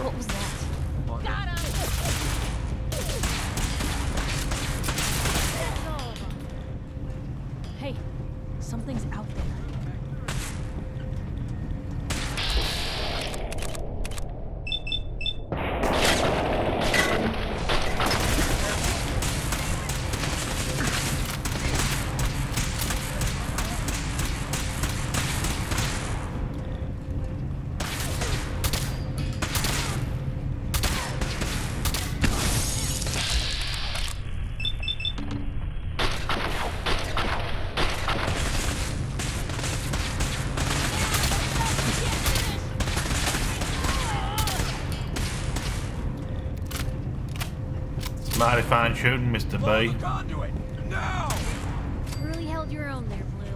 What was that? Got him! Hey, something's out there. Mighty fine shooting, Mr. B. Conduit! Now! Really held your own there, Blue.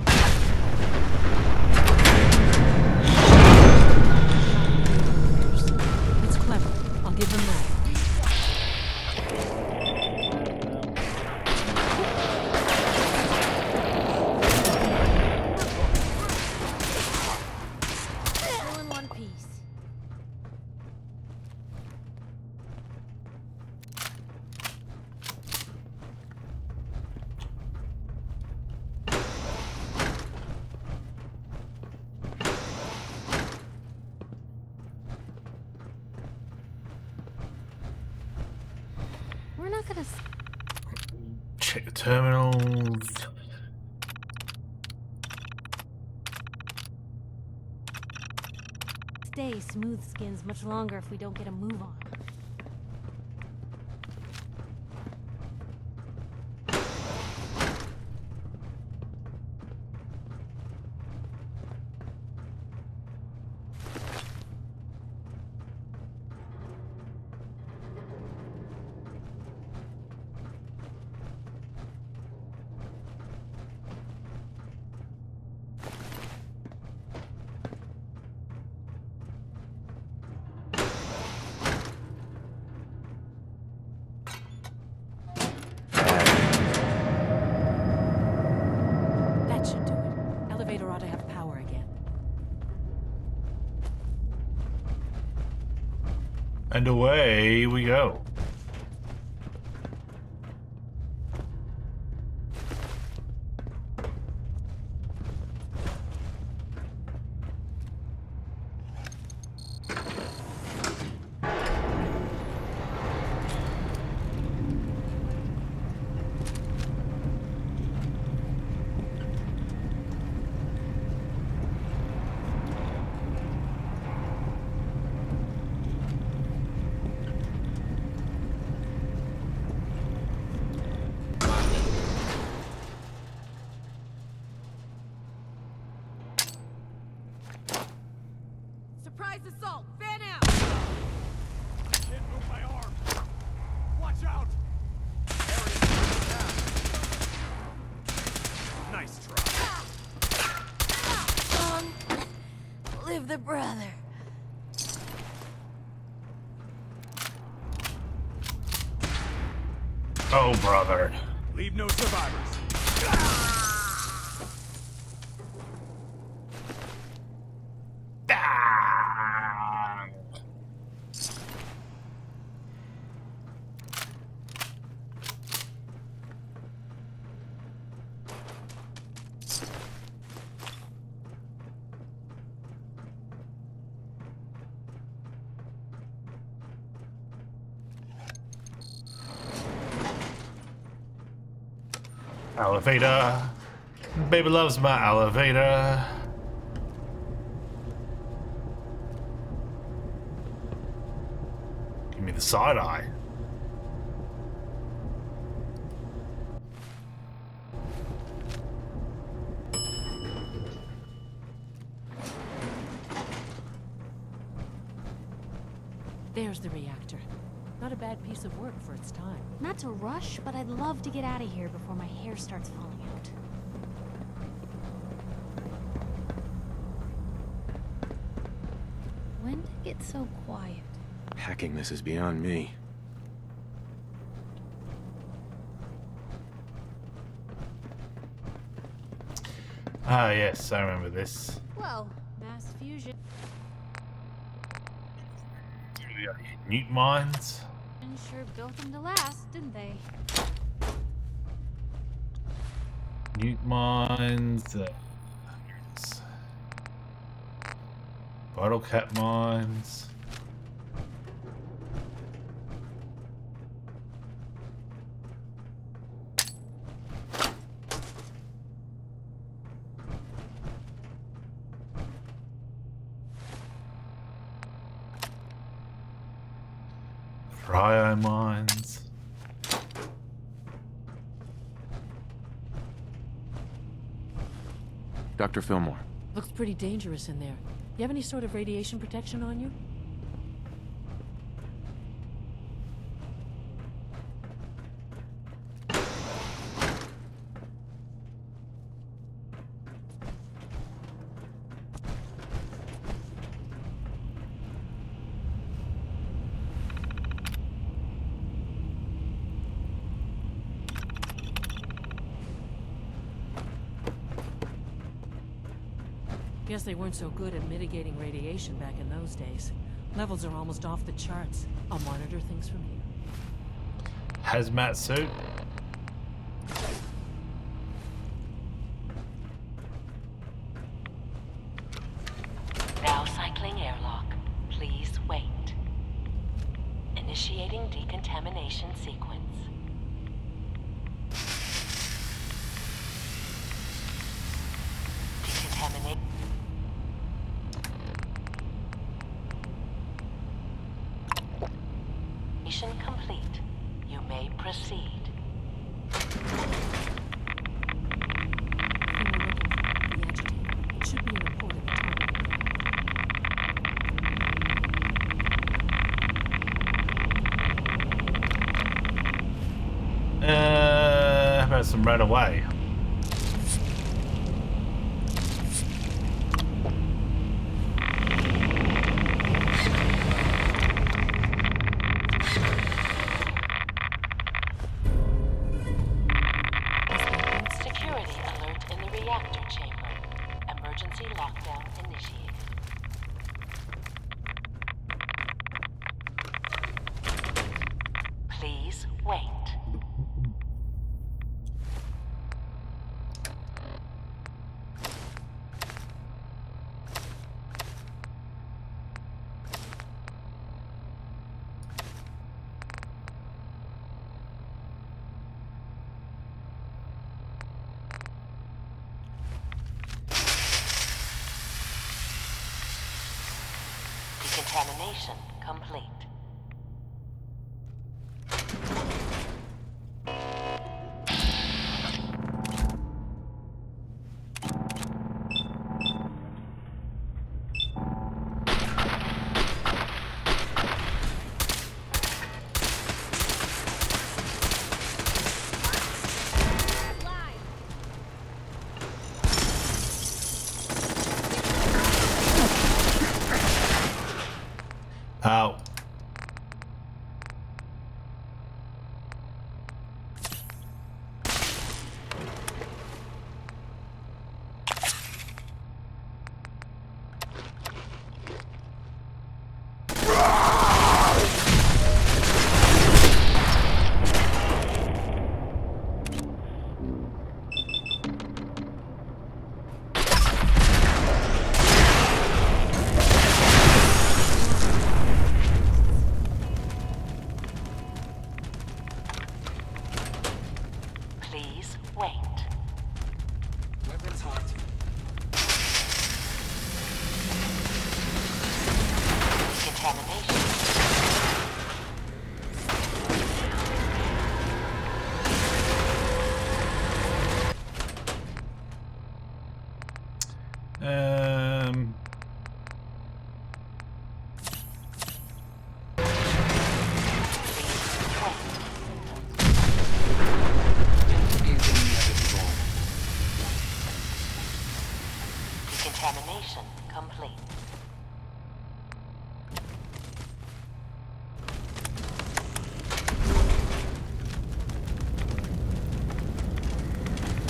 not gonna. Check the terminals. Stay smooth skins much longer if we don't get a move on. That should do it. Elevator ought to have power again. And away we go. Surprise assault! Fan out! I can't move my arm. Watch out! Nice try. Live the brother. Oh, brother. Leave no survivors. Elevator. Baby loves my elevator. Give me the side eye. There's the reactor. Not a bad piece of work for its time. Not to rush, but I'd love to get out of here before my hair starts falling out. When did it get so quiet? Hacking this is beyond me. Ah, yes, I remember this. Well, mass fusion. Newt mines. And sure built them to last, didn't they? Newt mines. Bottle cap mines. Cryo mines. Dr. Fillmore. Looks pretty dangerous in there. You have any sort of radiation protection on you? Guess they weren't so good at mitigating radiation back in those days. Levels are almost off the charts. I'll monitor things from here. Hazmat suit. Now cycling airlock. Please wait. Initiating decontamination sequence. Proceed. It should be an important target. How about some right away? Security alert in the reactor chamber. Emergency lockdown initiated. Please wait. Decontamination complete. Ow. Please wait. Weapons hot. Decontamination. Um. Decontamination complete.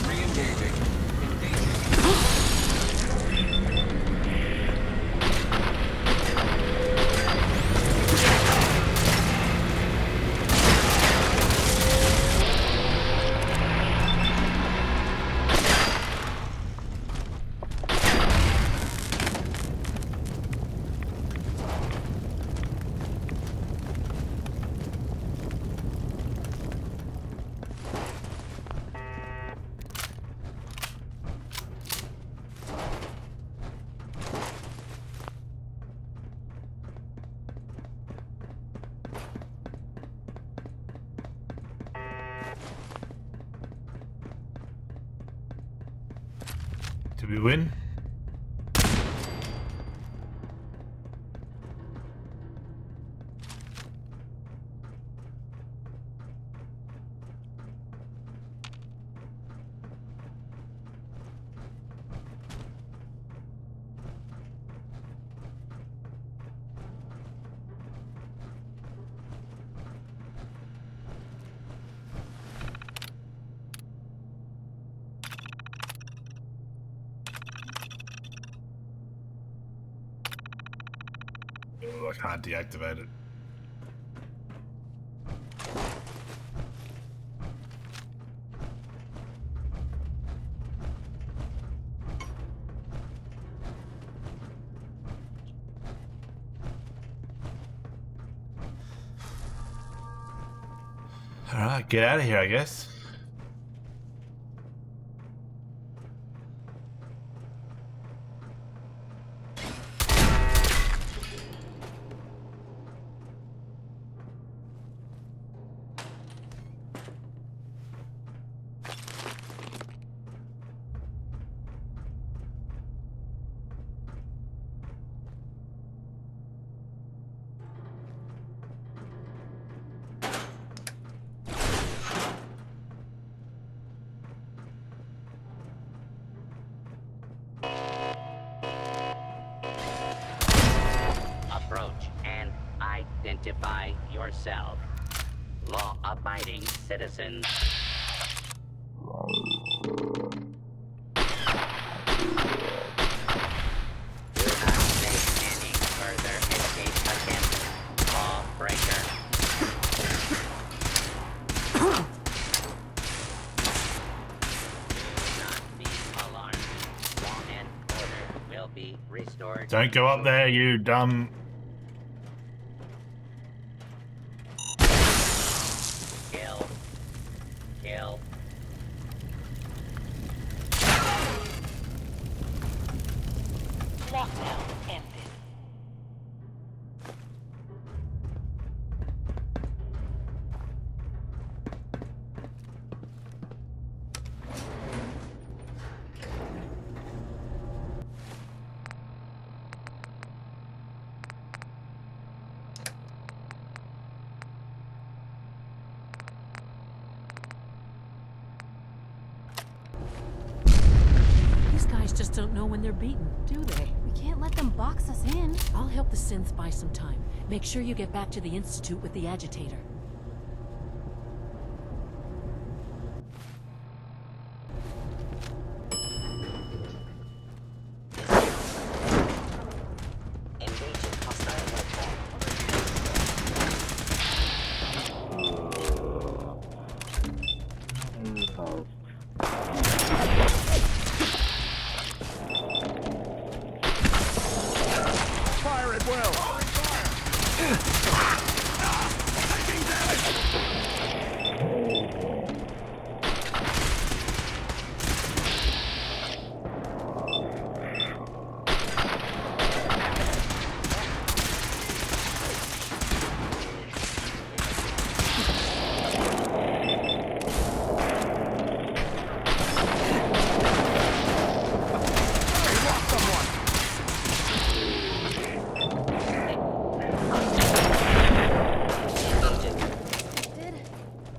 Re-engaging. Did we win? Oh, I can't deactivate it. Alright, get out of here, I guess. Identify yourself. Law-abiding citizens. Do not make any further escape attempts. Lawbreaker. Do not be alarmed. Law and order will be restored. Don't go up there, you dumb. Kill. Kill. Lockdown ended. These guys just don't know when they're beaten, do they? We can't let them box us in. I'll help the synths buy some time. Make sure you get back to the Institute with the agitator. Engaging hostile weapon. Fire at will!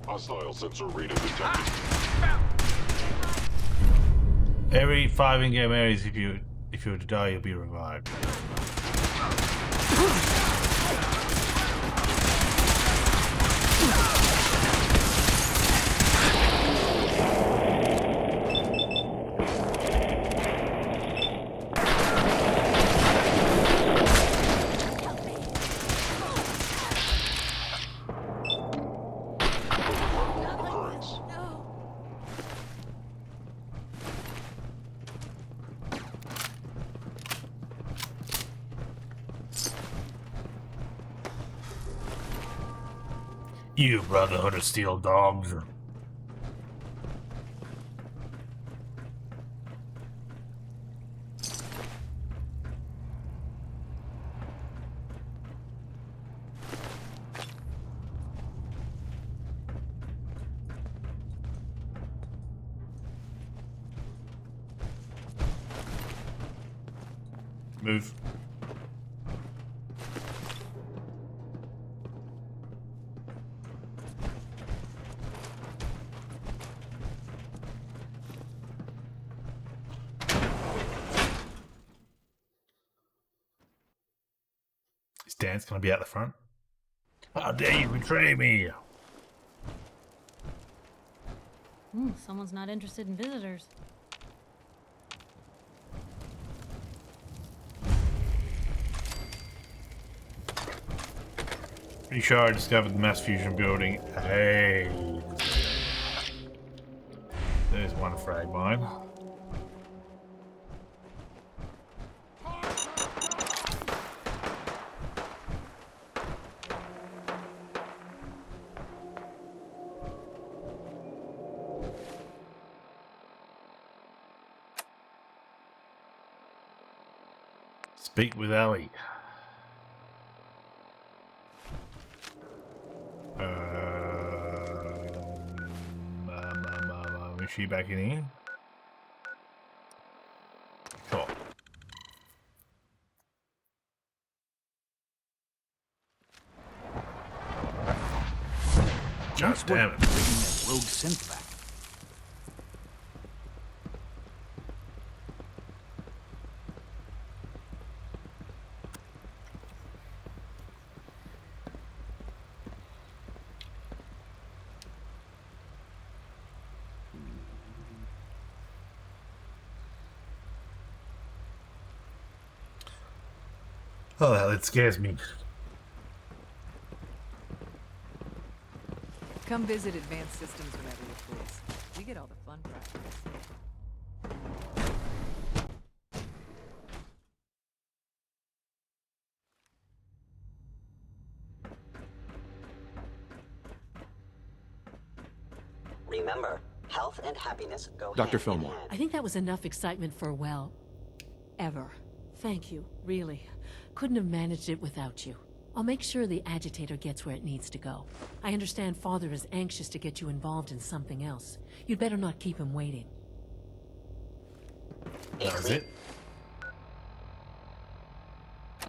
Hostile sensor reading detected. Every 5 in-game areas, if you were to die, you'll be revived. Occurrence. You Brotherhood of Steel Dogs. Move. Is Dan's gonna be out the front? How dare you betray me? Someone's not interested in visitors. Pretty sure I discovered the mass fusion building. Hey. There's one frag mine. Speak with Ellie. Is she back in here? Cool. God damn it. Bringing that rogue synth back. Oh, hell, it scares me. Come visit Advanced Systems whenever you please. We get all the fun practice. Remember, health and happiness go Dr. hand in Fillmore. hand. I think that was enough excitement for, well, ever. Thank you, really. Couldn't have managed it without you. I'll make sure the agitator gets where it needs to go. I understand Father is anxious to get you involved in something else. You'd better not keep him waiting. That was it. A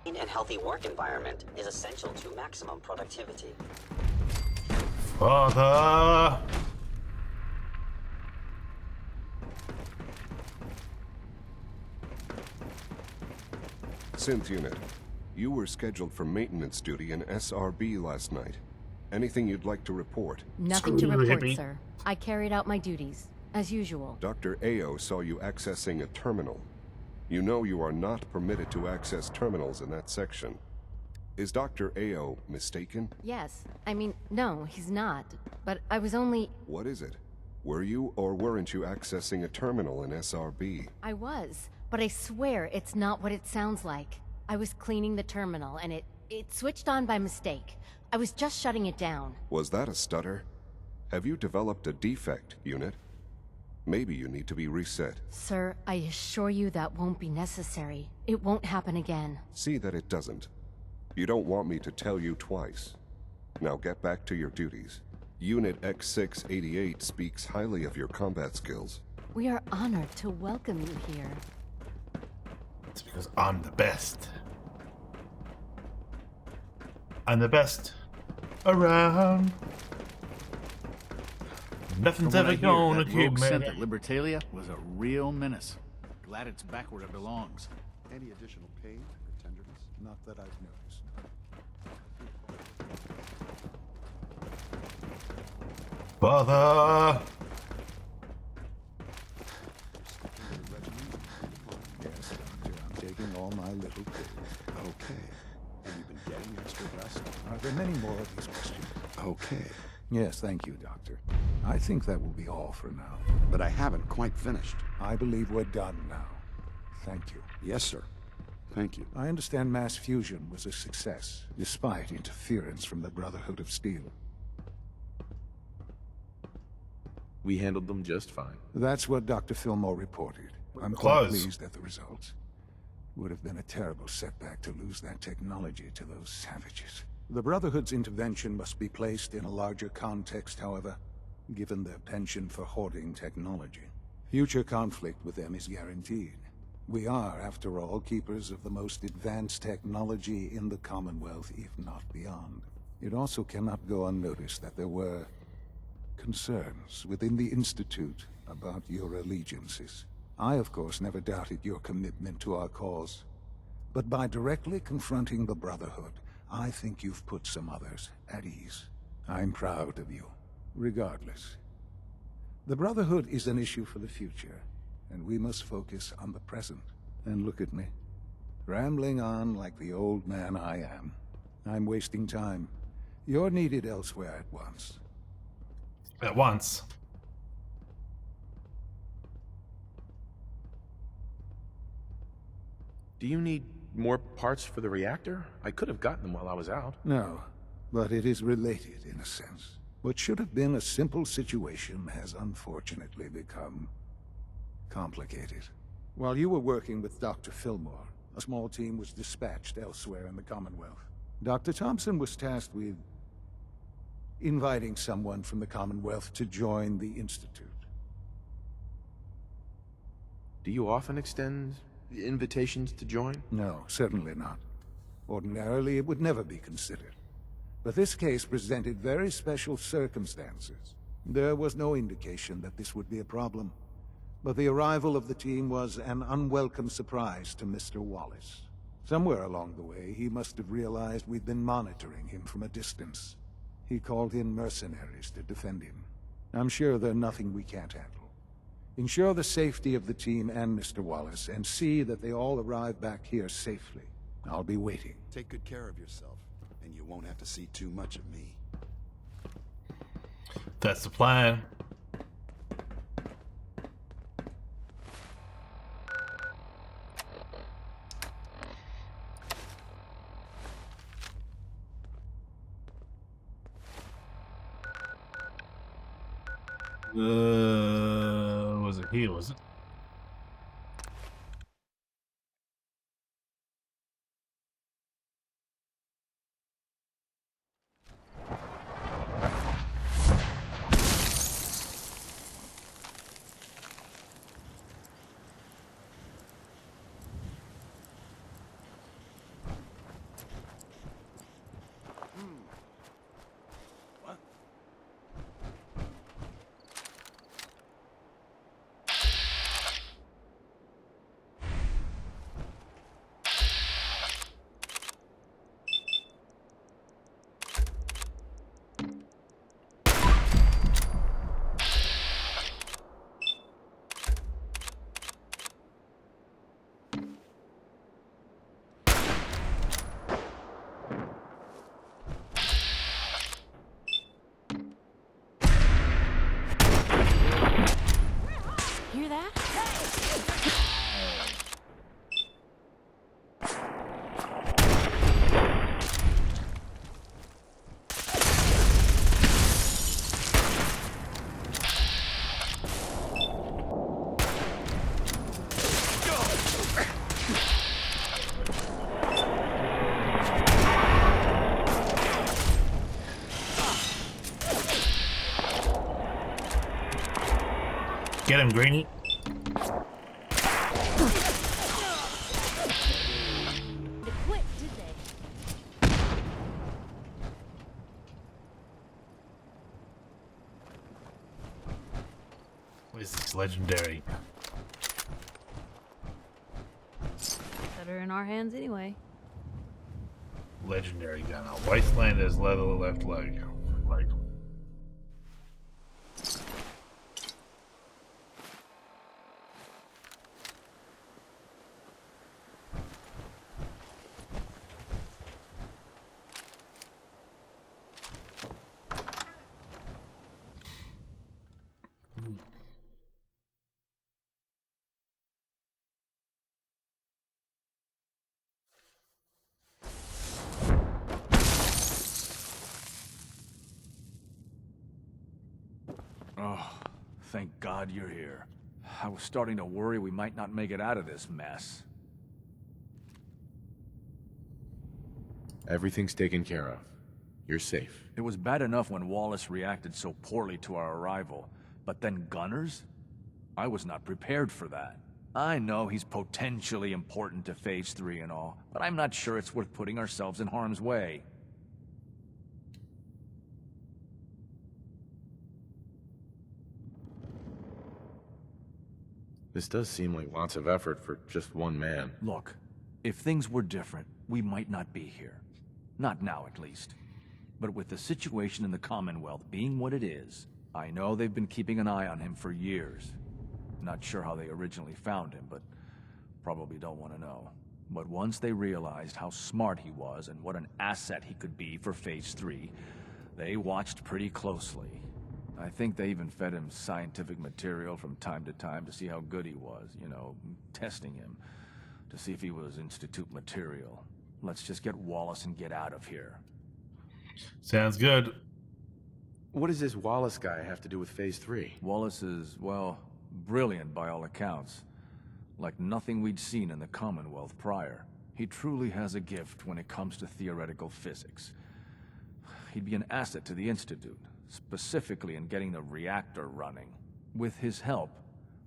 clean and healthy work environment is essential to maximum productivity. Father! Synth unit, you were scheduled for maintenance duty in SRB last night. Anything you'd like to report? Nothing to report, sir. I carried out my duties, as usual. Dr. Ao saw you accessing a terminal. You know you are not permitted to access terminals in that section. Is Dr. Ao mistaken? Yes. I mean, no, he's not. But I was only... What is it? Were you or weren't you accessing a terminal in SRB? I was. But I swear it's not what it sounds like. I was cleaning the terminal, and it switched on by mistake. I was just shutting it down. Was that a stutter? Have you developed a defect, unit? Maybe you need to be reset. Sir, I assure you that won't be necessary. It won't happen again. See that it doesn't. You don't want me to tell you twice. Now get back to your duties. Unit X688 speaks highly of your combat skills. We are honored to welcome you here. It's because I'm the best. I'm the best around. Nothing's ever gonna keep me. That Libertalia was a real menace. Glad it's back where it belongs. Any additional pain or tenderness? Not that I've noticed. Father! Yes, Doctor, I'm taking all my little pills. Okay. Have you been getting extra rest? Are there many more of these questions? Okay. Yes, thank you, Doctor. I think that will be all for now. But I haven't quite finished. I believe we're done now. Thank you. Yes, sir. Thank you. I understand mass fusion was a success, despite interference from the Brotherhood of Steel. We handled them just fine. That's what Dr. Fillmore reported. I'm quite pleased at the results. Would have been a terrible setback to lose that technology to those savages. The Brotherhood's intervention must be placed in a larger context, however, given their penchant for hoarding technology. Future conflict with them is guaranteed. We are, after all, keepers of the most advanced technology in the Commonwealth, if not beyond. It also cannot go unnoticed that there were concerns within the Institute about your allegiances. I, of course, never doubted your commitment to our cause. But by directly confronting the Brotherhood, I think you've put some others at ease. I'm proud of you, regardless. The Brotherhood is an issue for the future, and we must focus on the present. And look at me, rambling on like the old man I am. I'm wasting time. You're needed elsewhere at once. At once? Do you need more parts for the reactor? I could have gotten them while I was out. No, but it is related in a sense. What should have been a simple situation has unfortunately become complicated. While you were working with Dr. Fillmore, a small team was dispatched elsewhere in the Commonwealth. Dr. Thompson was tasked with inviting someone from the Commonwealth to join the Institute. Do you often extend invitations to join? No, certainly not. Ordinarily, it would never be considered. But this case presented very special circumstances. There was no indication that this would be a problem. But the arrival of the team was an unwelcome surprise to Mr. Wallace. Somewhere along the way, he must have realized we'd been monitoring him from a distance. He called in mercenaries to defend him. I'm sure they're nothing we can't handle. Ensure the safety of the team and Mr. Wallace, and see that they all arrive back here safely. I'll be waiting. Take good care of yourself, and you won't have to see too much of me. That's the plan. Was it here, was it? Hear that? Get him, Greenie. They quit, did they? This is legendary. Better in our hands anyway. Legendary gun. Wastelander's leather left leg. Like. Oh, thank God you're here. I was starting to worry we might not make it out of this mess. Everything's taken care of. You're safe. It was bad enough when Wallace reacted so poorly to our arrival, but then gunners? I was not prepared for that. I know he's potentially important to Phase 3 and all, but I'm not sure it's worth putting ourselves in harm's way. This does seem like lots of effort for just one man. Look, if things were different, we might not be here. Not now, at least. But with the situation in the Commonwealth being what it is, I know they've been keeping an eye on him for years. Not sure how they originally found him, but probably don't want to know. But once they realized how smart he was and what an asset he could be for Phase 3, they watched pretty closely. I think they even fed him scientific material from time to time to see how good he was, you know, testing him, to see if he was Institute material. Let's just get Wallace and get out of here. Sounds good. What does this Wallace guy have to do with Phase 3? Wallace is, well, brilliant by all accounts. Like nothing we'd seen in the Commonwealth prior. He truly has a gift when it comes to theoretical physics. He'd be an asset to the Institute, specifically in getting the reactor running. With his help,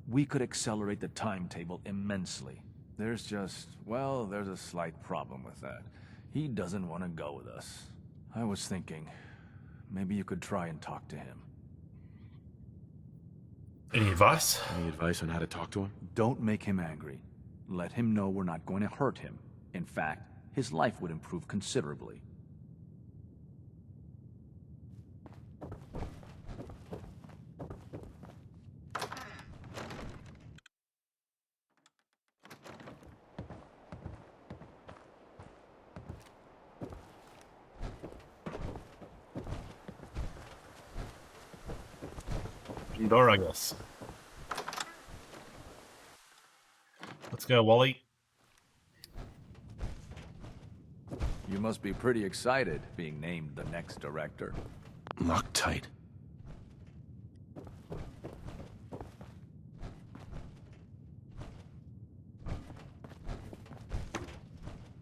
we could accelerate the timetable immensely. There's just, well, there's a slight problem with that. He doesn't want to go with us. I was thinking, maybe you could try and talk to him. Any advice? Any advice on how to talk to him? Don't make him angry. Let him know we're not going to hurt him. In fact, his life would improve considerably. door, I guess. Let's go, Wally. You must be pretty excited being named the next director. Loctite.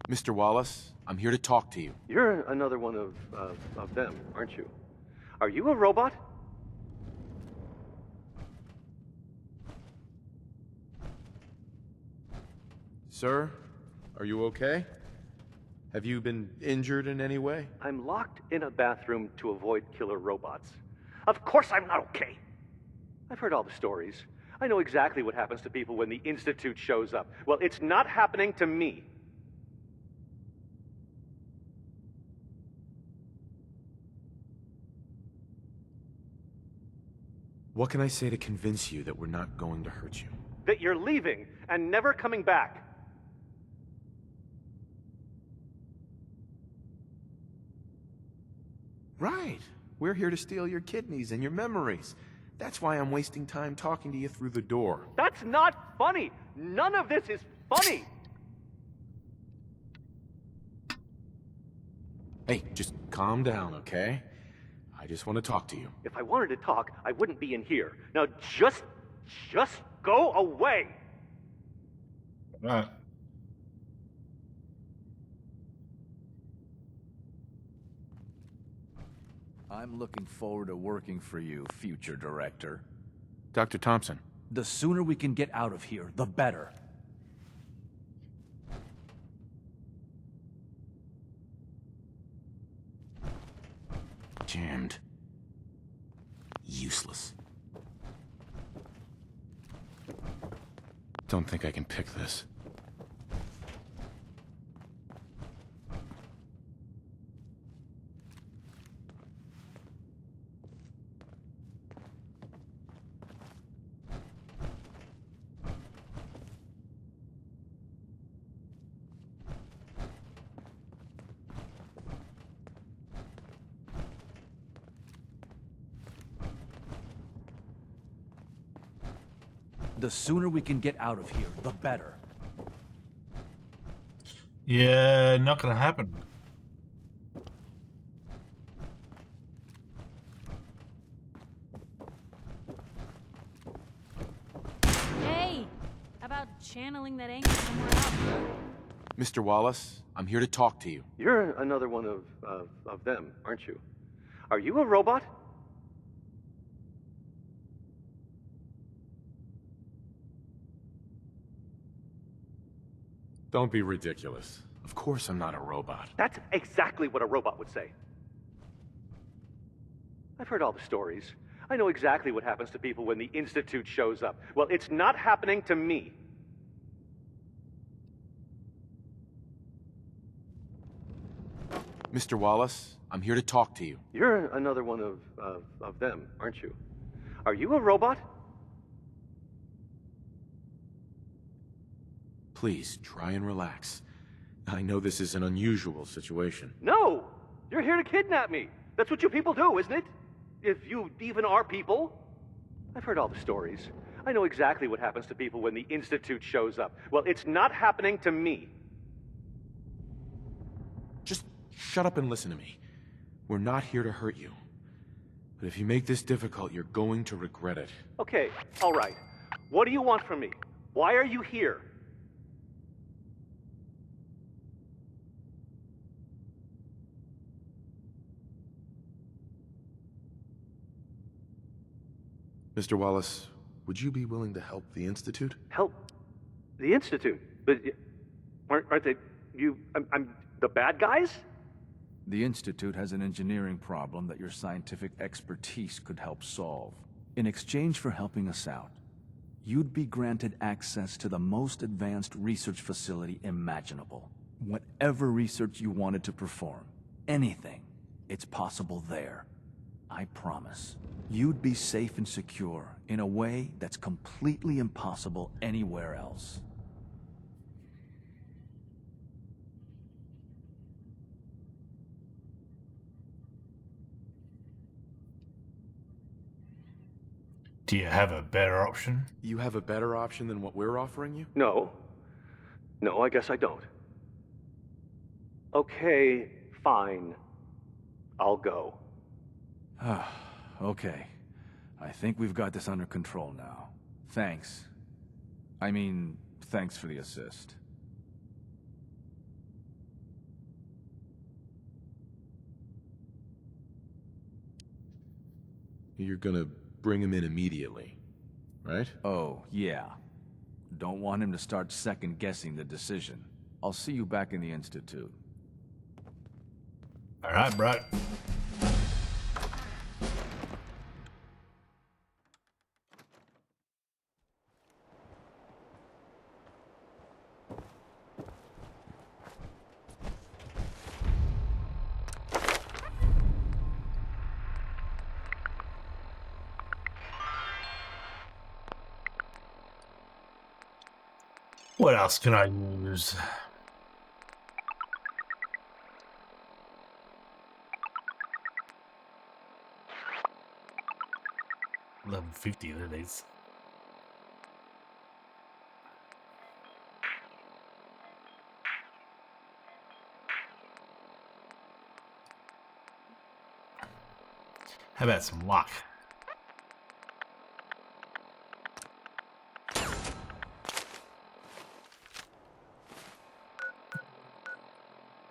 Mr. Wallace, I'm here to talk to you. You're another one of them, aren't you? Are you a robot? Sir, are you okay? Have you been injured in any way? I'm locked in a bathroom to avoid killer robots. Of course I'm not okay. I've heard all the stories. I know exactly what happens to people when the Institute shows up. Well, it's not happening to me. What can I say to convince you that we're not going to hurt you? That you're leaving and never coming back. Right. We're here to steal your kidneys and your memories. That's why I'm wasting time talking to you through the door. That's not funny. None of this is funny. Hey, just calm down, okay? I just want to talk to you. If I wanted to talk, I wouldn't be in here. Now just go away. Right. I'm looking forward to working for you, future director. Dr. Thompson. The sooner we can get out of here, the better. Jammed. Useless. Don't think I can pick this. The sooner we can get out of here, the better. Yeah, not gonna happen. Hey! How about channeling that anger somewhere else? Mr. Wallace, I'm here to talk to you. You're another one of them, aren't you? Are you a robot? Don't be ridiculous. Of course I'm not a robot. That's exactly what a robot would say. I've heard all the stories. I know exactly what happens to people when the Institute shows up. Well, it's not happening to me. Mr. Wallace, I'm here to talk to you. You're another one of them, aren't you? Are you a robot? Please, try and relax. I know this is an unusual situation. No! You're here to kidnap me. That's what you people do, isn't it? If you even are people. I've heard all the stories. I know exactly what happens to people when the Institute shows up. Well, it's not happening to me. Just shut up and listen to me. We're not here to hurt you. But if you make this difficult, you're going to regret it. Okay, all right. What do you want from me? Why are you here? Mr. Wallace, would you be willing to help the Institute? Help the Institute? But aren't they I'm the bad guys? The Institute has an engineering problem that your scientific expertise could help solve. In exchange for helping us out, you'd be granted access to the most advanced research facility imaginable. Whatever research you wanted to perform, anything, it's possible there. I promise. You'd be safe and secure in a way that's completely impossible anywhere else. Do you have a better option? You have a better option than what we're offering you? No. No, I guess I don't. Okay, fine. I'll go. Okay. I think we've got this under control now. Thanks. I mean, thanks for the assist. You're gonna bring him in immediately, right? Oh, yeah. Don't want him to start second-guessing the decision. I'll see you back in the Institute. All right, bro. What else can I use? Level 50, that is. How about some luck?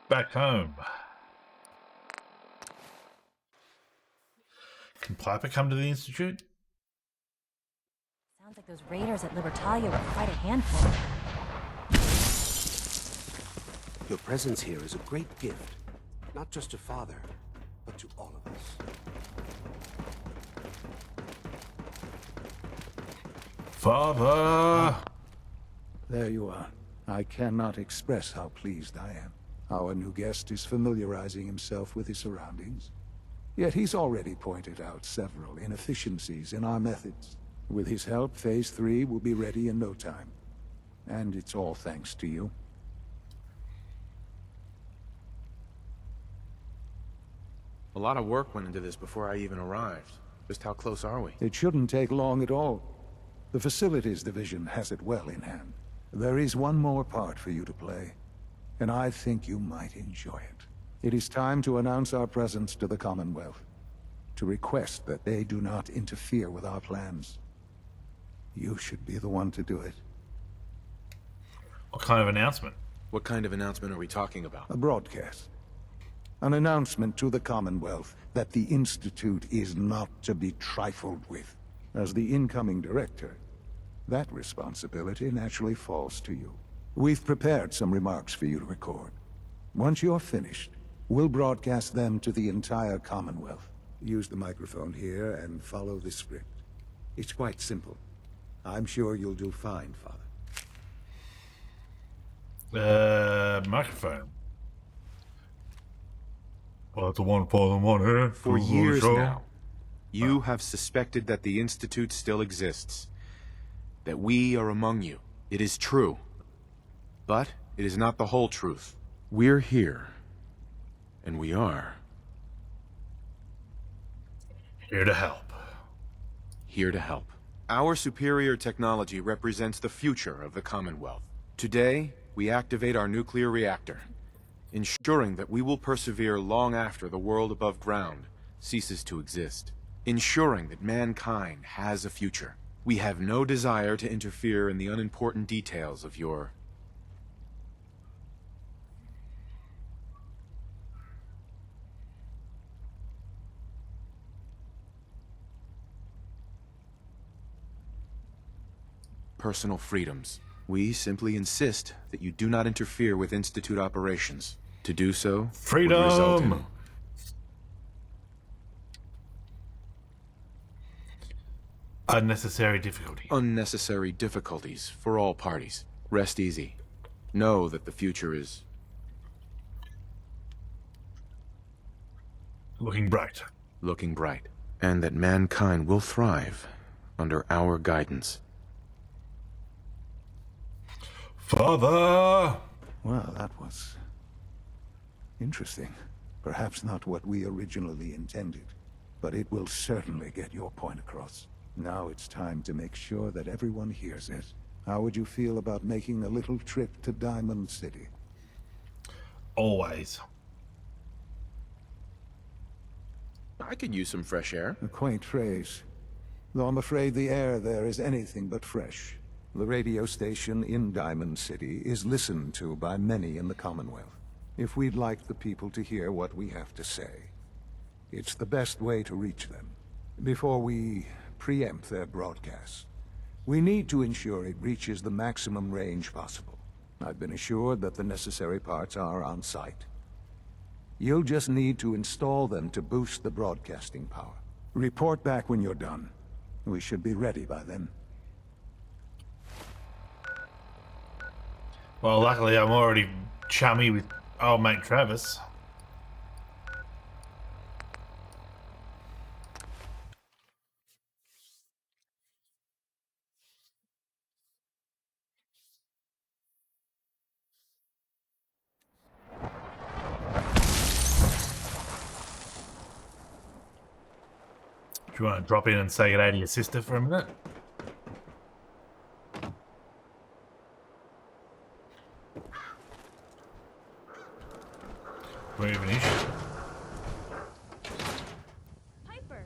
Back home. Can Piper come to the Institute? Sounds like those raiders at Libertalia were quite a handful. Your presence here is a great gift. Not just to Father, but to all of us. Father! There you are. I cannot express how pleased I am. Our new guest is familiarizing himself with his surroundings. Yet he's already pointed out several inefficiencies in our methods. With his help, Phase 3 will be ready in no time. And it's all thanks to you. A lot of work went into this before I even arrived. Just how close are we? It shouldn't take long at all. The Facilities Division has it well in hand. There is one more part for you to play, and I think you might enjoy it. It is time to announce our presence to the Commonwealth, to request that they do not interfere with our plans. You should be the one to do it. What kind of announcement? What kind of announcement are we talking about? A broadcast. An announcement to the Commonwealth that the Institute is not to be trifled with. As the incoming director, that responsibility naturally falls to you. We've prepared some remarks for you to record. Once you're finished, we'll broadcast them to the entire Commonwealth. Use the microphone here and follow the script. It's quite simple. I'm sure you'll do fine, Father. Microphone. Well, that's a one for the one here. For years now, you have suspected that the Institute still exists. That we are among you. It is true. But it is not the whole truth. We're here. And we are... here to help. Here to help. Our superior technology represents the future of the Commonwealth. Today, we activate our nuclear reactor, ensuring that we will persevere long after the world above ground ceases to exist. Ensuring that mankind has a future. We have no desire to interfere in the unimportant details of your... personal freedoms. We simply insist that you do not interfere with Institute operations. To do so would result in... unnecessary difficulty. Unnecessary difficulties for all parties. Rest easy. Know that the future is... looking bright. Looking bright. And that mankind will thrive under our guidance. Father! Well, that was... interesting. Perhaps not what we originally intended, but it will certainly get your point across. Now it's time to make sure that everyone hears it. How would you feel about making a little trip to Diamond City? Always. I could use some fresh air. A quaint phrase, though I'm afraid the air there is anything but fresh. The radio station in Diamond City is listened to by many in the Commonwealth. If we'd like the people to hear what we have to say, it's the best way to reach them. Before we preempt their broadcasts, we need to ensure it reaches the maximum range possible. I've been assured that the necessary parts are on site. You'll just need to install them to boost the broadcasting power. Report back when you're done. We should be ready by then. Well, luckily I'm already chummy with old mate Travis. Do you want to drop in and say good day to your sister for a minute? Moving issue. Piper!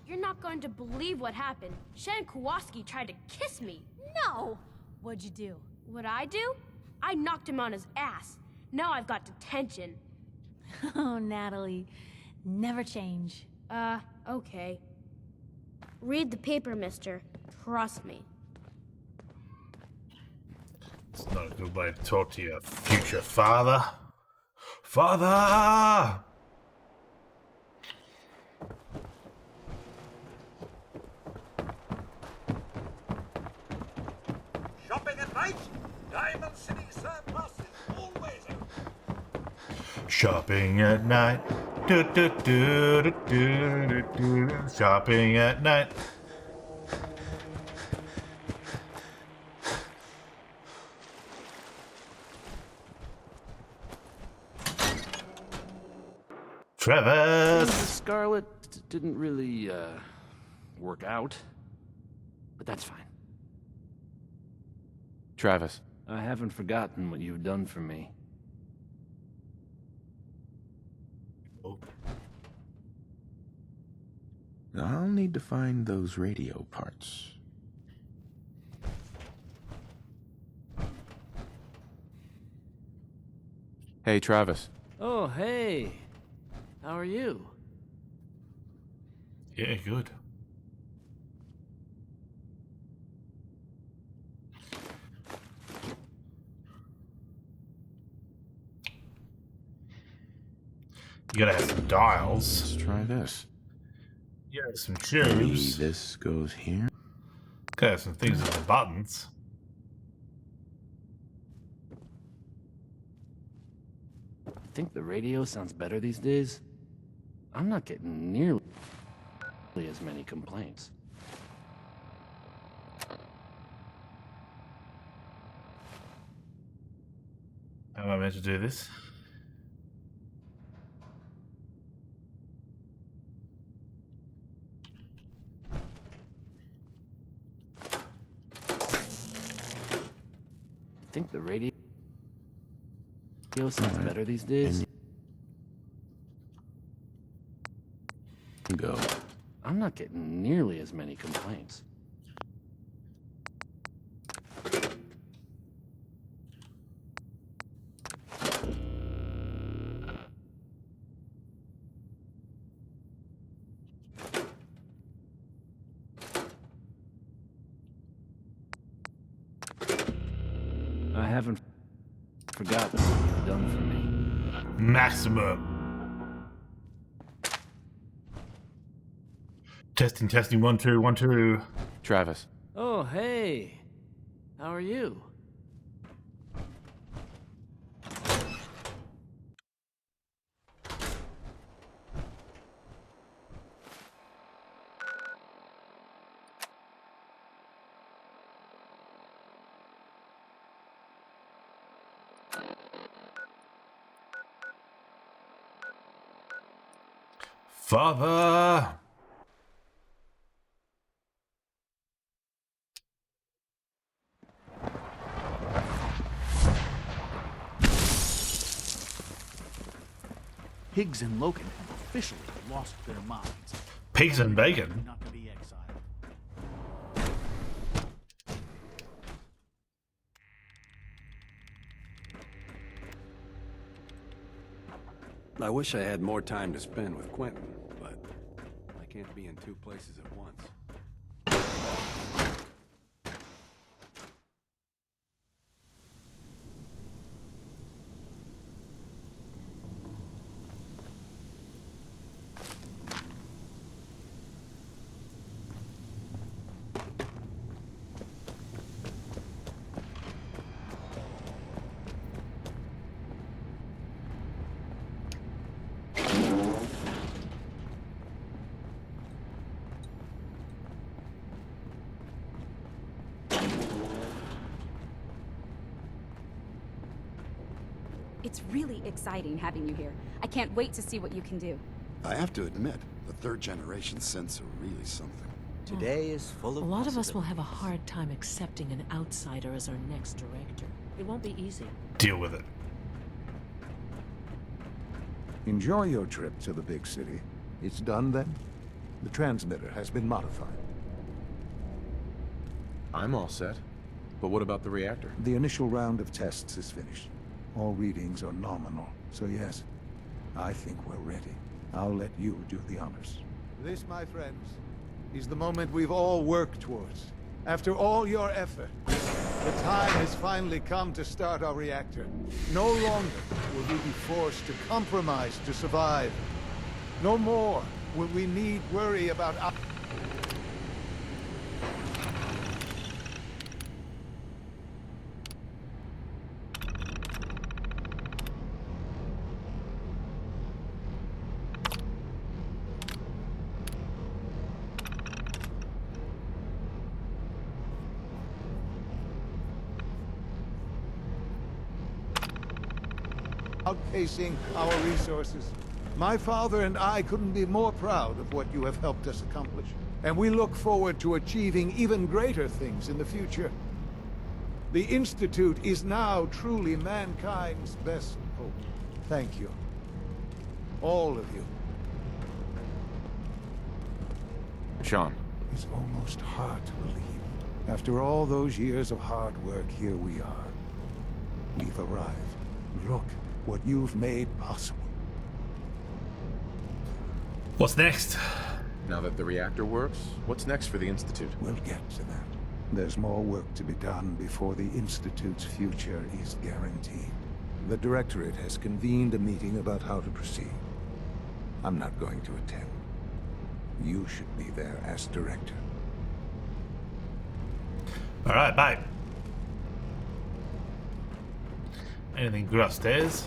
You're not going to believe what happened. Shen Kowalski tried to kiss me. No! What'd you do? What I do? I knocked him on his ass. Now I've got detention. Oh, Natalie. Never change. Okay. Read the paper, mister. Trust me. It's not a good way to talk to your future father. Father! Shopping at night? Diamond City Surplus is always open. Shopping at night. Do, do, do, do, do, do, do. Shopping at night. Travis! Scarlet didn't really, work out. But that's fine. Travis. I haven't forgotten what you've done for me. I'll need to find those radio parts. Hey, Travis. Oh, hey. How are you? Yeah, good. You gotta have some dials. Let's try this. You gotta have some Maybe tubes. this goes here. Gotta have some things with the buttons. Think the radio sounds better these days? I'm not getting nearly as many complaints. How am I meant to do this? Think the radio sounds better these days? Go. I'm not getting nearly as many complaints. I haven't forgotten what you've done for me. Maximum. Testing, testing, 1 2 1 2. Travis. Oh, hey. How are you? Father! Higgs and Logan have officially lost their minds. Pigs and bacon? Not to be exiled. I wish I had more time to spend with Quentin, but I can't be in two places at once. It's really exciting having you here. I can't wait to see what you can do. I have to admit, the third-generation synths are really something. Today is full of A lot of us will have a hard time accepting an outsider as our next director. It won't be easy. Deal with it. Enjoy your trip to the big city. It's done then? The transmitter has been modified. I'm all set. But what about the reactor? The initial round of tests is finished. All readings are nominal, so yes, I think we're ready. I'll let you do the honors. This, my friends, is the moment we've all worked towards. After all your effort, the time has finally come to start our reactor. No longer will we be forced to compromise to survive. No more will we need worry about our... outpacing our resources. My father and I couldn't be more proud of what you have helped us accomplish, and we look forward to achieving even greater things in the future. The Institute is now truly mankind's best hope. Thank you. All of you. Sean. It's almost hard to believe. After all those years of hard work, here we are. We've arrived. Look what you've made possible. What's next? Now that the reactor works, what's next for the Institute? We'll get to that. There's more work to be done before the Institute's future is guaranteed. The Directorate has convened a meeting about how to proceed. I'm not going to attend. You should be there as Director. Alright, bye. Anything good upstairs?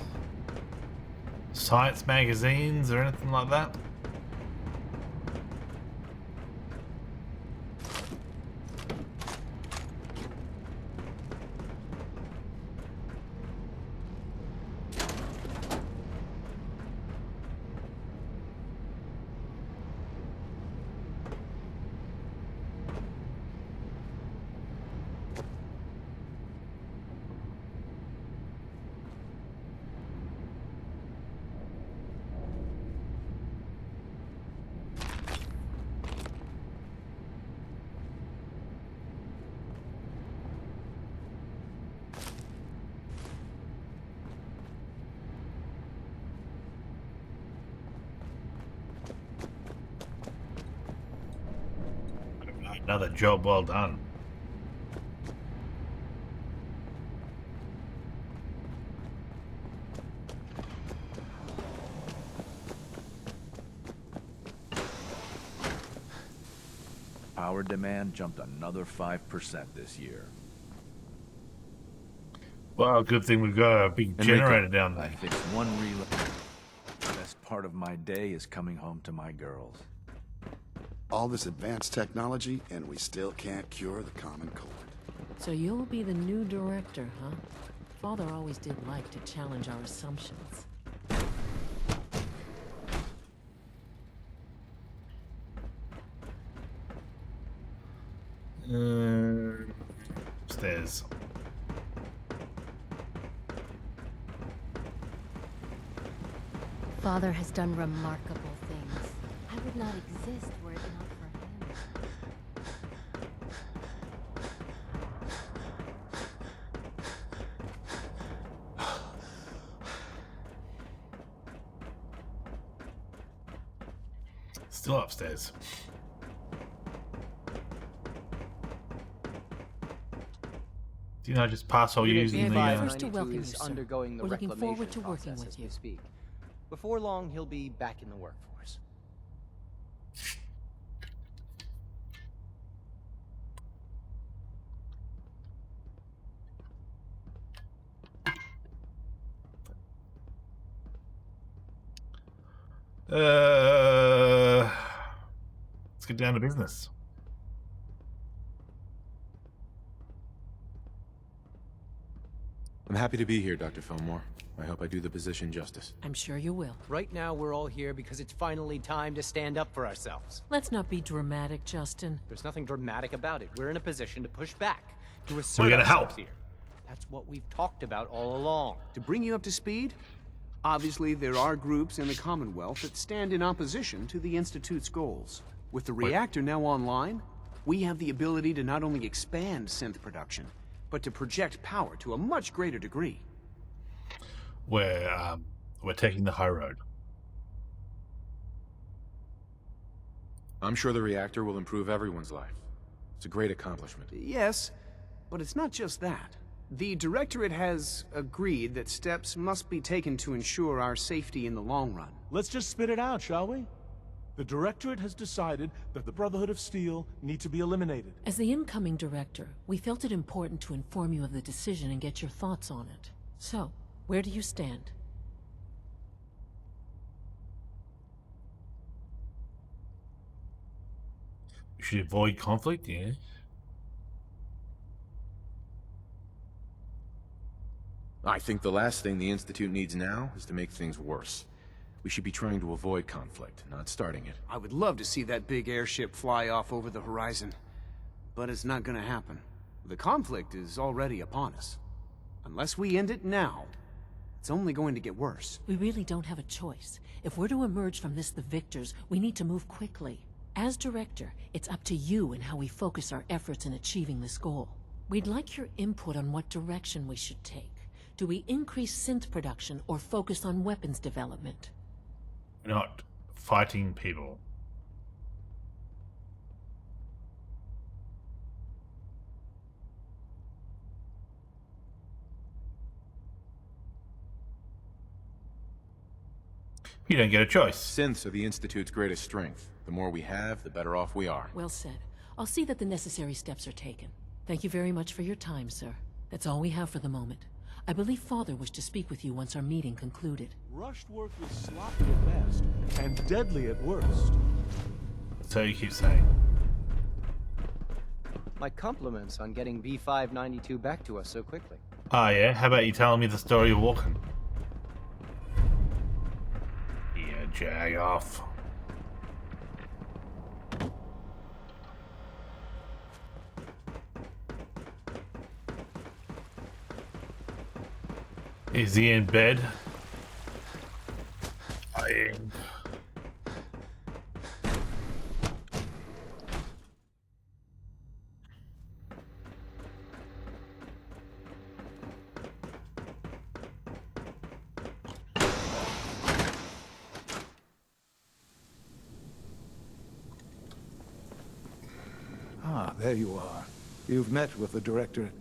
Science magazines or anything like that? Another job well done. Power demand jumped another 5% this year. Well, good thing we've got a big generator down there. I fixed one relay. The best part of my day is coming home to my girls. All this advanced technology, and we still can't cure the common cold. So you'll be the new director, huh? Father always did like to challenge our assumptions. Stairs. Father has done remarkable things. I would not exist were it not for him. Still upstairs. Do you know just pass all using the First to welcome you, is sir. undergoing the We're looking reclamation forward to working process with as you. we speak. Before long, he'll be back in the workforce. Let's get down to business. I'm happy to be here, Dr. Fillmore. I hope I do the position justice. I'm sure you will. Right now, we're all here because it's finally time to stand up for ourselves. Let's not be dramatic, Justin. There's nothing dramatic about it. We're in a position to push back, to We're assert gonna ourselves help. here. That's what we've talked about all along. To bring you up to speed, obviously there are groups in the Commonwealth that stand in opposition to the Institute's goals. With the reactor now online, we have the ability to not only expand synth production, but to project power to a much greater degree. We're taking the high road. I'm sure the reactor will improve everyone's life. It's a great accomplishment. Yes, but it's not just that. The Directorate has agreed that steps must be taken to ensure our safety in the long run. Let's just spit it out, shall we? The Directorate has decided that the Brotherhood of Steel need to be eliminated. As the incoming director, we felt it important to inform you of the decision and get your thoughts on it. So, where do you stand? We should avoid conflict, yeah. I think the last thing the Institute needs now is to make things worse. We should be trying to avoid conflict, not starting it. I would love to see that big airship fly off over the horizon, but it's not gonna happen. The conflict is already upon us. Unless we end it now, it's only going to get worse. We really don't have a choice. If we're to emerge from this the victors, we need to move quickly. As director, it's up to you and how we focus our efforts in achieving this goal. We'd like your input on what direction we should take. Do we increase synth production or focus on weapons development? We're not fighting people. You don't get a choice. Synths are the Institute's greatest strength. The more we have, the better off we are. Well said. I'll see that the necessary steps are taken. Thank you very much for your time, sir. That's all we have for the moment. I believe Father wished to speak with you once our meeting concluded. Rushed work is sloppy at best, and deadly at worst. So you keep saying. My compliments on getting V592 back to us so quickly. Oh yeah? How about you telling me the story of walking? Yeah, jag off. Is he in bed? Dying. Ah, there you are. You've met with the Directorate.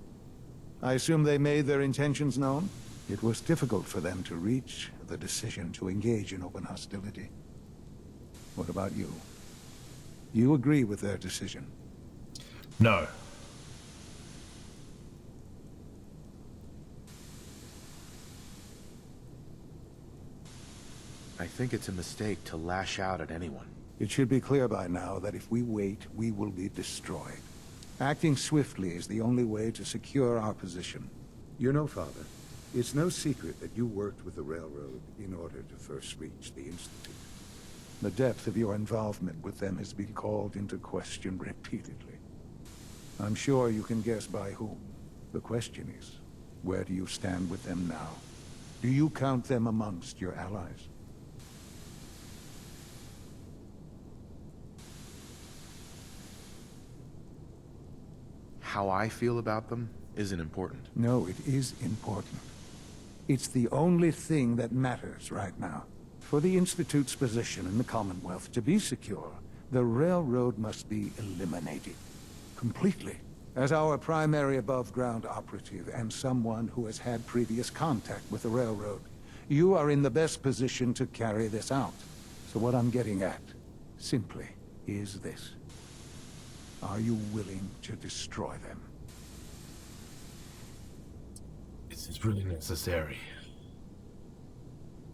I assume they made their intentions known? It was difficult for them to reach the decision to engage in open hostility. What about you? You agree with their decision? No. I think it's a mistake to lash out at anyone. It should be clear by now that if we wait, we will be destroyed. Acting swiftly is the only way to secure our position. You know, Father, it's no secret that you worked with the Railroad in order to first reach the Institute. The depth of your involvement with them has been called into question repeatedly. I'm sure you can guess by whom. The question is, where do you stand with them now? Do you count them amongst your allies? How I feel about them isn't important. No, it is important. It's the only thing that matters right now. For the Institute's position in the Commonwealth to be secure, the railroad must be eliminated. Completely. As our primary above-ground operative and someone who has had previous contact with the railroad, you are in the best position to carry this out. So what I'm getting at, simply, is this. Are you willing to destroy them? This is really necessary.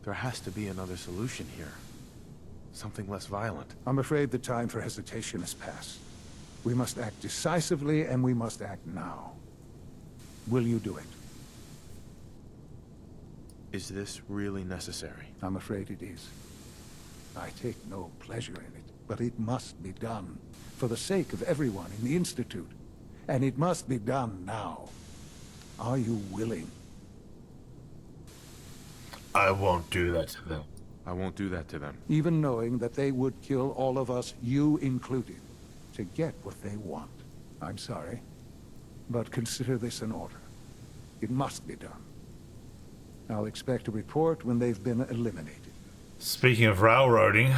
There has to be another solution here. Something less violent. I'm afraid the time for hesitation has passed. We must act decisively, and we must act now. Will you do it? Is this really necessary? I'm afraid it is. I take no pleasure in it, but it must be done. For the sake of everyone in the Institute. And it must be done now. Are you willing? I won't do that to them. I won't do that to them. Even knowing that they would kill all of us, you included, to get what they want. I'm sorry, but consider this an order. It must be done. I'll expect a report when they've been eliminated. Speaking of railroading...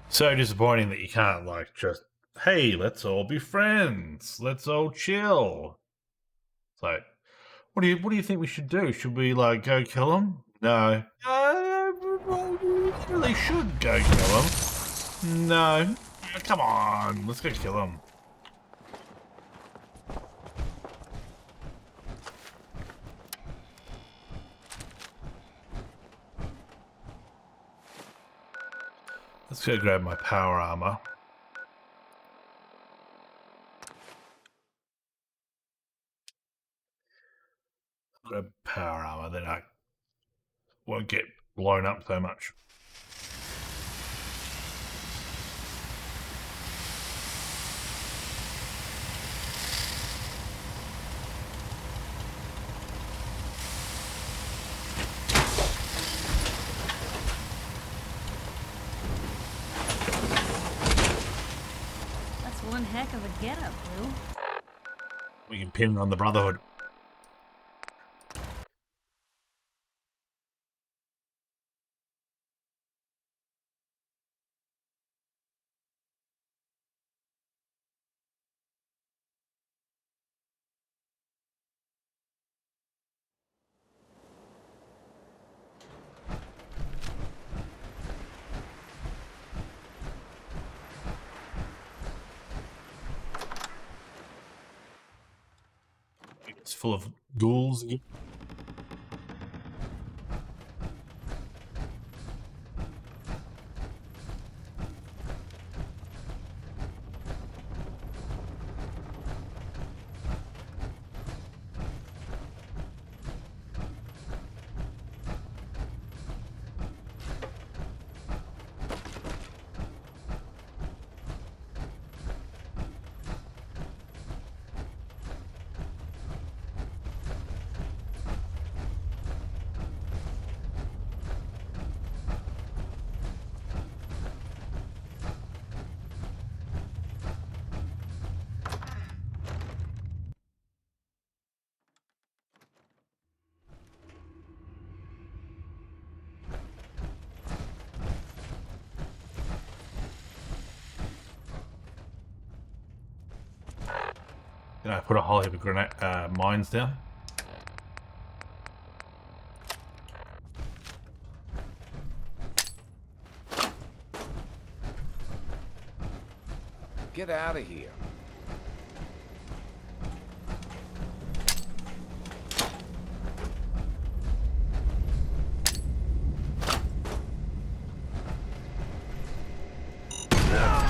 So disappointing that you can't, like, just, hey, let's all be friends. Let's all chill. It's like, what do you think we should do? Should we, like, go kill them? No. We really should go kill them. No. Come on, let's go kill them. Let's go grab my power armor. Grab power armor, then I won't get blown up so much. One heck of a getup, Blue. We can pin on the Brotherhood. It's full of ghouls. Then I put a whole heap of grenade mines down. Get out of here.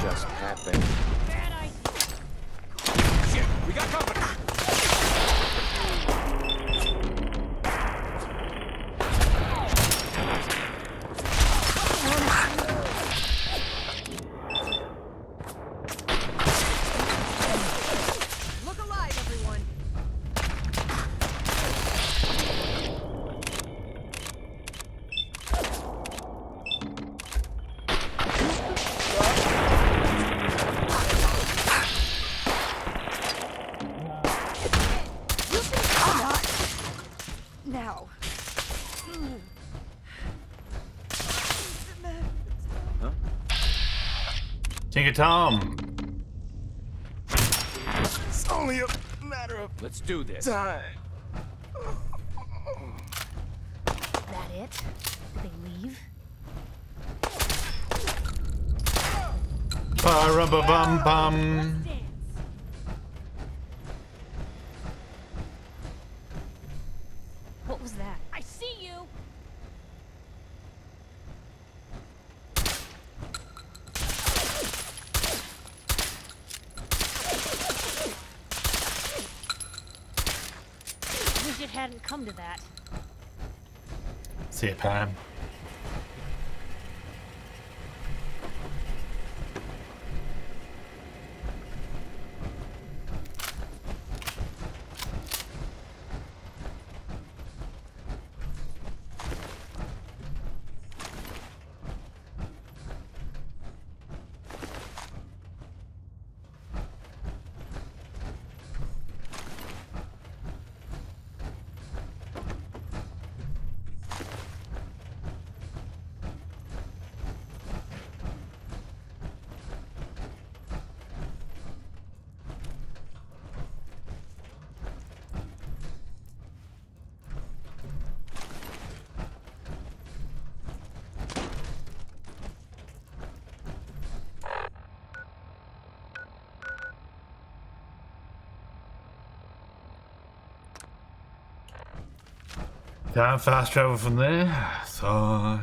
just happened? Shit, we got company. Look alive, everyone. Now. Tinker Tom. It's only a matter of... Let's do this. That it? Did they leave? Ba-rum-ba-bum-bum. What was that? I see you! Wish it hadn't come to that. See it, Pam. Can't fast travel from there, so...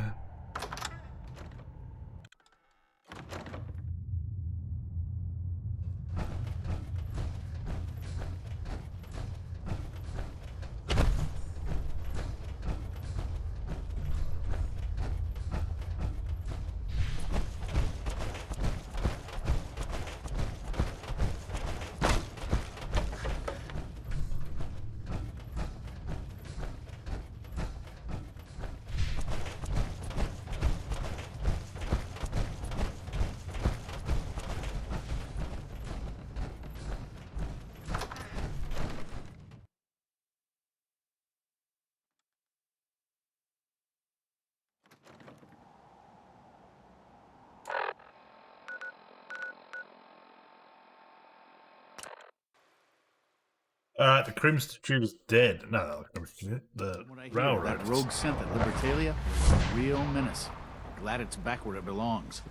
the Crimson Tube is dead. No, the railroad. That rogue synth at Libertalia is a real menace. Glad it's back where it belongs.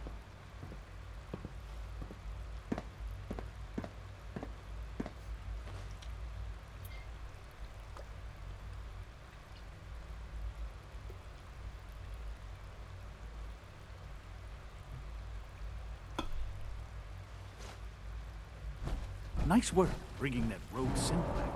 Nice work bringing that rogue synth back.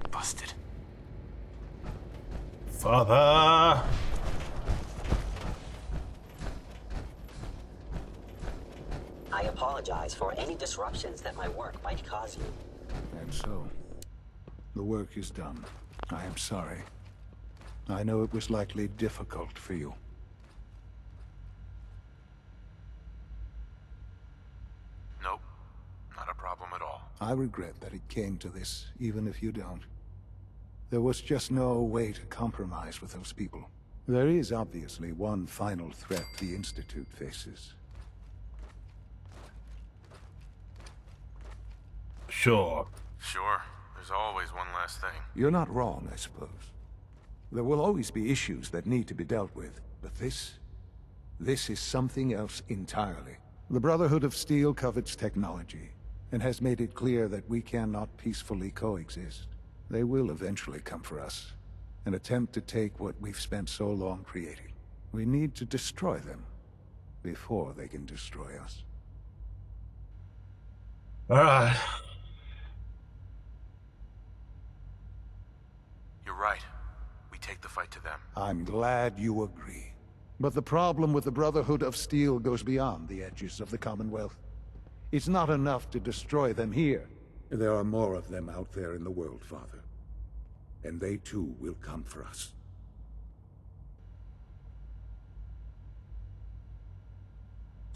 Busted. Father! I apologize for any disruptions that my work might cause you. And so, the work is done. I am sorry. I know it was likely difficult for you. Nope, not a problem at all. I regret that it came to this, even if you don't. There was just no way to compromise with those people. There is obviously one final threat the Institute faces. Sure. Sure, there's always one last thing. You're not wrong, I suppose. There will always be issues that need to be dealt with, but this This is something else entirely. The Brotherhood of Steel covets technology, and has made it clear that we cannot peacefully coexist. They will eventually come for us, and attempt to take what we've spent so long creating. We need to destroy them before they can destroy us. Alright. You're right. We take the fight to them. I'm glad you agree. But the problem with the Brotherhood of Steel goes beyond the edges of the Commonwealth. It's not enough to destroy them here. There are more of them out there in the world, Father. And they too will come for us.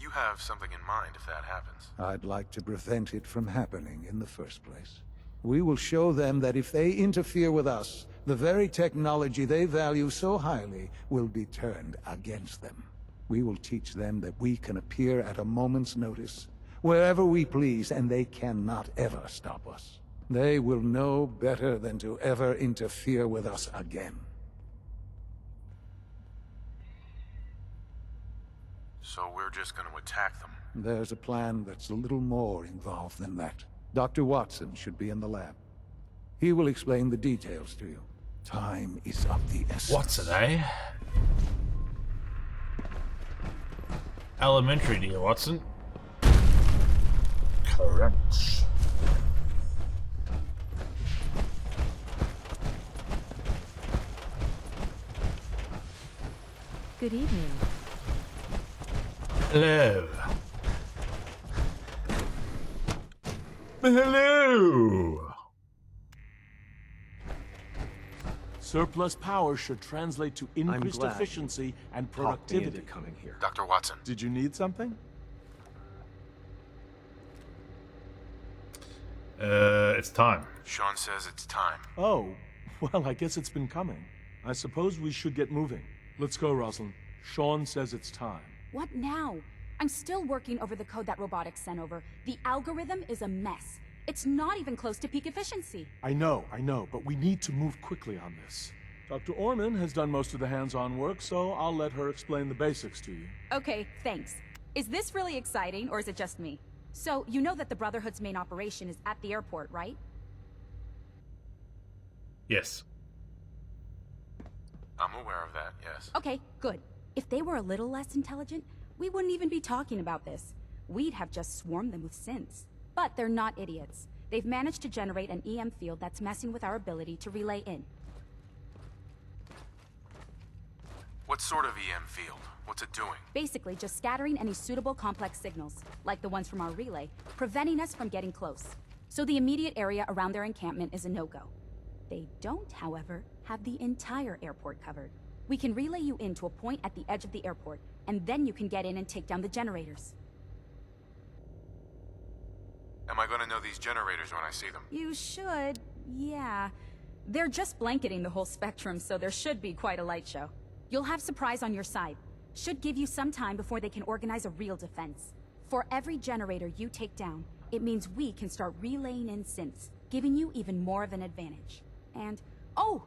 You have something in mind if that happens. I'd like to prevent it from happening in the first place. We will show them that if they interfere with us, the very technology they value so highly will be turned against them. We will teach them that we can appear at a moment's notice, wherever we please, and they cannot ever stop us. They will know better than to ever interfere with us again. So we're just going to attack them? There's a plan that's a little more involved than that. Dr. Watson should be in the lab. He will explain the details to you. Time is of the essence. Watson, eh? Elementary, dear Watson. Correct. Good evening. Hello. Hello. Surplus power should translate to increased glad efficiency and talked me into productivity. coming here. Dr. Watson. Did you need something? It's time. Sean says it's time. Oh, well, I guess it's been coming. I suppose we should get moving. Let's go, Rosalind. Sean says it's time. What now? I'm still working over the code that robotics sent over. The algorithm is a mess. It's not even close to peak efficiency. I know, but we need to move quickly on this. Dr. Orman has done most of the hands-on work, so I'll let her explain the basics to you. Okay, thanks. Is this really exciting, or is it just me? So, you know that the Brotherhood's main operation is at the airport, right? Yes. I'm aware of that, yes. Okay, good. If they were a little less intelligent, we wouldn't even be talking about this. We'd have just swarmed them with synths. But they're not idiots. They've managed to generate an EM field that's messing with our ability to relay in. What sort of EM field? What's it doing? Basically, just scattering any suitable complex signals, like the ones from our relay, preventing us from getting close. So the immediate area around their encampment is a no-go. They don't, however, have the entire airport covered. We can relay you in to a point at the edge of the airport, and then you can get in and take down the generators. Am I going to know these generators when I see them? You should, yeah. They're just blanketing the whole spectrum, so there should be quite a light show. You'll have surprise on your side. Should give you some time before they can organize a real defense. For every generator you take down, it means we can start relaying in synths, giving you even more of an advantage. And, oh,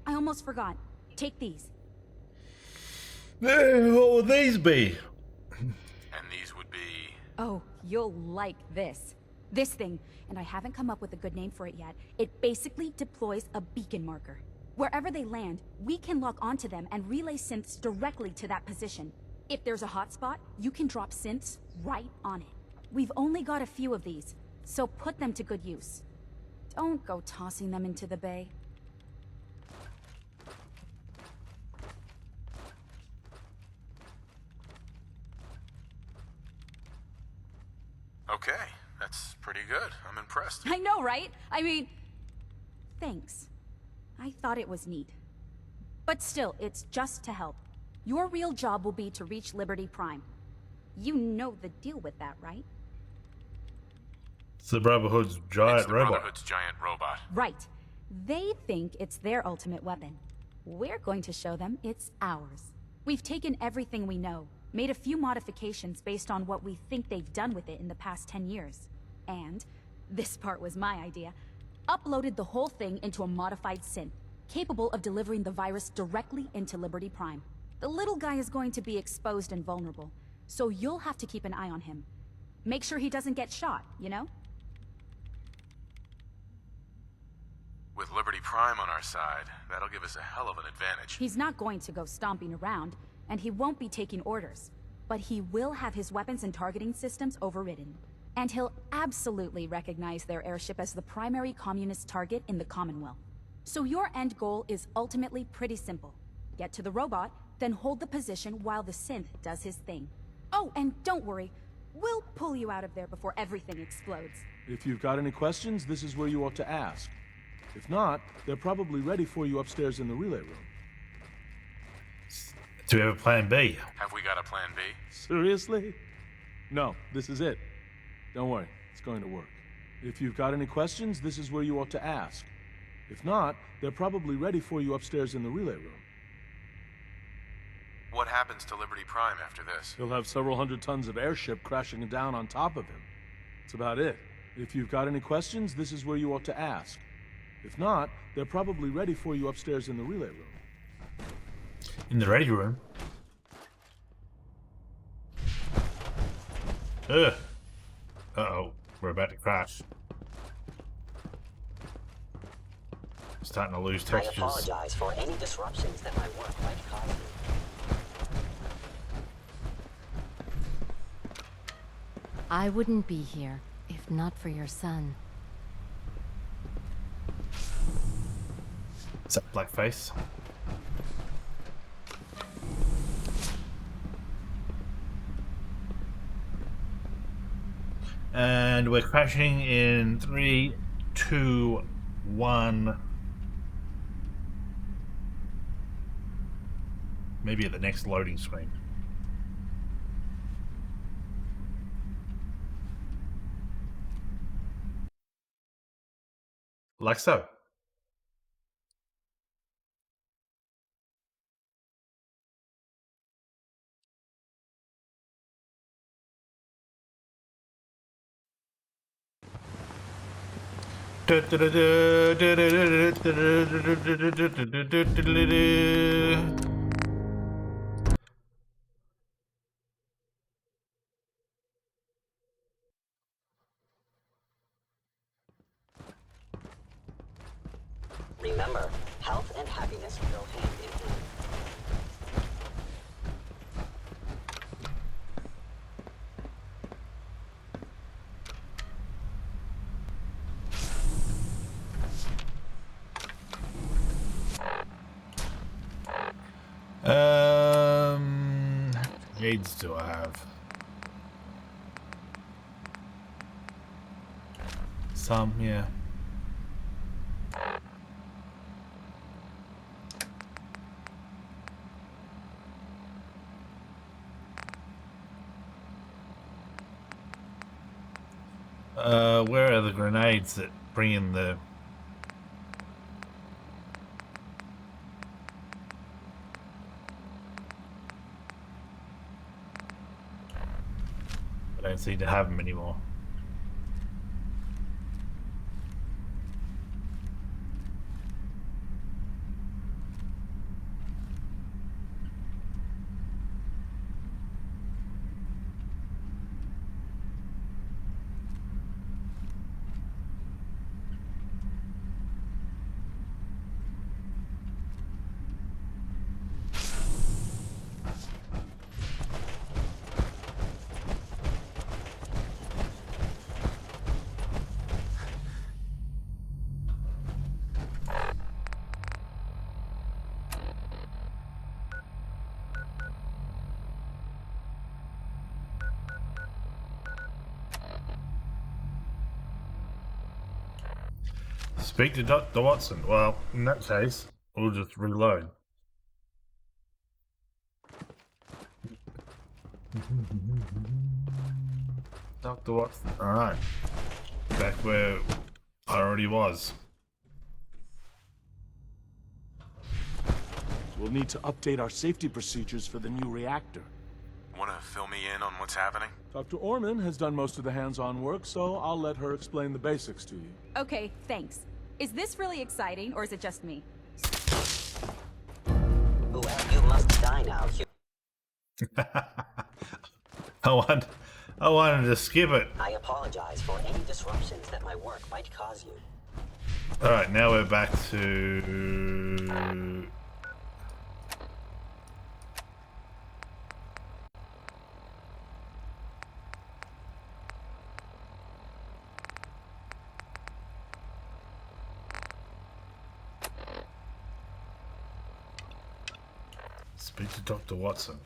I almost forgot. Take these. What would these be? And these would be... Oh, you'll like this. This thing, and I haven't come up with a good name for it yet, it basically deploys a beacon marker. Wherever they land, we can lock onto them and relay synths directly to that position. If there's a hotspot, you can drop synths right on it. We've only got a few of these, so put them to good use. Don't go tossing them into the bay. Okay, that's pretty good. I'm impressed. I know, right? I mean, thanks. I thought it was neat. But still, it's just to help. Your real job will be to reach Liberty Prime. You know the deal with that, right? It's the Brotherhood's giant robot. Brotherhood's giant robot. Right. They think it's their ultimate weapon. We're going to show them it's ours. We've taken everything we know, made a few modifications based on what we think they've done with it in the past 10 years. And, this part was my idea, uploaded the whole thing into a modified synth, capable of delivering the virus directly into Liberty Prime. The little guy is going to be exposed and vulnerable, so you'll have to keep an eye on him. Make sure he doesn't get shot, you know? With Liberty Prime on our side, that'll give us a hell of an advantage. He's not going to go stomping around, and he won't be taking orders. But he will have his weapons and targeting systems overridden. And he'll absolutely recognize their airship as the primary communist target in the Commonwealth. So your end goal is ultimately pretty simple. Get to the robot, then hold the position while the synth does his thing. Oh, and don't worry. We'll pull you out of there before everything explodes. If you've got any questions, this is where you ought to ask. If not, they're probably ready for you upstairs in the relay room. Do we have a plan B? Have we got a plan B? Seriously? No, this is it. Don't worry, it's going to work. If you've got any questions, this is where you ought to ask. If not, they're probably ready for you upstairs in the relay room. What happens to Liberty Prime after this? He'll have several hundred tons of airship crashing down on top of him. That's about it. If you've got any questions, this is where you ought to ask. If not, they're probably ready for you upstairs in the relay room. In the ready room? Ugh. Uh-oh. We're about to crash. Starting to lose textures. I apologize for any disruptions that my work might cause you. I wouldn't be here if not for your son. Is that blackface? And we're crashing in 3, 2, 1. Maybe at the next loading screen. Like so. Remember, health and happiness go hand in hand. Aids do I have? Some, yeah. Where are the grenades that bring in the... I don't seem to have them anymore. Speak to Dr. Watson. Well, in that case, we'll just reload. Dr. Watson. Alright. Back where I already was. We'll need to update our safety procedures for the new reactor. Want to fill me in on what's happening? Dr. Orman has done most of the hands-on work, so I'll let her explain the basics to you. Okay, thanks. Is this really exciting, or is it just me? Well, you must die now, I wanted to skip it. I apologize for any disruptions that my work might cause you. Alright, now we're back to... Speak to Dr. Watson.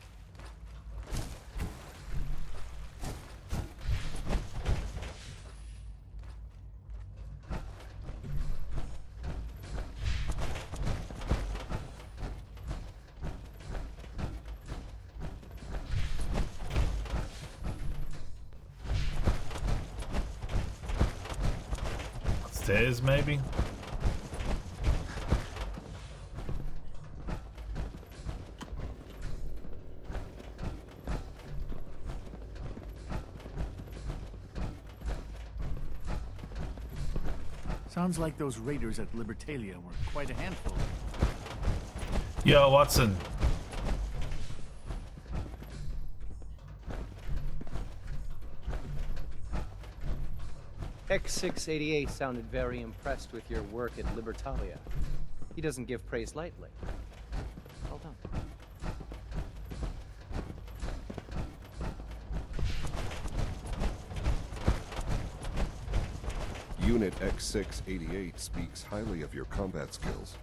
Upstairs, maybe? Sounds like those raiders at Libertalia were quite a handful. Yo, Watson. X688 sounded very impressed with your work at Libertalia. He doesn't give praise lightly. Well done. Unit X688 speaks highly of your combat skills.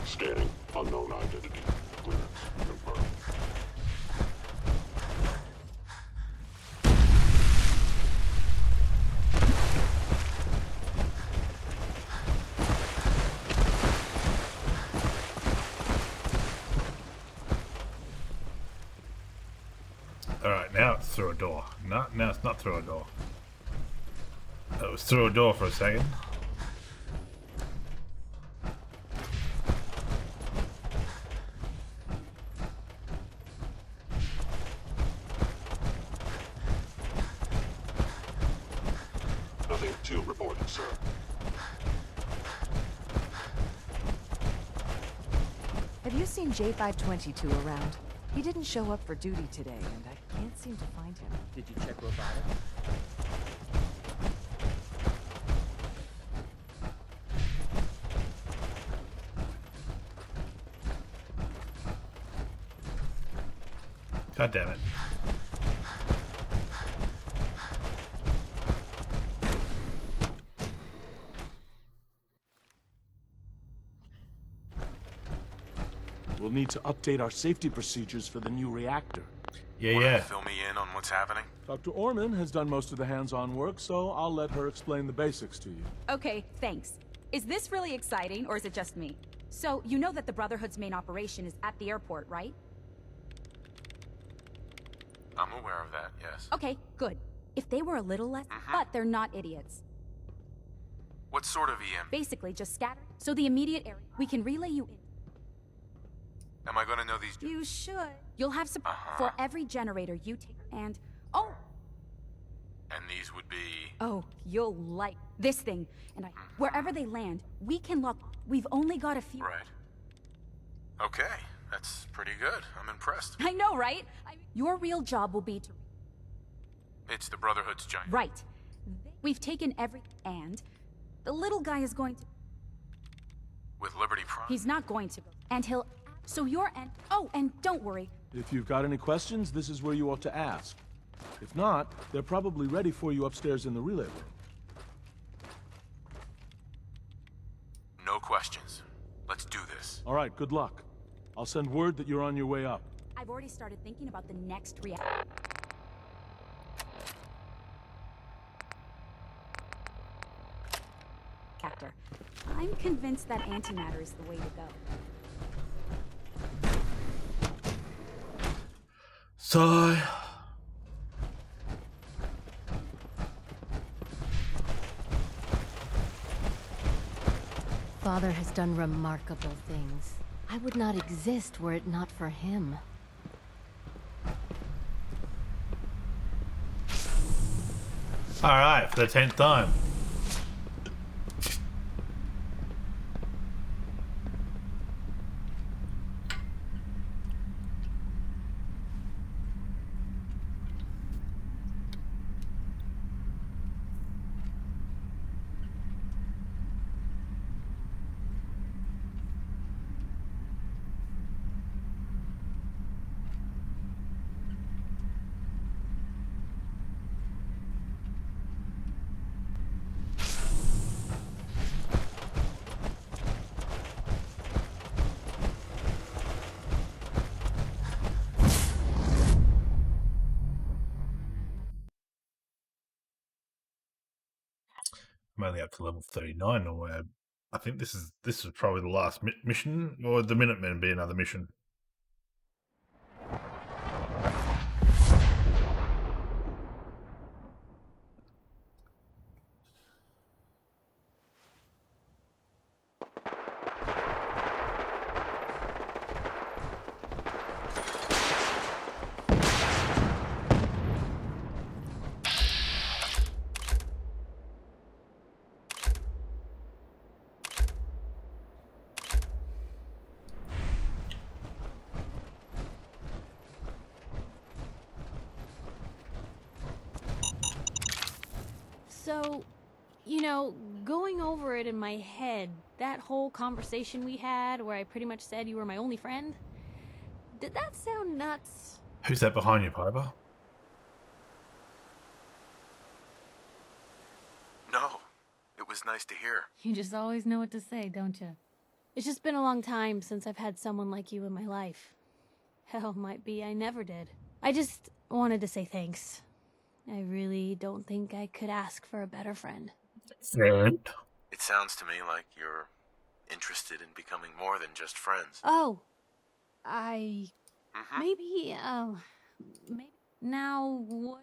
Scanning. Unknown identity. Clearance confirmed. Alright, now it's through a door. No, now it's not through a door. It was through a door for a second. Nothing to report, sir. Have you seen J522 around? He didn't show up for duty today, and I can't seem to find him. Did you check robotics? God damn it. We'll need to update our safety procedures for the new reactor. Yeah. Fill me in on what's happening? Dr. Orman has done most of the hands-on work, so I'll let her explain the basics to you. Okay, thanks. Is this really exciting, or is it just me? So, you know that the Brotherhood's main operation is at the airport, right? I'm aware of that, yes. Okay, good. If they were a little less, but they're not idiots. What sort of EM? Basically, just scatter. So the immediate area, we can relay you in. Am I gonna know these? You should. You'll have support for every generator you take, and... Oh! And these would be... Oh, you'll like this thing. And wherever they land, we can lock... We've only got a few... Right. Okay, that's pretty good. I'm impressed. I know, right? Your real job will be to... It's the Brotherhood's giant. Right. We've taken every... And... The little guy is going to... With Liberty Prime? He's not going to. And he'll... So you're... Oh, and don't worry. If you've got any questions, this is where you ought to ask. If not, they're probably ready for you upstairs in the relay room. No questions. Let's do this. All right, good luck. I'll send word that you're on your way up. I've already started thinking about the next reactor. I'm convinced that antimatter is the way to go. Sigh. Father has done remarkable things. I would not exist were it not for him. Alright, for the 10th time. I'm only up to level 39, or I think this is probably the last mission, or the Minutemen be another mission. So, you know, going over it in my head, that whole conversation we had where I pretty much said you were my only friend, did that sound nuts? Who's that behind you, Piper? No, it was nice to hear. You just always know what to say, don't you? It's just been a long time since I've had someone like you in my life. Hell, might be I never did. I just wanted to say thanks. I really don't think I could ask for a better friend. Friend? It sounds to me like you're interested in becoming more than just friends. Oh, maybe, maybe now what?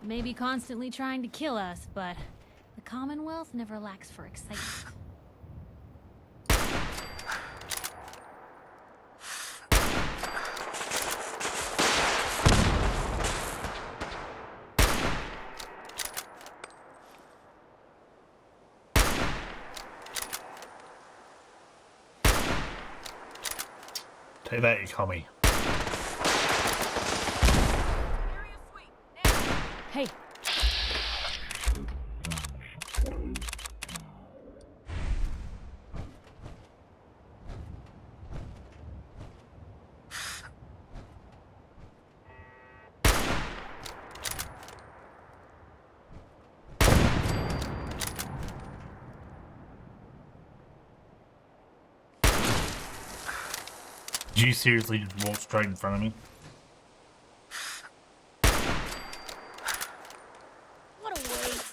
Maybe constantly trying to kill us, but the Commonwealth never lacks for excitement. Take that, you commie. Hey. Did you seriously just walk straight in front of me? What a waste.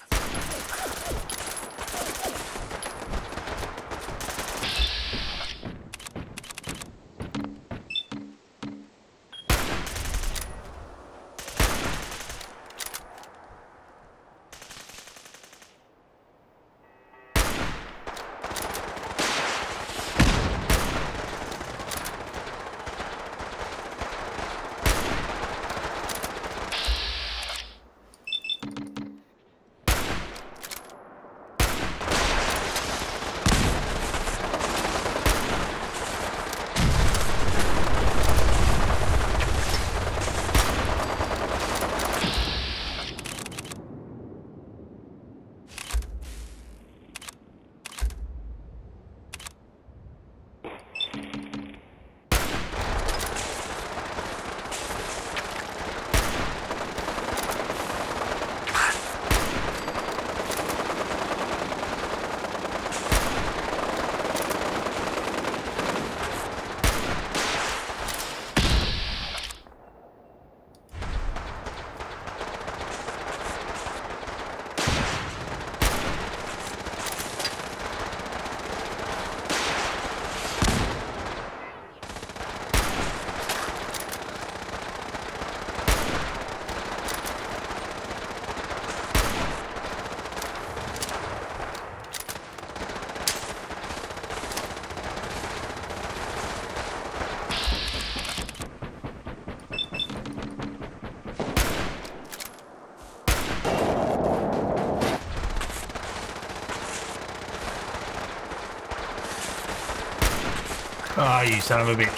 Ah, you son of a bitch.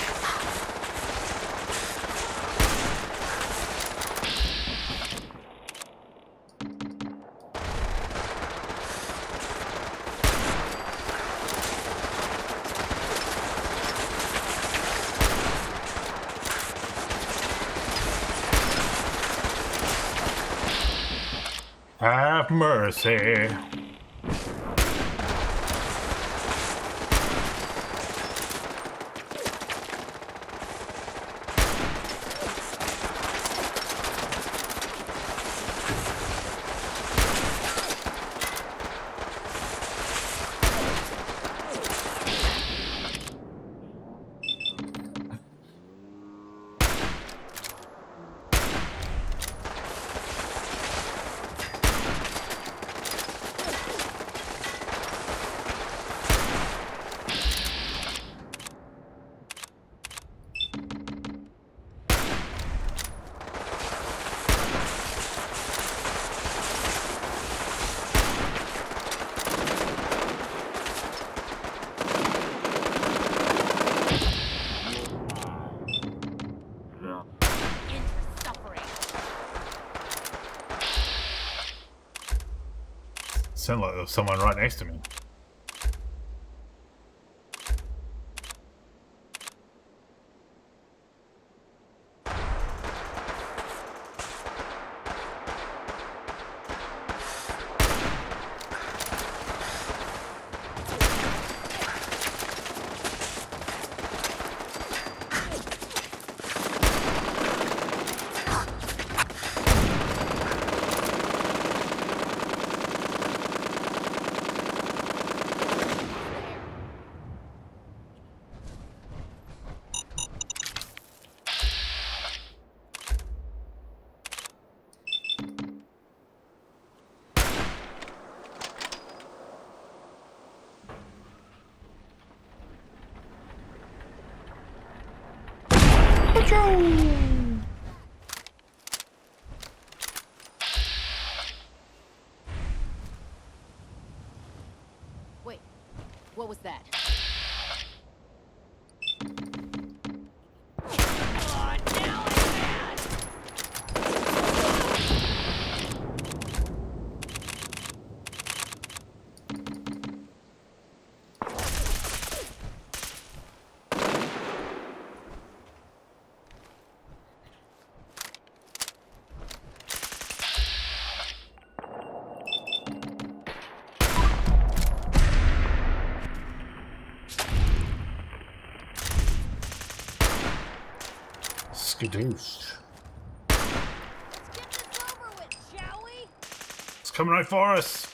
Have mercy. Sounded like there was someone right next to me. Wait, what was that? Skadoosh. It's coming right for us.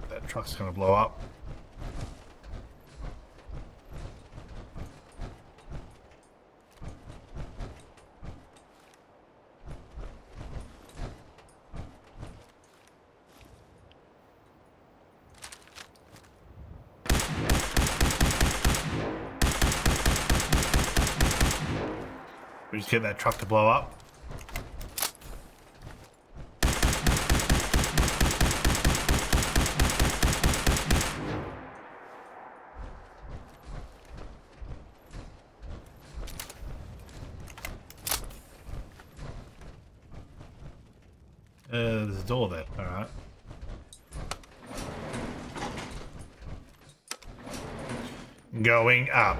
That truck's gonna blow up. We just get that truck to blow up. There's a door there. All right. Going up.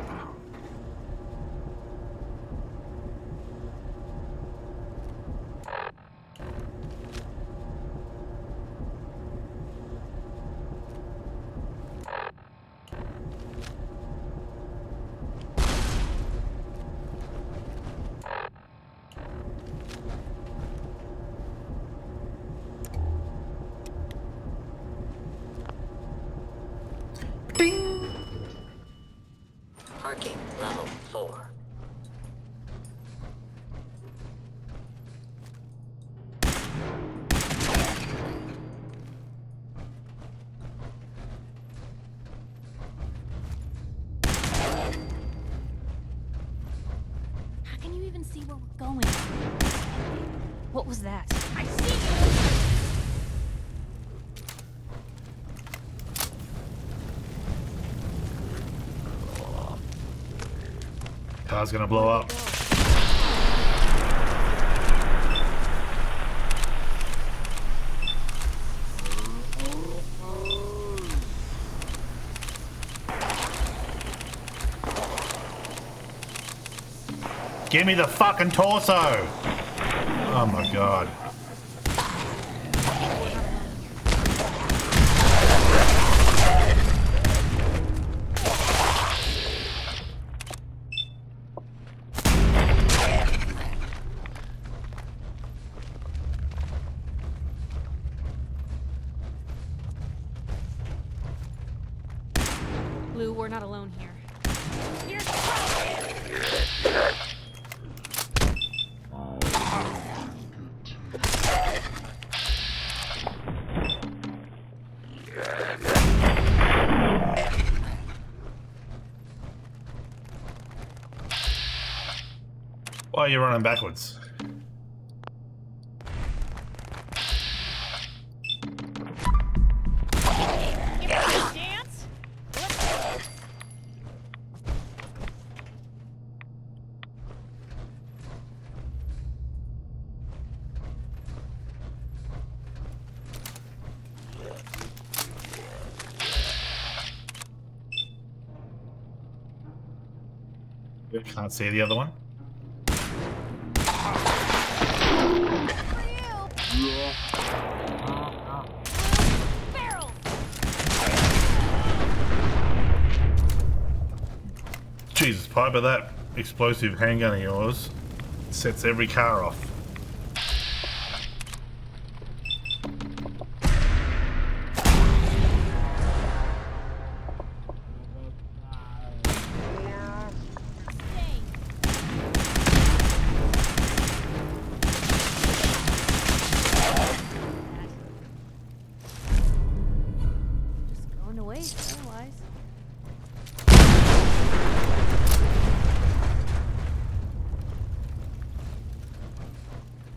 Parking level 4. How can you even even see where we're going. What was that? I see you! Car's gonna blow up. Give me the fucking torso! Oh my god. Blue, we're not alone here. Here's Why are you running backwards? Can't see the other one. Jesus, Piper, that explosive handgun of yours sets every car off.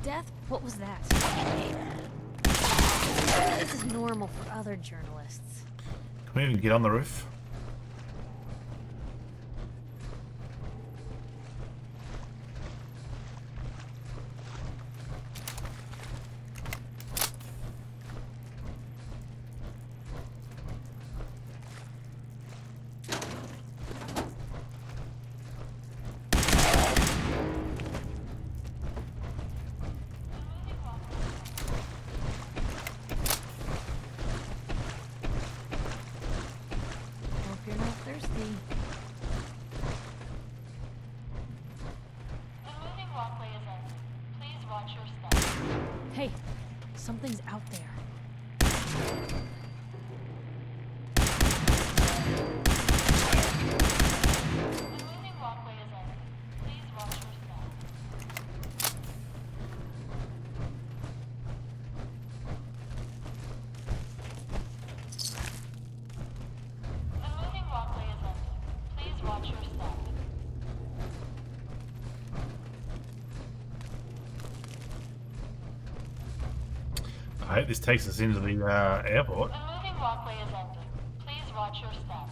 Death? What was that? This is normal for other journalists. Can we even get on the roof? Hey, something's out there. I hope this takes us into the airport. The moving walkway is ending. Please watch your step.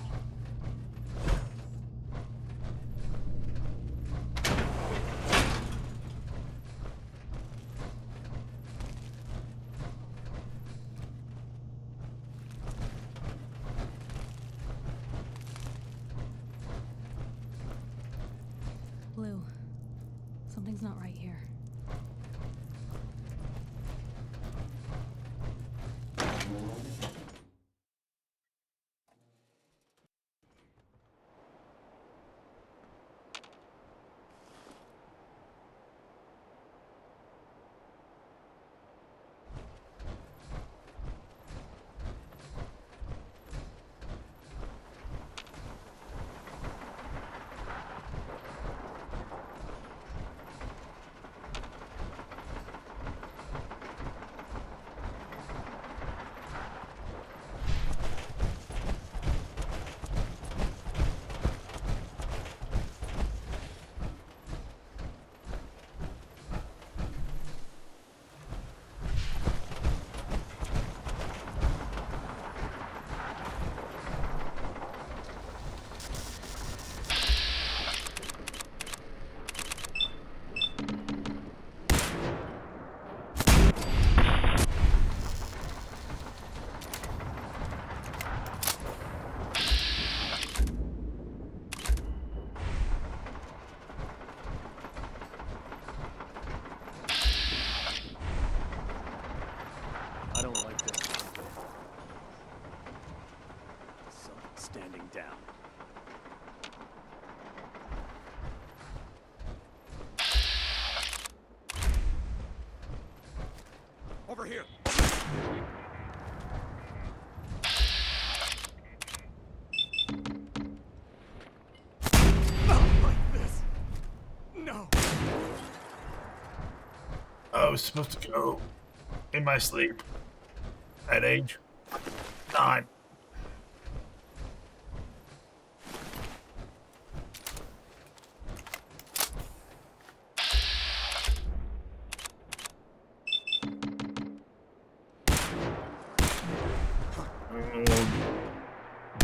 Blue, something's not right here. over here! Not like this. No. I was supposed to go in my sleep at age 9.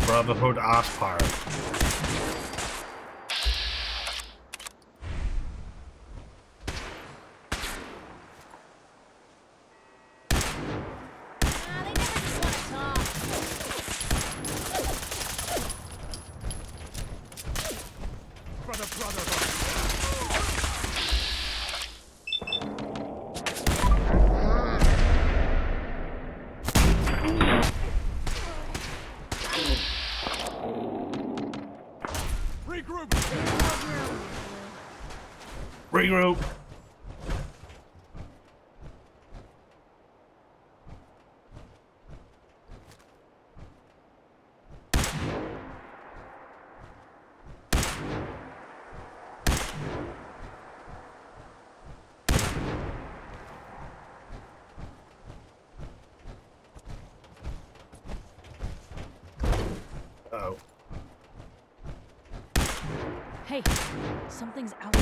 Brotherhood ass pirate. Regroup. Oh. Hey, something's out.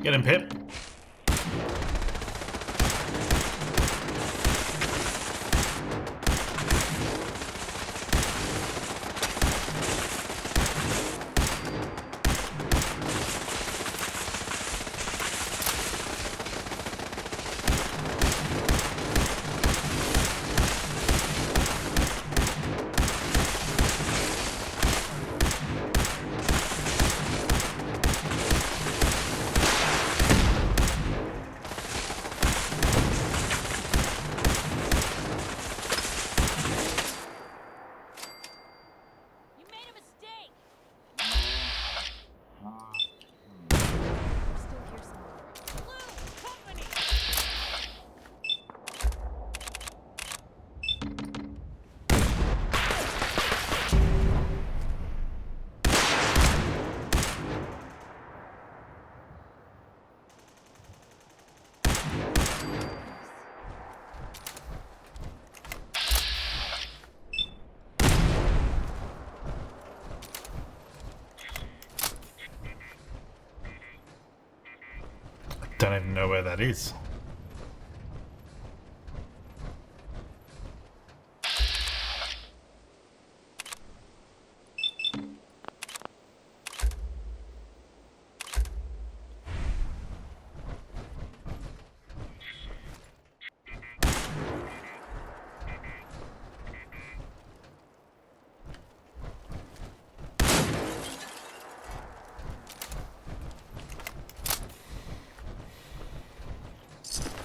Get him, Pip. Don't even know where that is.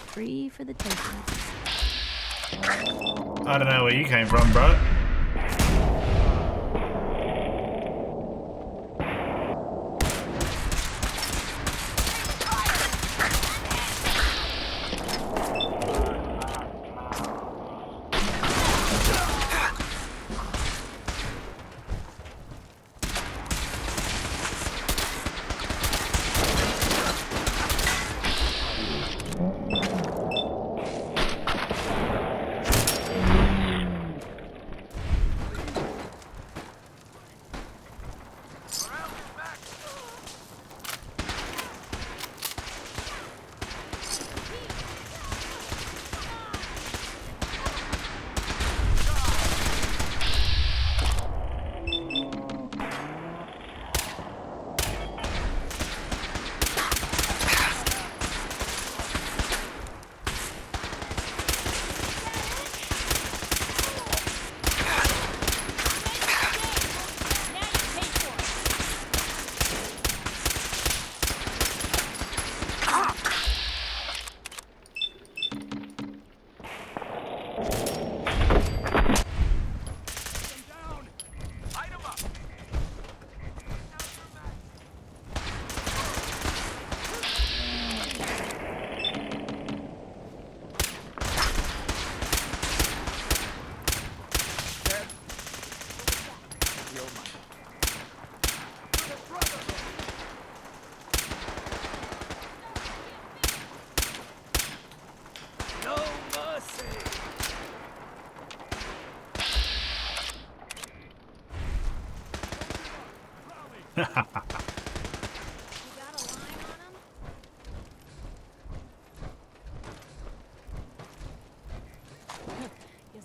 Free for the taking. I don't know where you came from, bro. Guess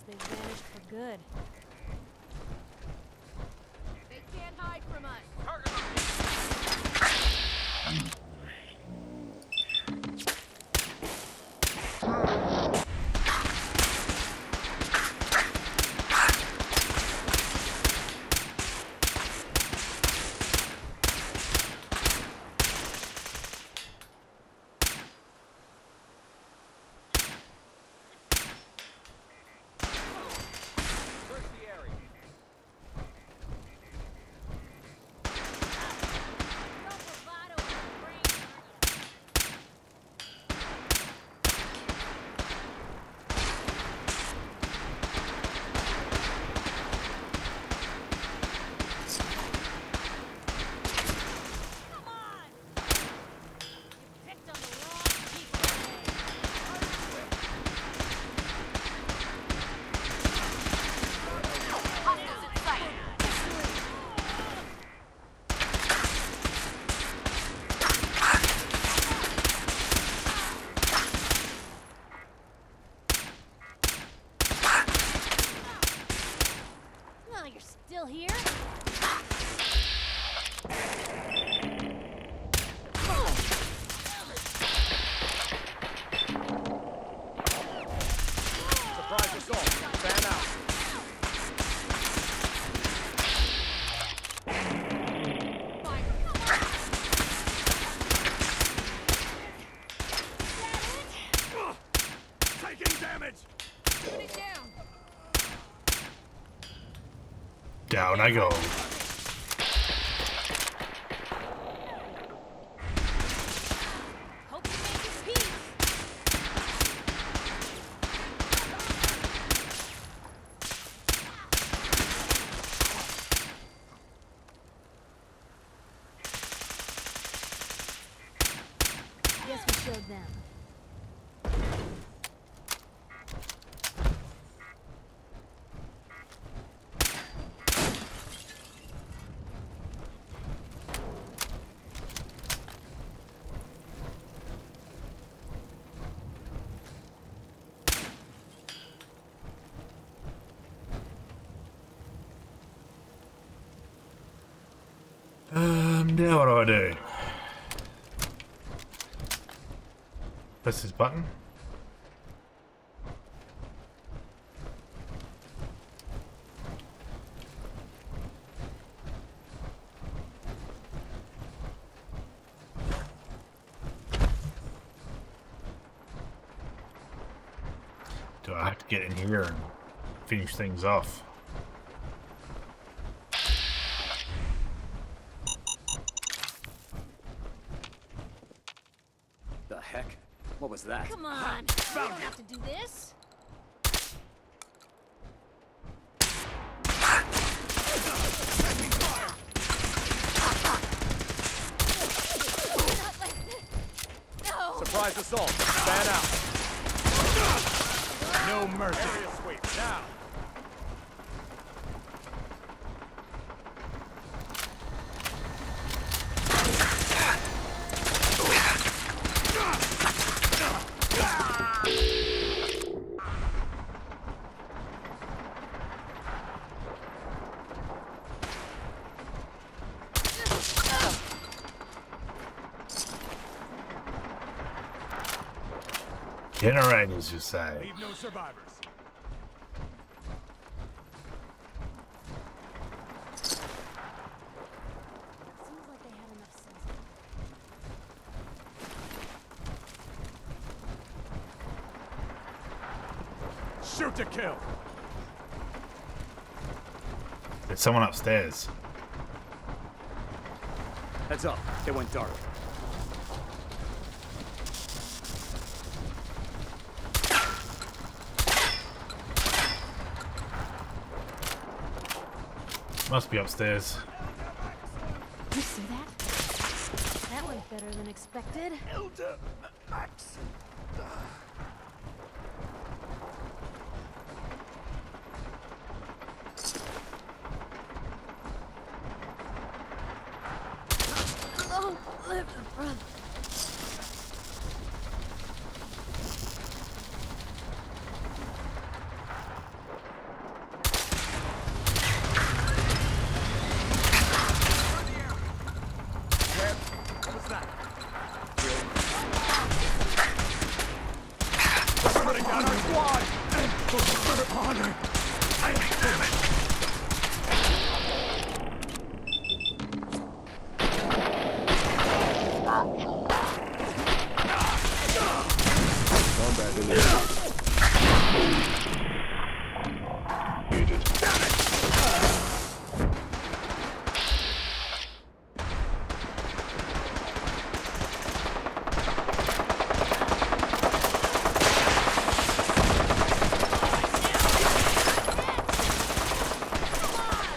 they vanished for good. They can't hide from us. You're still here? Surprise assault. Fan out. Taking damage. Unit down. Down I go. Hope you make your peace. Guess we showed them. Now what do? Press this button. Do I have to get in here and finish things off? The heck? What was that? Come on. You don't have to do this. No. Surprise assault. Fan out. No mercy. Area sweep now. Generators, you say? Leave no survivors. Seems like they had enough sense. Shoot to kill. There's someone upstairs. Heads up. It went dark. Must be upstairs. You see that? That went better than expected. Elder Max. For honor. Damn it. Combat initiated.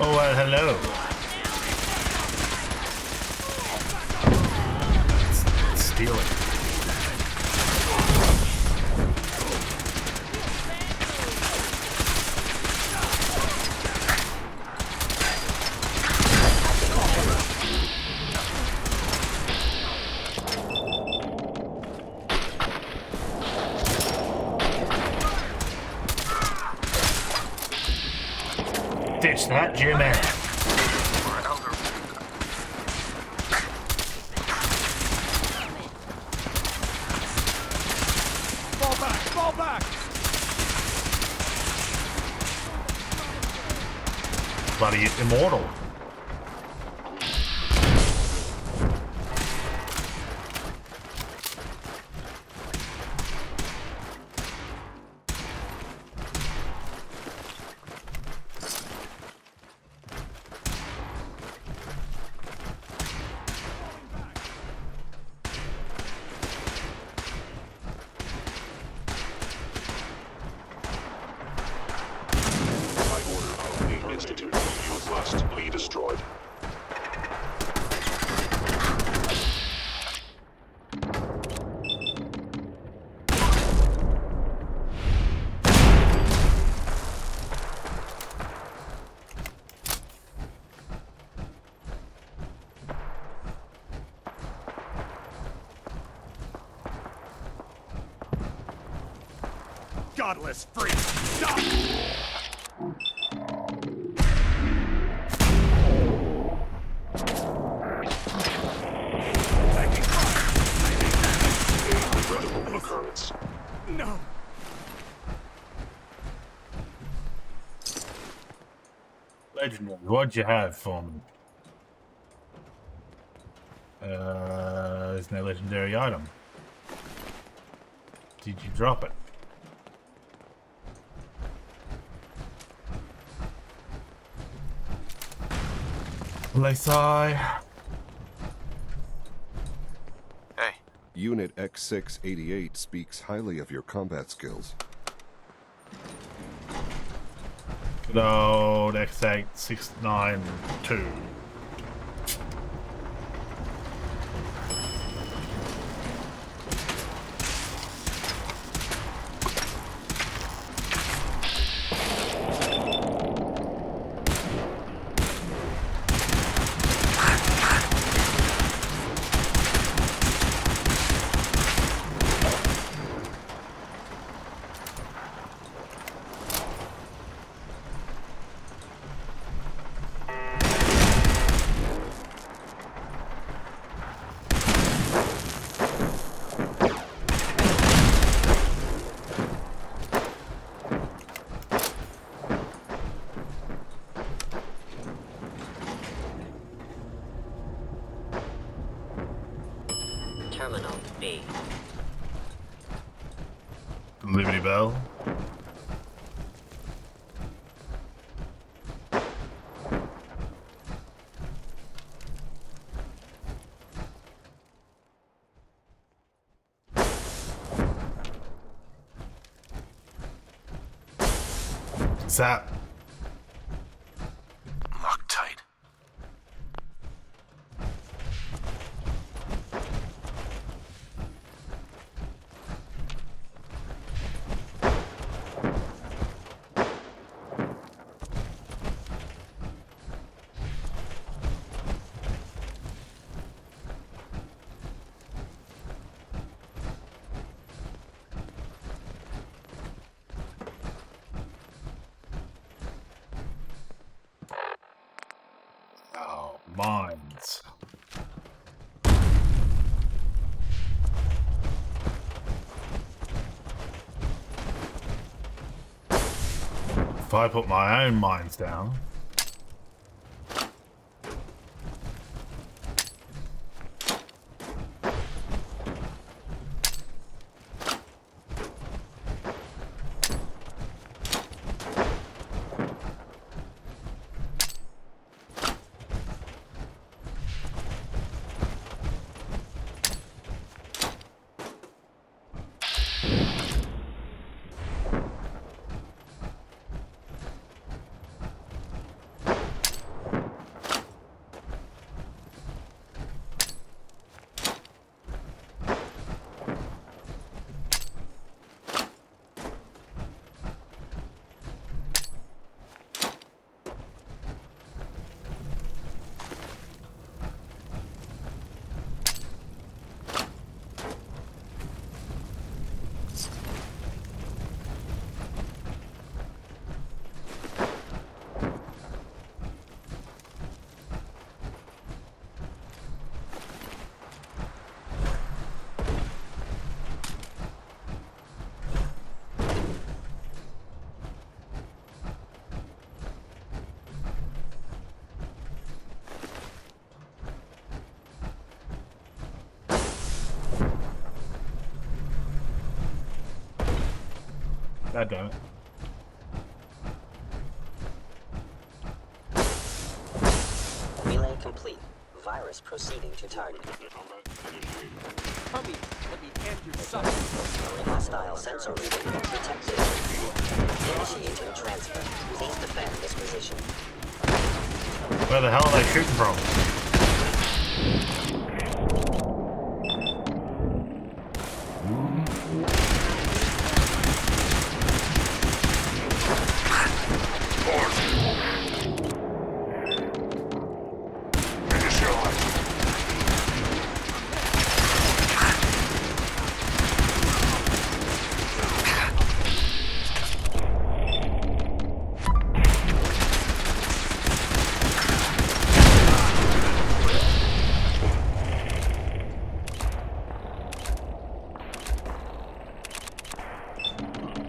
Oh, hello. Steal it. Ditch that, Jimmy. Fall back! Fall back! Bloody immortal. Destroyed. Godless freak! Stop! Occurrence. No! Legendary. What'd you have for me? There's no legendary item. Did you drop it? Lesai. Hey. Unit X688 speaks highly of your combat skills. Good old X8692. Terminal B. Liberty Bell. Zap. Loctite. Oh, mines. If I put my own mines down. God damn it. Relay complete. Virus proceeding to target. Hubby, let me end your suffering. Hostile sensor reading detected. Initiating transfer. Please defend this position. Where the hell are they shooting from?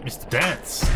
Mr. Dance.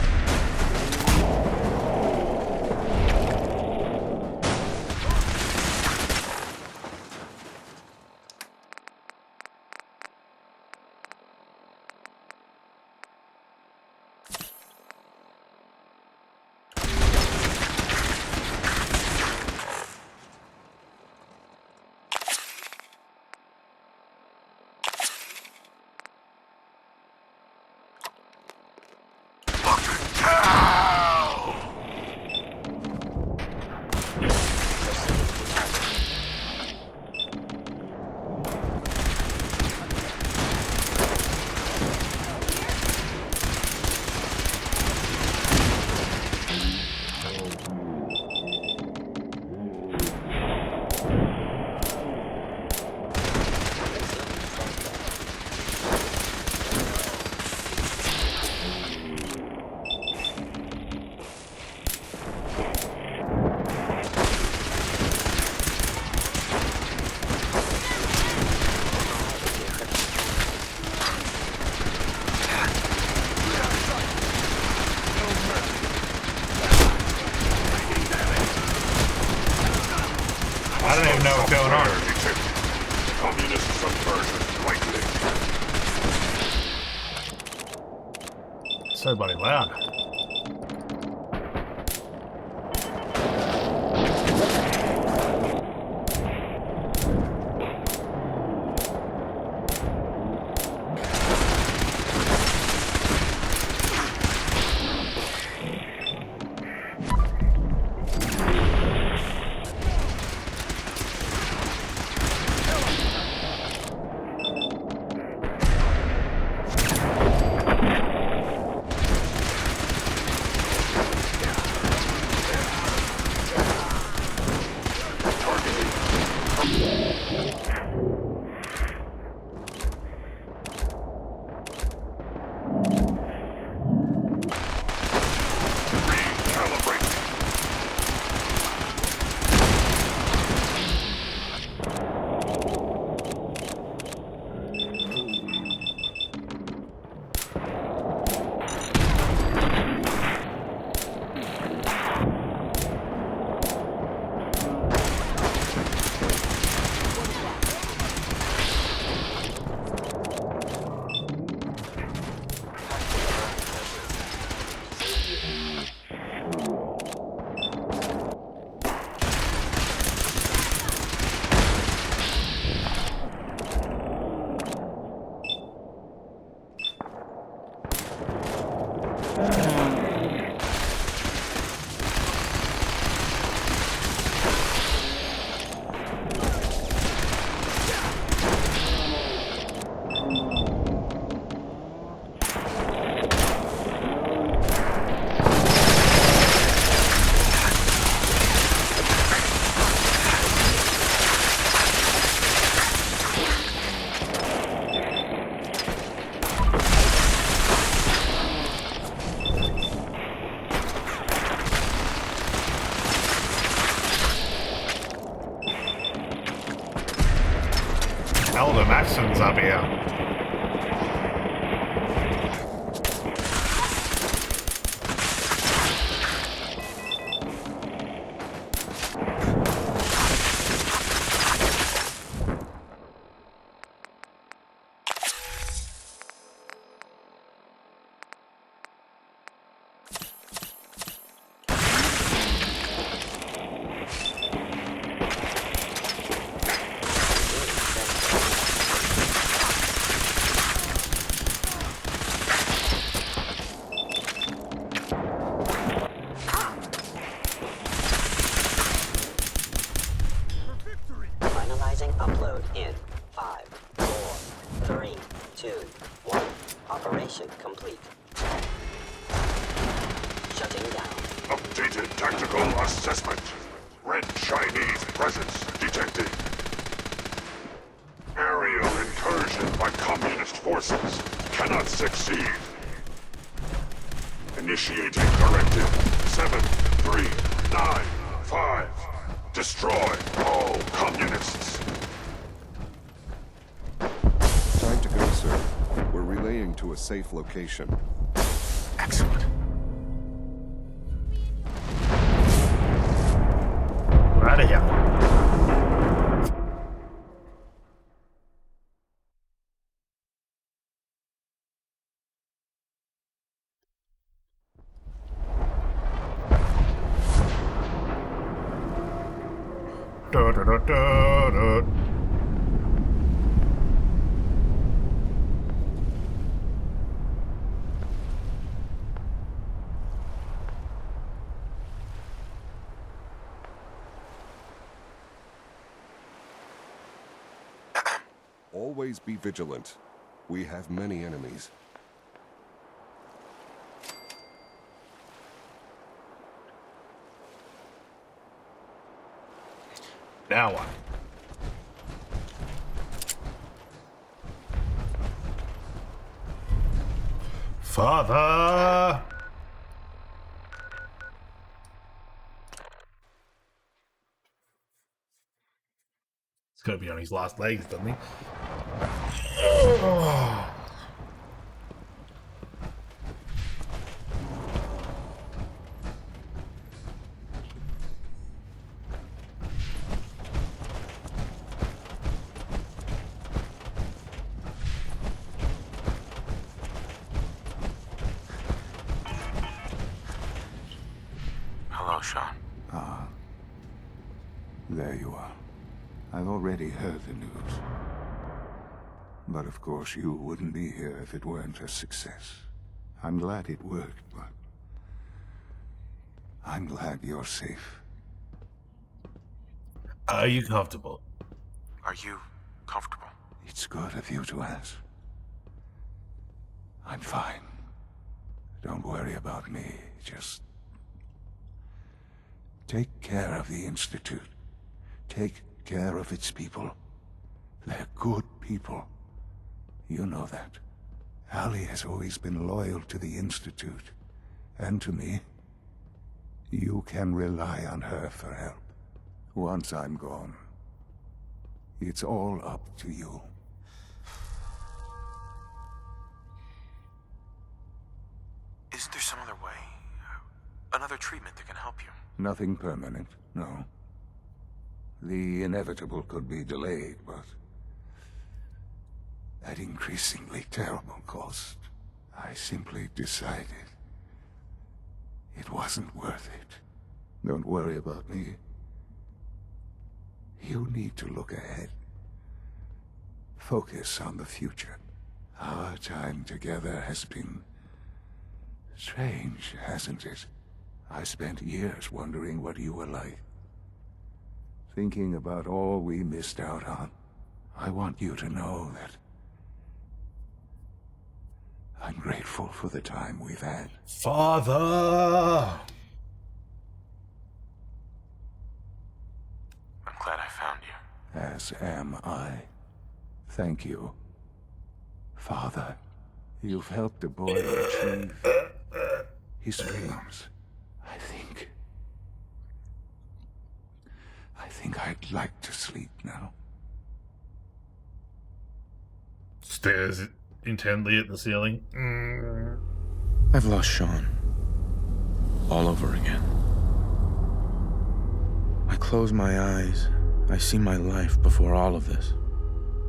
I don't even know what's going on. Communist subversion likely. So bloody loud. some actions up here. Finalizing upload in 5, 4, 3, 2, 1. Operation complete. Shutting down. Updated tactical assessment. Red Chinese presence detected. Aerial incursion by communist forces cannot succeed. Initiating directive 7395. Destroy all communists. Time to go, sir. We're relaying to a safe location. Excellent. We're out of here. Da, da, da, da, da. Always be vigilant. We have many enemies. Now what? Father! He's gonna be on his last legs, doesn't he? Oh. Hello, Sean. Ah. There you are. I've already heard the news. But of course you wouldn't be here if it weren't a success. I'm glad it worked, but I'm glad you're safe. Are you comfortable? Are you comfortable? It's good of you to ask. I'm fine. Don't worry about me. Just take care of the Institute. Take care of its people. They're good people. You know that. Allie has always been loyal to the Institute. And to me. You can rely on her for help. Once I'm gone, it's all up to you. Isn't there some other way? Another treatment that can help you? Nothing permanent, no. The inevitable could be delayed, but at increasingly terrible cost, I simply decided it wasn't worth it. Don't worry about me. You need to look ahead. Focus on the future. Our time together has been strange, hasn't it? I spent years wondering what you were like. Thinking about all we missed out on. I want you to know that I'm grateful for the time we've had. Father! I'm glad I found you. As am I. Thank you, Father. You've helped a boy achieve his dreams. I think I'd like to sleep now. stares intently at the ceiling. I've lost Sean. All over again. I close my eyes. I see my life before all of this.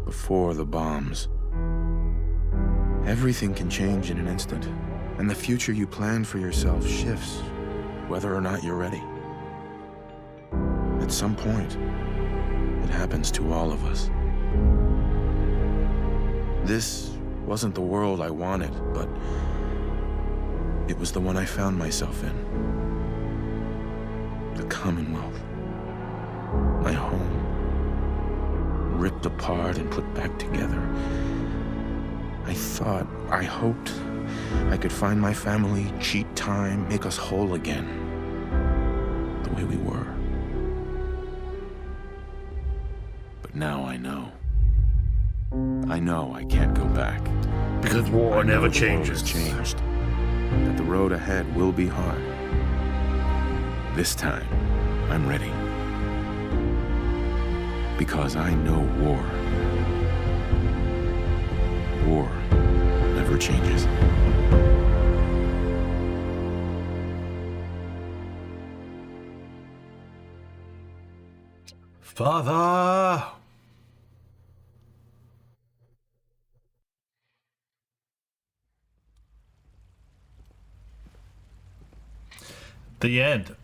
Before the bombs. Everything can change in an instant, and the future you plan for yourself shifts, whether or not you're ready. At some point, it happens to all of us. This wasn't the world I wanted, but it was the one I found myself in. The Commonwealth. My home. Ripped apart and put back together. I hoped I could find my family, cheat time, make us whole again. The way we were. But now I know. I know I can't go back. Because war never changes. Changed. That the road ahead will be hard. This time, I'm ready. Because I know war. War never changes. Father! The end.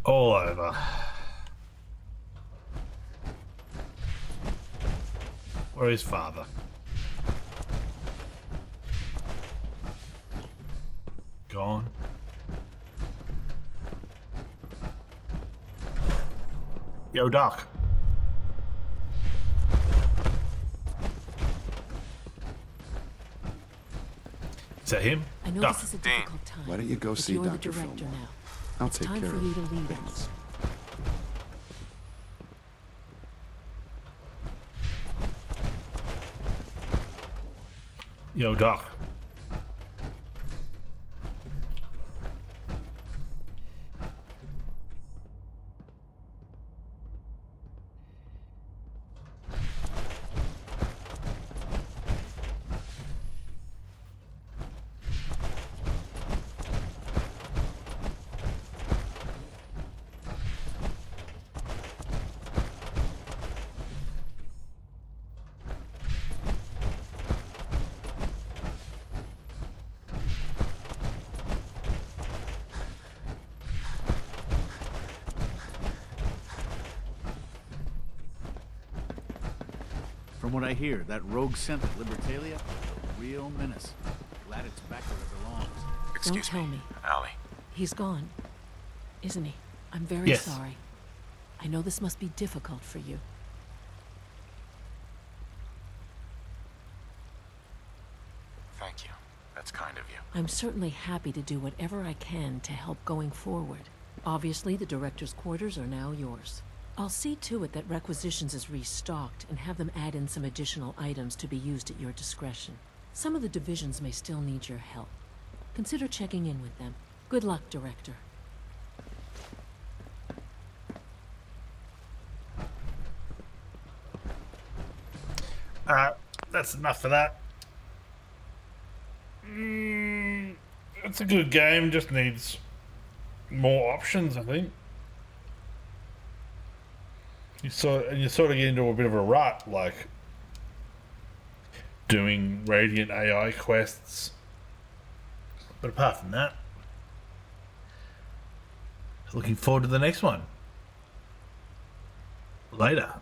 All over. Where is father? Gone. Yo, Doc. Is that him? I know Doc. this is a difficult time. Why don't you go but see you're Dr. the director Fillmore? now. I'll It's take time care for of you to lead things. us. Yo, Doc. From what I hear, that rogue synth at Libertalia is a real menace. Glad it's back where it belongs. Don't tell me. Allie. He's gone, isn't he? I'm very Yes. sorry. I know this must be difficult for you. Thank you. That's kind of you. I'm certainly happy to do whatever I can to help going forward. Obviously, the director's quarters are now yours. I'll see to it that requisitions is restocked and have them add in some additional items to be used at your discretion. Some of the divisions may still need your help. Consider checking in with them. Good luck, Director. That's enough for that. It's a good game, just needs more options, I think. You sort of get into a bit of a rut, like doing Radiant AI quests. But apart from that, looking forward to the next one. Later.